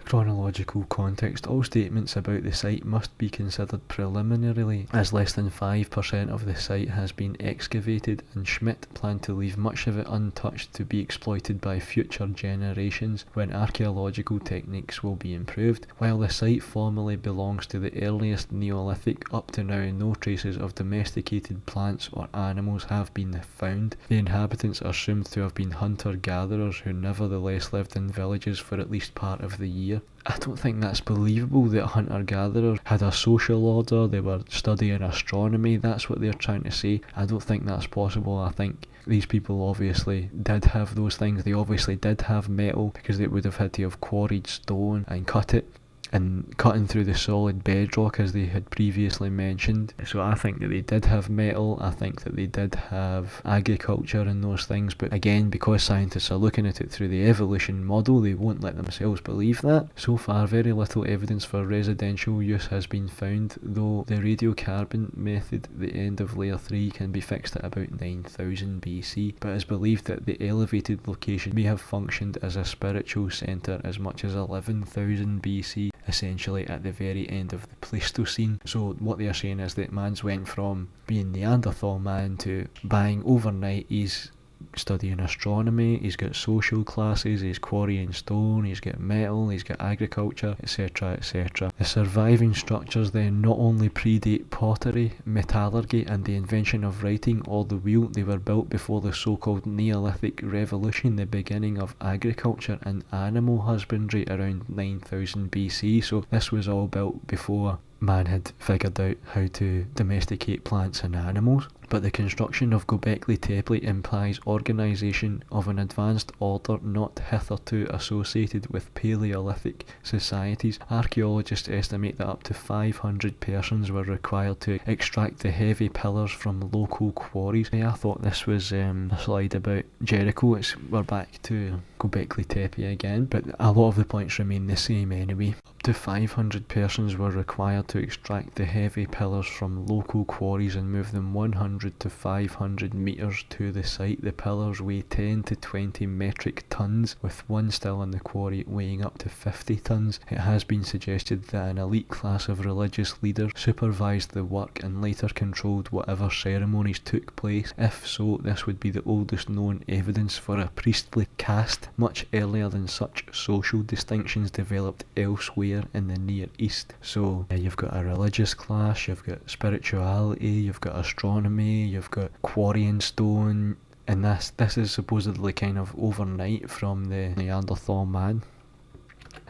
Chronological context. All statements about the site must be considered preliminarily, as less than 5% of the site has been excavated, and Schmidt planned to leave much of it untouched to be exploited by future generations when archaeological techniques will be improved. While the site formally belongs to the earliest Neolithic, up to now no traces of domesticated plants or animals have been found. The inhabitants are assumed to have been hunter-gatherers who nevertheless lived in villages for at least part of the year. I don't think that's believable that hunter-gatherers had a social order, they were studying astronomy. That's what they're trying to say. I don't think that's possible. I think these people obviously did have those things. They obviously did have metal because they would have had to have quarried stone and cut it, and cutting through the solid bedrock as they had previously mentioned. So I think that they did have metal, I think that they did have agriculture and those things, but again, because scientists are looking at it through the evolution model, they won't let themselves believe that. So far, very little evidence for residential use has been found, though the radiocarbon method, the end of layer 3, can be fixed at about 9000 BC, but it is believed that the elevated location may have functioned as a spiritual centre as much as 11,000 BC, essentially at the very end of the Pleistocene. So what they are saying is that man's went from being Neanderthal man to bang overnight. He's studying astronomy, he's got social classes, he's quarrying stone, he's got metal, he's got agriculture, etc, etc. The surviving structures then not only predate pottery, metallurgy and the invention of writing or the wheel, they were built before the so-called Neolithic Revolution, the beginning of agriculture and animal husbandry around 9000 BC. So this was all built before man had figured out how to domesticate plants and animals. but the construction of Göbekli Tepe implies organisation of an advanced order not hitherto associated with Paleolithic societies. Archaeologists estimate that up to 500 persons were required to extract the heavy pillars from local quarries. Yeah, I thought this was a slide about Jericho. We're back to Göbekli Tepe again, but a lot of the points remain the same anyway. Up to 500 persons were required to extract the heavy pillars from local quarries and move them 100 to 500 metres to the site. The pillars weigh 10 to 20 metric tons, with one still in the quarry weighing up to 50 tons. It has been suggested that an elite class of religious leaders supervised the work and later controlled whatever ceremonies took place. If so, this would be the oldest known evidence for a priestly caste, much earlier than such social distinctions developed elsewhere in the Near East. So you've got a religious class, you've got spirituality, you've got astronomy, you've got quarrying stone, and this is supposedly kind of overnight from the Neanderthal Man.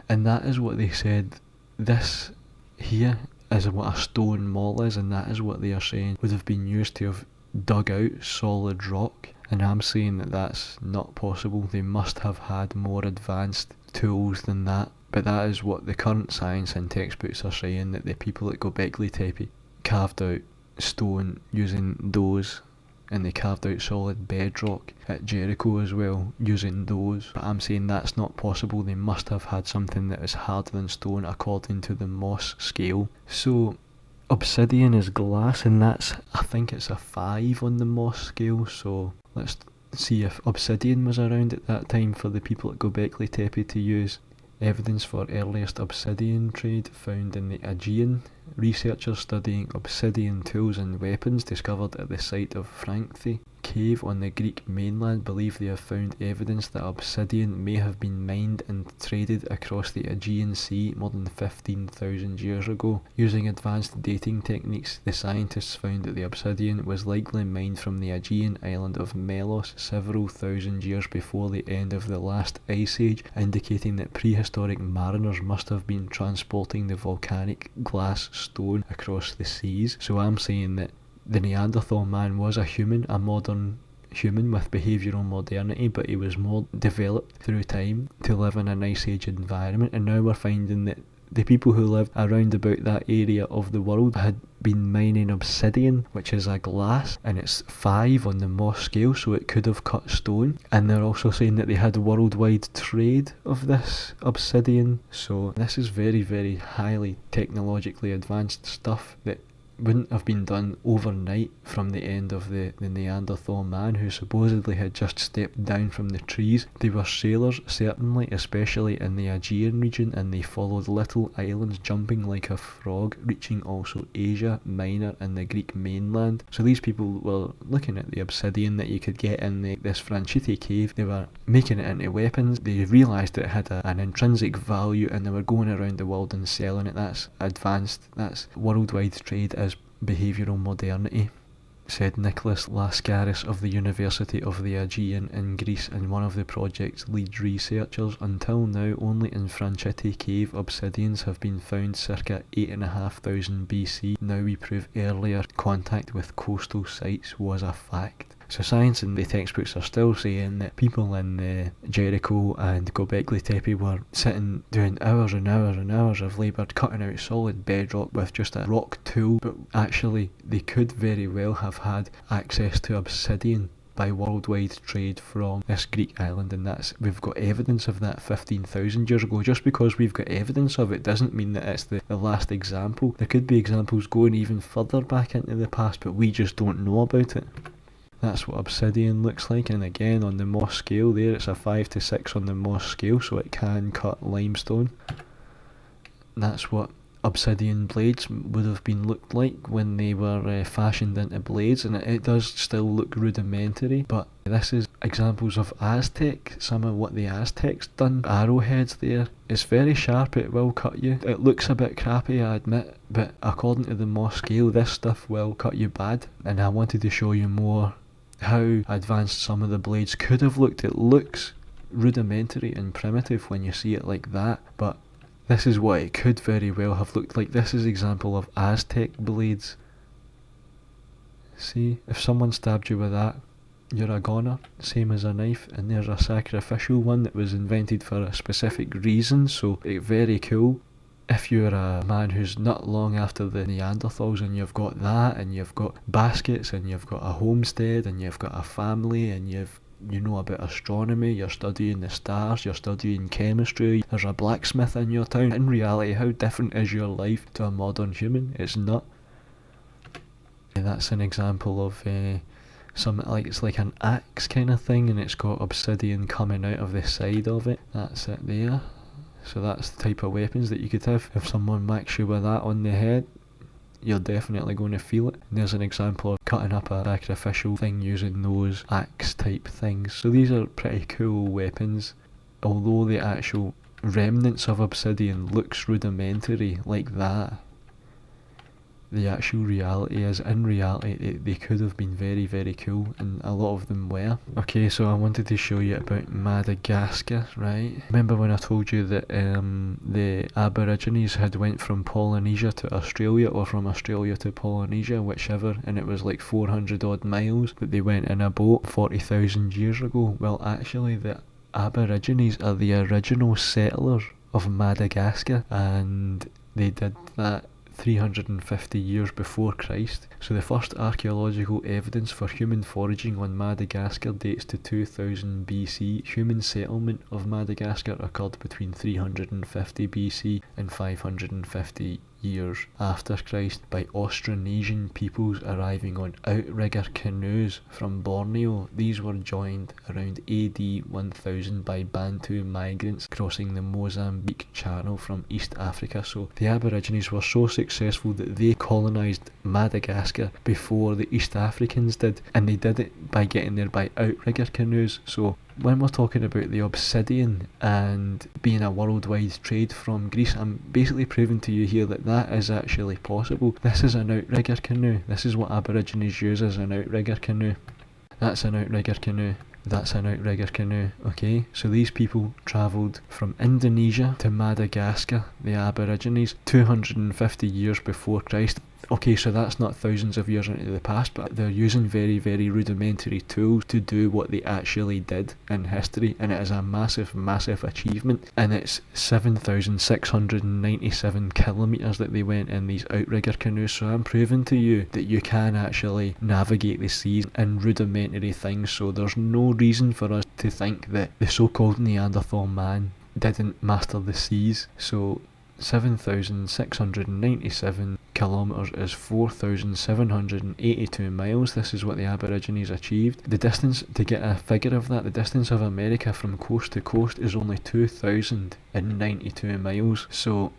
And that is what they said. This here is what a stone mall is, and that is what they are saying would have been used to have dug out solid rock. And I'm saying that that's not possible. They must have had more advanced tools than that. But that is what the current science and textbooks are saying, that the people at Göbekli Tepe carved out stone using those, and they carved out solid bedrock at Jericho as well using those. But I'm saying that's not possible. They must have had something that is harder than stone according to the Mohs scale. So obsidian is glass, and I think it's a 5 on the Mohs scale. So let's see if obsidian was around at that time for the people at Göbekli Tepe to use. Evidence for earliest obsidian trade found in the Aegean. Researchers studying obsidian tools and weapons discovered at the site of Frankthi cave on the Greek mainland believe they have found evidence that obsidian may have been mined and traded across the Aegean Sea more than 15,000 years ago. Using advanced dating techniques, the scientists found that the obsidian was likely mined from the Aegean island of Melos several thousand years before the end of the last ice age, indicating that prehistoric mariners must have been transporting the volcanic glass stone across the seas. So I'm saying that the Neanderthal man was a human, a modern human with behavioural modernity, but he was more developed through time to live in an ice age environment. And now we're finding that the people who lived around about that area of the world had been mining obsidian, which is a glass, and it's 5 on the Mohs scale, so it could have cut stone. And they're also saying that they had worldwide trade of this obsidian. So this is very, very highly technologically advanced stuff that wouldn't have been done overnight from the end of the Neanderthal man, who supposedly had just stepped down from the trees. They were sailors, certainly, especially in the Aegean region, and they followed little islands jumping like a frog, reaching also Asia Minor and the Greek mainland. So these people were looking at the obsidian that you could get in this Franchitti cave. They were making it into weapons. They realised it had an intrinsic value, and they were going around the world and selling it. That's advanced. That's worldwide trade as behavioural modernity, said Nicholas Laskaris of the University of the Aegean in Greece and one of the project's lead researchers. Until now, only in Franchitti cave obsidians have been found circa 8,500 BC. Now we prove earlier contact with coastal sites was a fact. So science and the textbooks are still saying that people in Jericho and Göbekli Tepe were sitting doing hours and hours and hours of labour cutting out solid bedrock with just a rock tool, but actually they could very well have had access to obsidian by worldwide trade from this Greek island, and we've got evidence of that 15,000 years ago. Just because we've got evidence of it doesn't mean that it's the last example. There could be examples going even further back into the past, but we just don't know about it. That's what obsidian looks like, and again on the Mohs scale there, it's a 5 to 6 on the Mohs scale, so it can cut limestone. That's what obsidian blades would have been looked like when they were fashioned into blades, and it does still look rudimentary, but this is examples of Aztec, some of what the Aztecs done. Arrowheads there, it's very sharp, it will cut you. It looks a bit crappy, I admit, but according to the Mohs scale, this stuff will cut you bad. And I wanted to show you more how advanced some of the blades could have looked. It looks rudimentary and primitive when you see it like that, but this is what it could very well have looked like. This is an example of Aztec blades. See, if someone stabbed you with that, you're a goner, same as a knife, and there's a sacrificial one that was invented for a specific reason, so very cool. If you're a man who's not long after the Neanderthals and you've got that, and you've got baskets, and you've got a homestead, and you've got a family, and you know about astronomy, you're studying the stars, you're studying chemistry, there's a blacksmith in your town, in reality, how different is your life to a modern human? It's not. And that's an example of something like, it's like an axe kind of thing, and it's got obsidian coming out of the side of it. That's it there. So that's the type of weapons that you could have. If someone whacks you with that on the head, you're definitely going to feel it. And there's an example of cutting up a sacrificial thing using those axe type things. So these are pretty cool weapons, although the actual remnants of obsidian looks rudimentary like that. The actual reality is, in reality, they could have been very, very cool, and a lot of them were. Okay, so I wanted to show you about Madagascar, right? Remember when I told you that the Aborigines had went from Polynesia to Australia, or from Australia to Polynesia, whichever, and it was like 400 odd miles that they went in a boat 40,000 years ago? Well, actually, the Aborigines are the original settlers of Madagascar, and they did that 350 years before Christ. So the first archaeological evidence for human foraging on Madagascar dates to 2000 BC. Human settlement of Madagascar occurred between 350 BC and 550 years after Christ by Austronesian peoples arriving on outrigger canoes from Borneo. These were joined around AD 1000 by Bantu migrants crossing the Mozambique Channel from East Africa. So the Aborigines were so successful that they colonised Madagascar before the East Africans did, and they did it by getting there by outrigger canoes. So when we're talking about the obsidian and being a worldwide trade from Greece, I'm basically proving to you here that that is actually possible. This is an outrigger canoe. This is what Aborigines use as an outrigger canoe. That's an outrigger canoe. That's an outrigger canoe, okay? So these people travelled from Indonesia to Madagascar, the Aborigines, 250 years before Christ. Okay, so that's not thousands of years into the past, but they're using very, very rudimentary tools to do what they actually did in history, and it is a massive, massive achievement. And it's 7,697 kilometres that they went in these outrigger canoes, so I'm proving to you that you can actually navigate the seas in rudimentary things, so there's no reason for us to think that the so-called Neanderthal man didn't master the seas. So 7,697 kilometres is 4,782 miles. This is what the Aborigines achieved. The distance, to get a figure of that, the distance of America from coast to coast is only 2,092 miles. So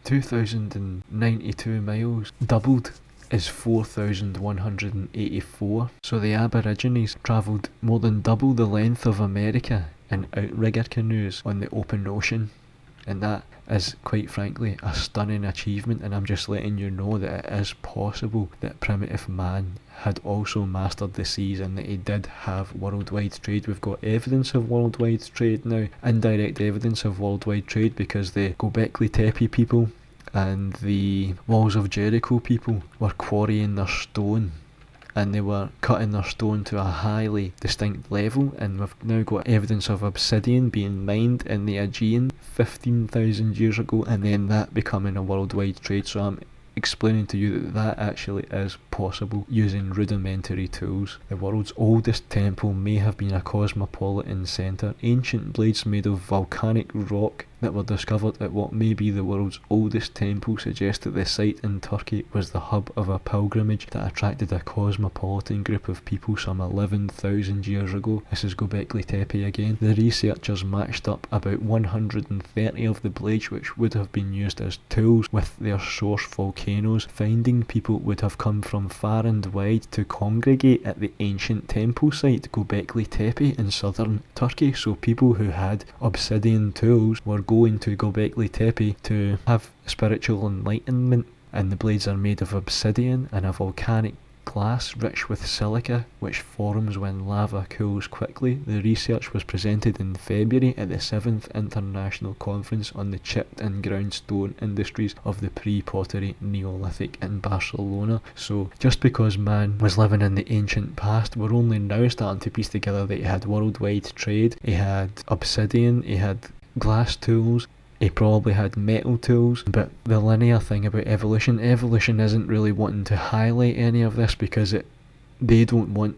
2,092 miles doubled is 4,184. So the Aborigines travelled more than double the length of America in outrigger canoes on the open ocean. And that is, quite frankly, a stunning achievement, and I'm just letting you know that it is possible that primitive man had also mastered the seas and that he did have worldwide trade. We've got evidence of worldwide trade now, indirect evidence of worldwide trade, because the Göbekli Tepe people and the Walls of Jericho people were quarrying their stone, and they were cutting their stone to a highly distinct level, and we've now got evidence of obsidian being mined in the Aegean 15,000 years ago, and then that becoming a worldwide trade. So I'm explaining to you that that actually is possible using rudimentary tools. The world's oldest temple may have been a cosmopolitan centre. Ancient blades made of volcanic rock that were discovered at what may be the world's oldest temple suggest that the site in Turkey was the hub of a pilgrimage that attracted a cosmopolitan group of people some 11,000 years ago. This is Göbekli Tepe again. The researchers matched up about 130 of the blades which would have been used as tools with their source volcanoes. Finding people would have come from far and wide to congregate at the ancient temple site Göbekli Tepe in southern Turkey. So people who had obsidian tools were going to Göbekli Tepe to have spiritual enlightenment, and the blades are made of obsidian and a volcanic glass rich with silica, which forms when lava cools quickly. The research was presented in February at the 7th International Conference on the Chipped and Ground Stone Industries of the Pre-Pottery Neolithic in Barcelona. So just because man was living in the ancient past, we're only now starting to piece together that he had worldwide trade, he had obsidian, he had glass tools, he probably had metal tools. But the linear thing about evolution isn't really wanting to highlight any of this, because they don't want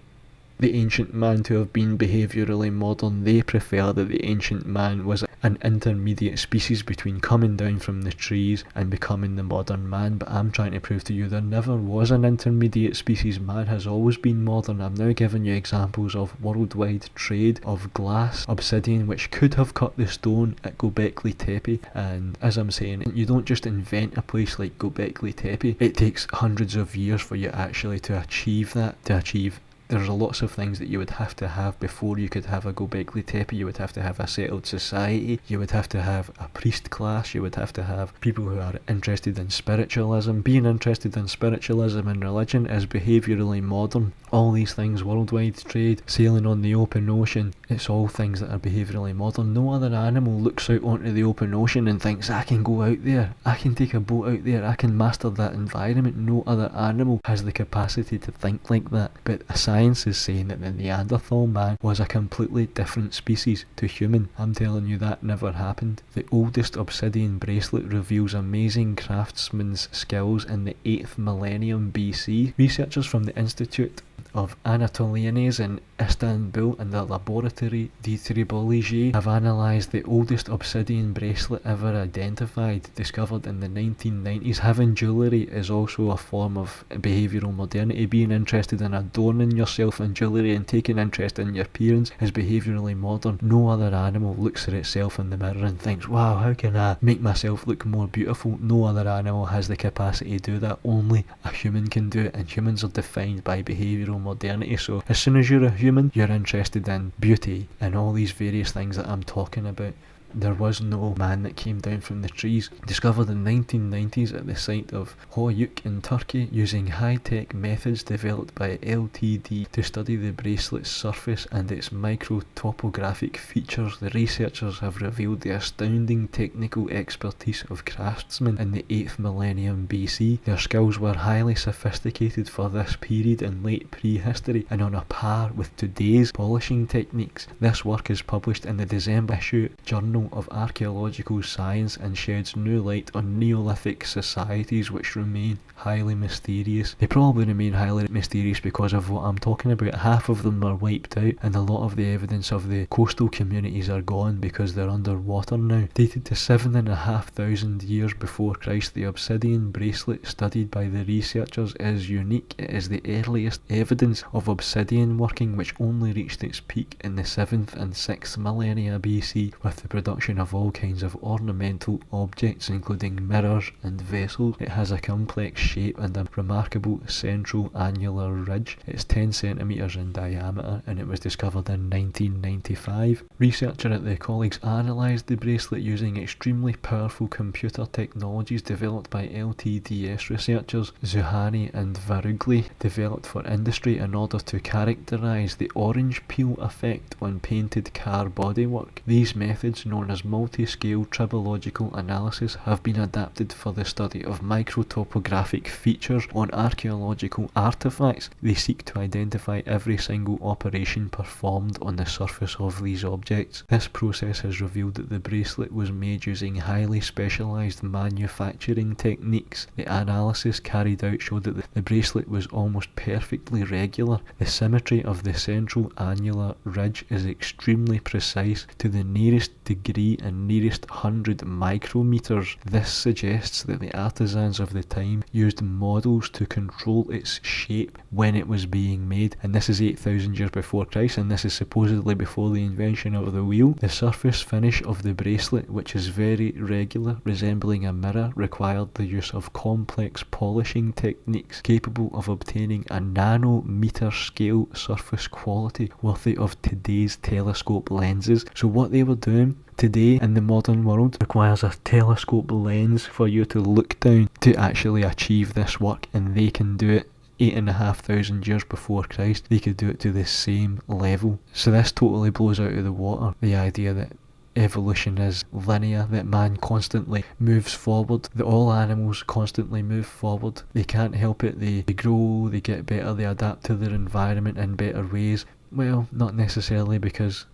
the ancient man to have been behaviourally modern. They prefer that the ancient man was an intermediate species between coming down from the trees and becoming the modern man. But I'm trying to prove to you there never was an intermediate species. Man has always been modern. I'm now giving you examples of worldwide trade of glass, obsidian, which could have cut the stone at Göbekli Tepe. And as I'm saying, you don't just invent a place like Göbekli Tepe. It takes hundreds of years for you actually to achieve that. There's lots of things that you would have to have before you could have a Göbekli Tepe. You would have to have a settled society, you would have to have a priest class, you would have to have people who are interested in spiritualism. Being interested in spiritualism and religion is behaviourally modern. All these things, worldwide trade, sailing on the open ocean, it's all things that are behaviourally modern. No other animal looks out onto the open ocean and thinks, I can go out there, I can take a boat out there, I can master that environment. No other animal has the capacity to think like that. But science is saying that the Neanderthal man was a completely different species to human. I'm telling you, that never happened. The oldest obsidian bracelet reveals amazing craftsman's skills in the 8th millennium BC. Researchers from the Institute of Anatolianes in Istanbul and the Laboratory de Tribologie have analysed the oldest obsidian bracelet ever identified, discovered in the 1990s. Having jewellery is also a form of behavioural modernity. Being interested in adorning yourself in jewellery and taking interest in your appearance is behaviourally modern. No other animal looks at itself in the mirror and thinks, wow, how can I make myself look more beautiful? No other animal has the capacity to do that. Only a human can do it, and humans are defined by behavioural modernity. So as soon as you're a human, you're interested in beauty and all these various things that I'm talking about. There was no man that came down from the trees. Discovered in the 1990s at the site of Hoyuk in Turkey, using high-tech methods developed by LTD to study the bracelet's surface and its micro-topographic features. The researchers have revealed the astounding technical expertise of craftsmen in the 8th millennium BC. Their skills were highly sophisticated for this period in late prehistory and on a par with today's polishing techniques. This work is published in the December issue Journal of Archaeological Science and sheds new light on Neolithic societies which remain highly mysterious. They probably remain highly mysterious because of what I'm talking about. Half of them are wiped out, and a lot of the evidence of the coastal communities are gone because they're underwater now. Dated to 7,500 years before Christ, the obsidian bracelet studied by the researchers is unique. It is the earliest evidence of obsidian working, which only reached its peak in the 7th and 6th millennia BC, with the production of all kinds of ornamental objects including mirrors and vessels. It has a complex shape and a remarkable central annular ridge. It's 10 centimetres in diameter and it was discovered in 1995. Researchers at the colleagues analysed the bracelet using extremely powerful computer technologies developed by LTDS researchers Zuhani and Varugli, developed for industry in order to characterise the orange peel effect on painted car bodywork. These methods, known as multi-scale tribological analysis, have been adapted for the study of microtopographic features on archaeological artefacts. They seek to identify every single operation performed on the surface of these objects. This process has revealed that the bracelet was made using highly specialised manufacturing techniques. The analysis carried out showed that the bracelet was almost perfectly regular. The symmetry of the central annular ridge is extremely precise to the nearest degree and nearest 100 micrometers. This suggests that the artisans of the time used models to control its shape when it was being made, and this is 8,000 years before Christ, and this is supposedly before the invention of the wheel. The surface finish of the bracelet, which is very regular, resembling a mirror, required the use of complex polishing techniques capable of obtaining a nanometer scale surface quality worthy of today's telescope lenses. So what they were doing today in the modern world requires a telescope lens for you to look down to actually achieve this work, and they can do it 8,500 years before Christ, they could do it to the same level. So this totally blows out of the water the idea that evolution is linear, that man constantly moves forward, that all animals constantly move forward. They can't help it, they grow, they get better, they adapt to their environment in better ways. Well, not necessarily, because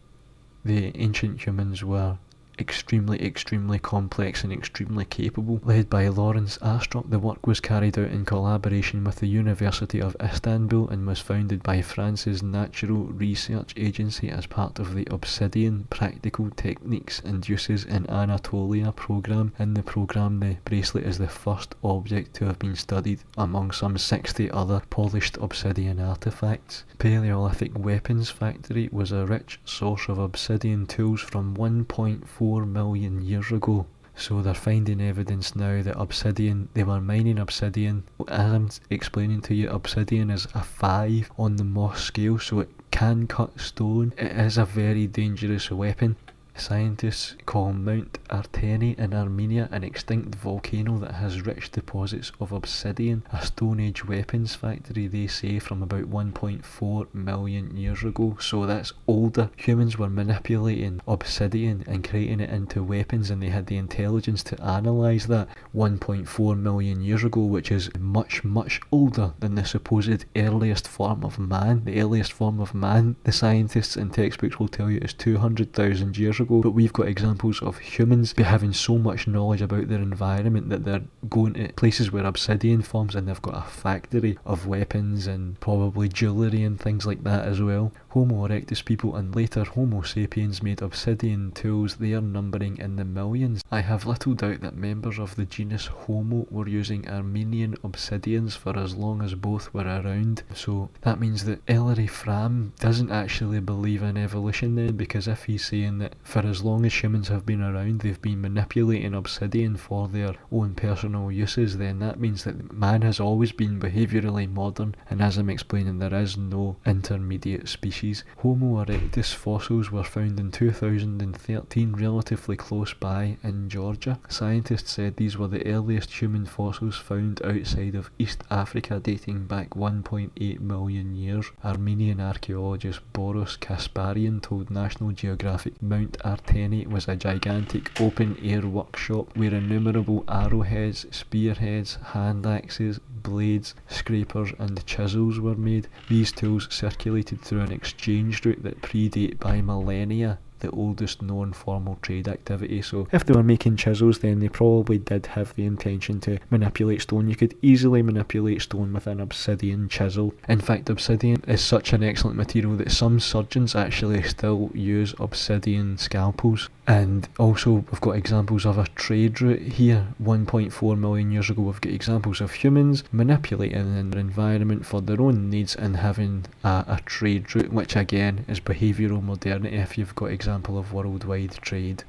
the ancient humans were extremely complex and extremely capable. Led by Lawrence Astrup, the work was carried out in collaboration with the University of Istanbul and was founded by France's Natural Research Agency as part of the Obsidian Practical Techniques and Uses in Anatolia programme. In the programme, the bracelet is the first object to have been studied among some 60 other polished obsidian artefacts. Paleolithic Weapons Factory was a rich source of obsidian tools from 1.4 million years ago. So they're finding evidence now that obsidian, they were mining obsidian. As I'm explaining to you, obsidian is a 5 on the Mohs scale, so it can cut stone. It is a very dangerous weapon. Scientists call Mount Arteni in Armenia an extinct volcano that has rich deposits of obsidian, a Stone Age weapons factory, they say, from about 1.4 million years ago. So that's older. Humans were manipulating obsidian and creating it into weapons, and they had the intelligence to analyse that 1.4 million years ago, which is much older than the supposed earliest form of man. The earliest form of man, the scientists and textbooks will tell you, is 200,000 years ago. But we've got examples of humans having so much knowledge about their environment that they're going to places where obsidian forms, and they've got a factory of weapons and probably jewellery and things like that as well. Homo erectus people and later Homo sapiens made obsidian tools, they are numbering in the millions. I have little doubt that members of the genus Homo were using Armenian obsidians for as long as both were around. So that means that Ellery Fram doesn't actually believe in evolution then, because if he's saying that for as long as humans have been around they've been manipulating obsidian for their own personal uses, then that means that man has always been behaviourally modern, and as I'm explaining, there is no intermediate species. Homo erectus fossils were found in 2013 relatively close by in Georgia. Scientists said these were the earliest human fossils found outside of East Africa, dating back 1.8 million years. Armenian archaeologist Boris Kasparian told National Geographic Mount Arteni was a gigantic open-air workshop where innumerable arrowheads, spearheads, hand axes, blades, scrapers and chisels were made. These tools circulated through an exchange route that predate by millennia the oldest known formal trade activity. So if they were making chisels, then they probably did have the intention to manipulate stone. You could easily manipulate stone with an obsidian chisel. In fact, obsidian is such an excellent material that some surgeons actually still use obsidian scalpels. And also we've got examples of a trade route here. 1.4 million years ago we've got examples of humans manipulating their environment for their own needs and having a trade route, which again is behavioural modernity if you've got examples of worldwide trade.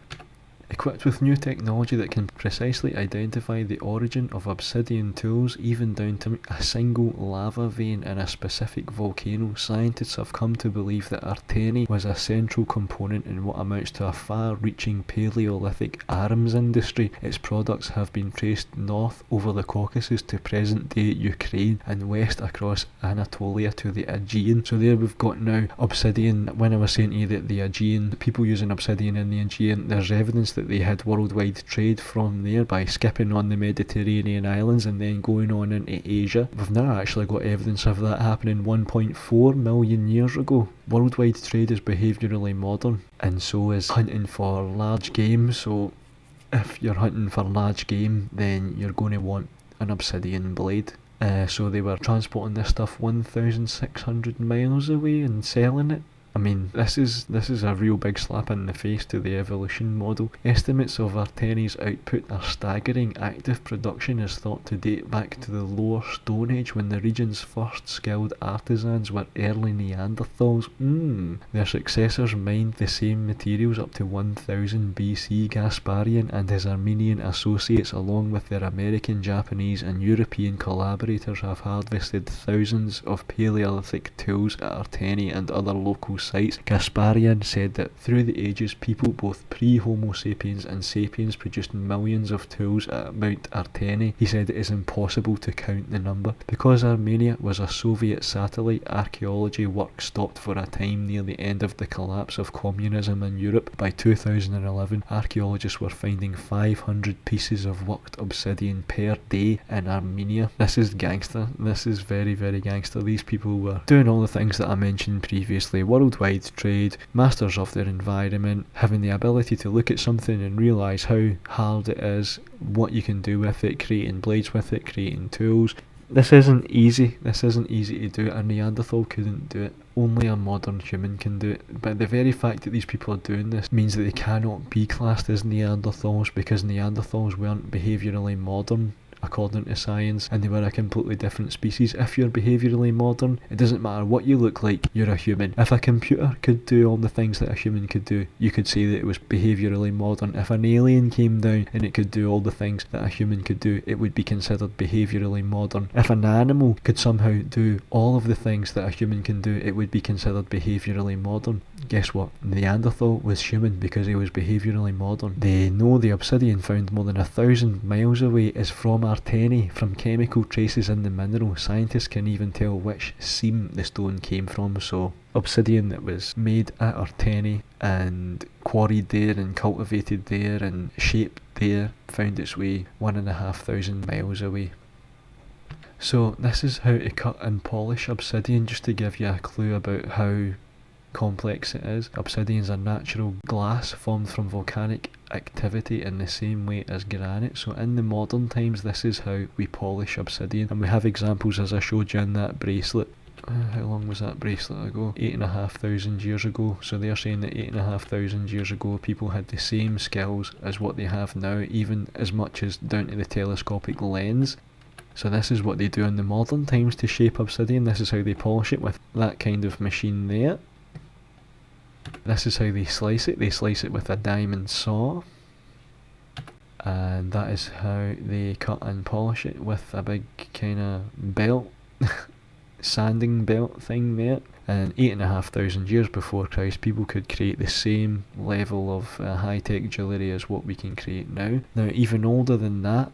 Equipped with new technology that can precisely identify the origin of obsidian tools, even down to a single lava vein in a specific volcano, scientists have come to believe that Arteni was a central component in what amounts to a far-reaching Paleolithic arms industry. Its products have been traced north over the Caucasus to present-day Ukraine and west across Anatolia to the Aegean. So there we've got now obsidian. When I was saying to you that the Aegean, people using obsidian in the Aegean, there's evidence that they had worldwide trade from there by skipping on the Mediterranean islands and then going on into Asia. We've now actually got evidence of that happening 1.4 million years ago. Worldwide trade is behaviourally modern, and so is hunting for large game. So if you're hunting for large game, then you're going to want an obsidian blade. So they were transporting this stuff 1,600 miles away and selling it. I mean, this is a real big slap in the face to the evolution model. Estimates of Arteni's output are staggering. Active production is thought to date back to the Lower Stone Age, when the region's first skilled artisans were early Neanderthals. Their successors mined the same materials up to 1000 BC. Gasparian and his Armenian associates, along with their American, Japanese and European collaborators, have harvested thousands of Paleolithic tools at Arteni and other local sites. Gasparian said that through the ages, people both pre-Homo sapiens and sapiens produced millions of tools at Mount Arteni. He said it is impossible to count the number. Because Armenia was a Soviet satellite, archaeology work stopped for a time near the end of the collapse of communism in Europe. By 2011, archaeologists were finding 500 pieces of worked obsidian per day in Armenia. This is gangster. This is very, very gangster. These people were doing all the things that I mentioned previously: worldwide trade, masters of their environment, having the ability to look at something and realise how hard it is, what you can do with it, creating blades with it, creating tools. This isn't easy. This isn't easy to do. A Neanderthal couldn't do it. Only a modern human can do it. But the very fact that these people are doing this means that they cannot be classed as Neanderthals, because Neanderthals weren't behaviourally modern according to science, and they were a completely different species. If you're behaviourally modern, it doesn't matter what you look like, you're a human. If a computer could do all the things that a human could do, you could say that it was behaviourally modern. If an alien came down and it could do all the things that a human could do, it would be considered behaviourally modern. If an animal could somehow do all of the things that a human can do, it would be considered behaviourally modern. Guess what? Neanderthal was human because he was behaviourally modern. They know the obsidian found more than 1,000 miles away is from Arteni. From chemical traces in the mineral, scientists can even tell which seam the stone came from. So obsidian that was made at Arteni and quarried there and cultivated there and shaped there found its way 1,500 miles away. So this is how to cut and polish obsidian, just to give you a clue about how complex it is. Obsidian is a natural glass formed from volcanic activity in the same way as granite. So in the modern times, this is how we polish obsidian, and we have examples as I showed you in that bracelet. How long was that bracelet ago? 8,500 years ago. So they're saying that 8,500 years ago people had the same skills as what they have now, even as much as down to the telescopic lens. So this is what they do in the modern times to shape obsidian. This is how they polish it with that kind of machine there. This is how they slice it. They slice it with a diamond saw. And that is how they cut and polish it with a big kind of belt, sanding belt thing there. And 8,500 years before Christ, people could create the same level of high-tech jewellery as what we can create now. Now, even older than that,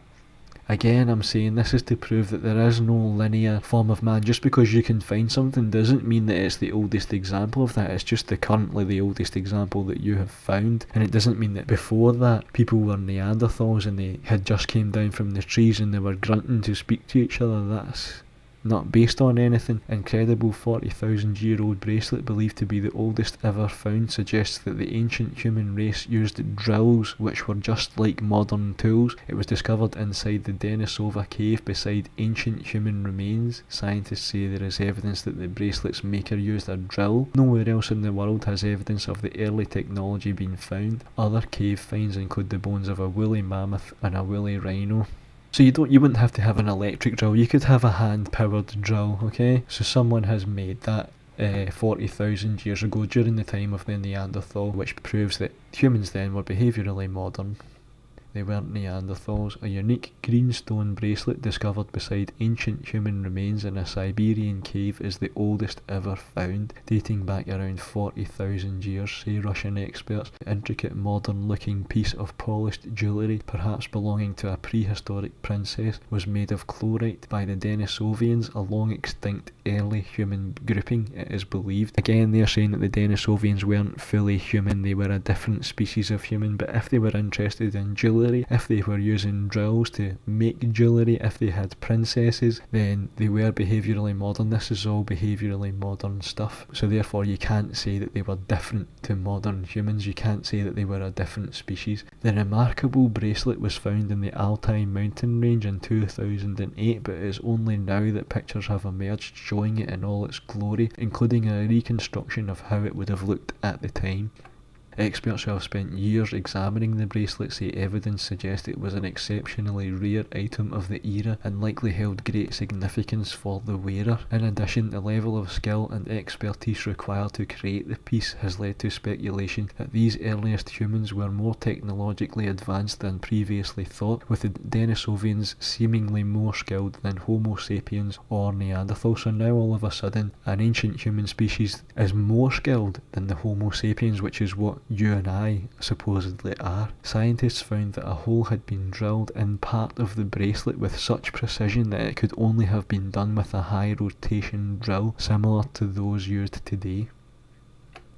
again, I'm saying this is to prove that there is no linear form of man. Just because you can find something doesn't mean that it's the oldest example of that. It's just currently the oldest example that you have found. And it doesn't mean that before that people were Neanderthals and they had just came down from the trees and they were grunting to speak to each other. That's not based on anything. Incredible 40,000-year-old bracelet believed to be the oldest ever found suggests that the ancient human race used drills which were just like modern tools. It was discovered inside the Denisova cave beside ancient human remains. Scientists say there is evidence that the bracelet's maker used a drill. Nowhere else in the world has evidence of the early technology been found. Other cave finds include the bones of a woolly mammoth and a woolly rhino. So you wouldn't have to have an electric drill, you could have a hand-powered drill, okay? So someone has made that 40,000 years ago during the time of the Neanderthal, which proves that humans then were behaviourally modern. They weren't Neanderthals. A unique green stone bracelet discovered beside ancient human remains in a Siberian cave is the oldest ever found, dating back around 40,000 years, say Russian experts. The intricate modern-looking piece of polished jewellery, perhaps belonging to a prehistoric princess, was made of chlorite by the Denisovians, a long-extinct early human grouping, it is believed. Again, they're saying that the Denisovians weren't fully human, they were a different species of human, but if they were interested in jewellery, if they were using drills to make jewellery, if they had princesses, then they were behaviourally modern. This is all behaviourally modern stuff. So therefore you can't say that they were different to modern humans. You can't say that they were a different species. The remarkable bracelet was found in the Altai mountain range in 2008, but it is only now that pictures have emerged showing it in all its glory, including a reconstruction of how it would have looked at the time. Experts who have spent years examining the bracelet say evidence suggests it was an exceptionally rare item of the era and likely held great significance for the wearer. In addition, the level of skill and expertise required to create the piece has led to speculation that these earliest humans were more technologically advanced than previously thought, with the Denisovians seemingly more skilled than Homo sapiens or Neanderthals. So now all of a sudden an ancient human species is more skilled than the Homo sapiens, which is what you and I supposedly are. Scientists found that a hole had been drilled in part of the bracelet with such precision that it could only have been done with a high rotation drill similar to those used today.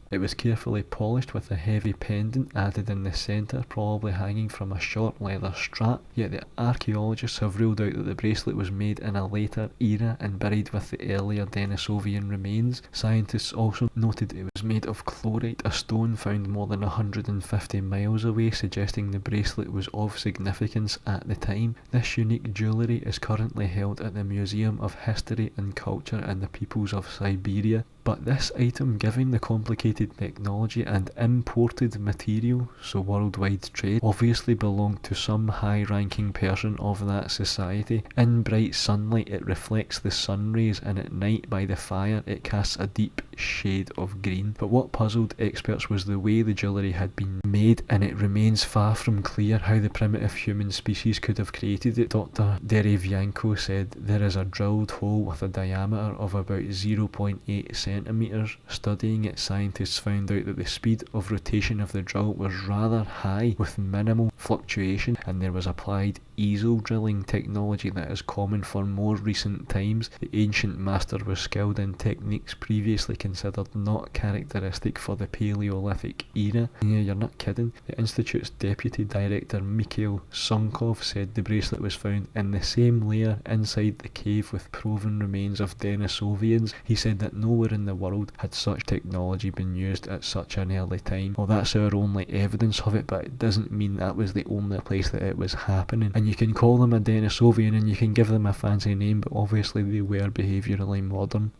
It was carefully polished with a heavy pendant added in the centre, probably hanging from a short leather strap, yet the archaeologists have ruled out that the bracelet was made in a later era and buried with the earlier Denisovian remains. Scientists also noted it was made of chlorite, a stone found more than 150 miles away, suggesting the bracelet was of significance at the time. This unique jewellery is currently held at the Museum of History and Culture in the Peoples of Siberia. But this item, given the complicated technology and imported material, so worldwide trade, obviously belonged to some high-ranking person of that society. In bright sunlight it reflects the sun rays, and at night by the fire it casts a deep shade of green. But what puzzled experts was the way the jewellery had been made, and it remains far from clear how the primitive human species could have created it. Dr. Derevyanko said there is a drilled hole with a diameter of about 0.8 centimeters. Studying it, scientists found out that the speed of rotation of the drill was rather high with minimal fluctuation, and there was applied easel drilling technology that is common for more recent times. The ancient master was skilled in techniques previously considered not characteristic for the Paleolithic era. Yeah, you're not kidding. The Institute's deputy director Mikhail Sunkov said the bracelet was found in the same layer inside the cave with proven remains of Denisovians. He said that nowhere in the world had such technology been used at such an early time. Well, that's our only evidence of it, but it doesn't mean that was the only place that it was happening. And you can call them a Denisovian and you can give them a fancy name, but obviously they were behaviourally modern.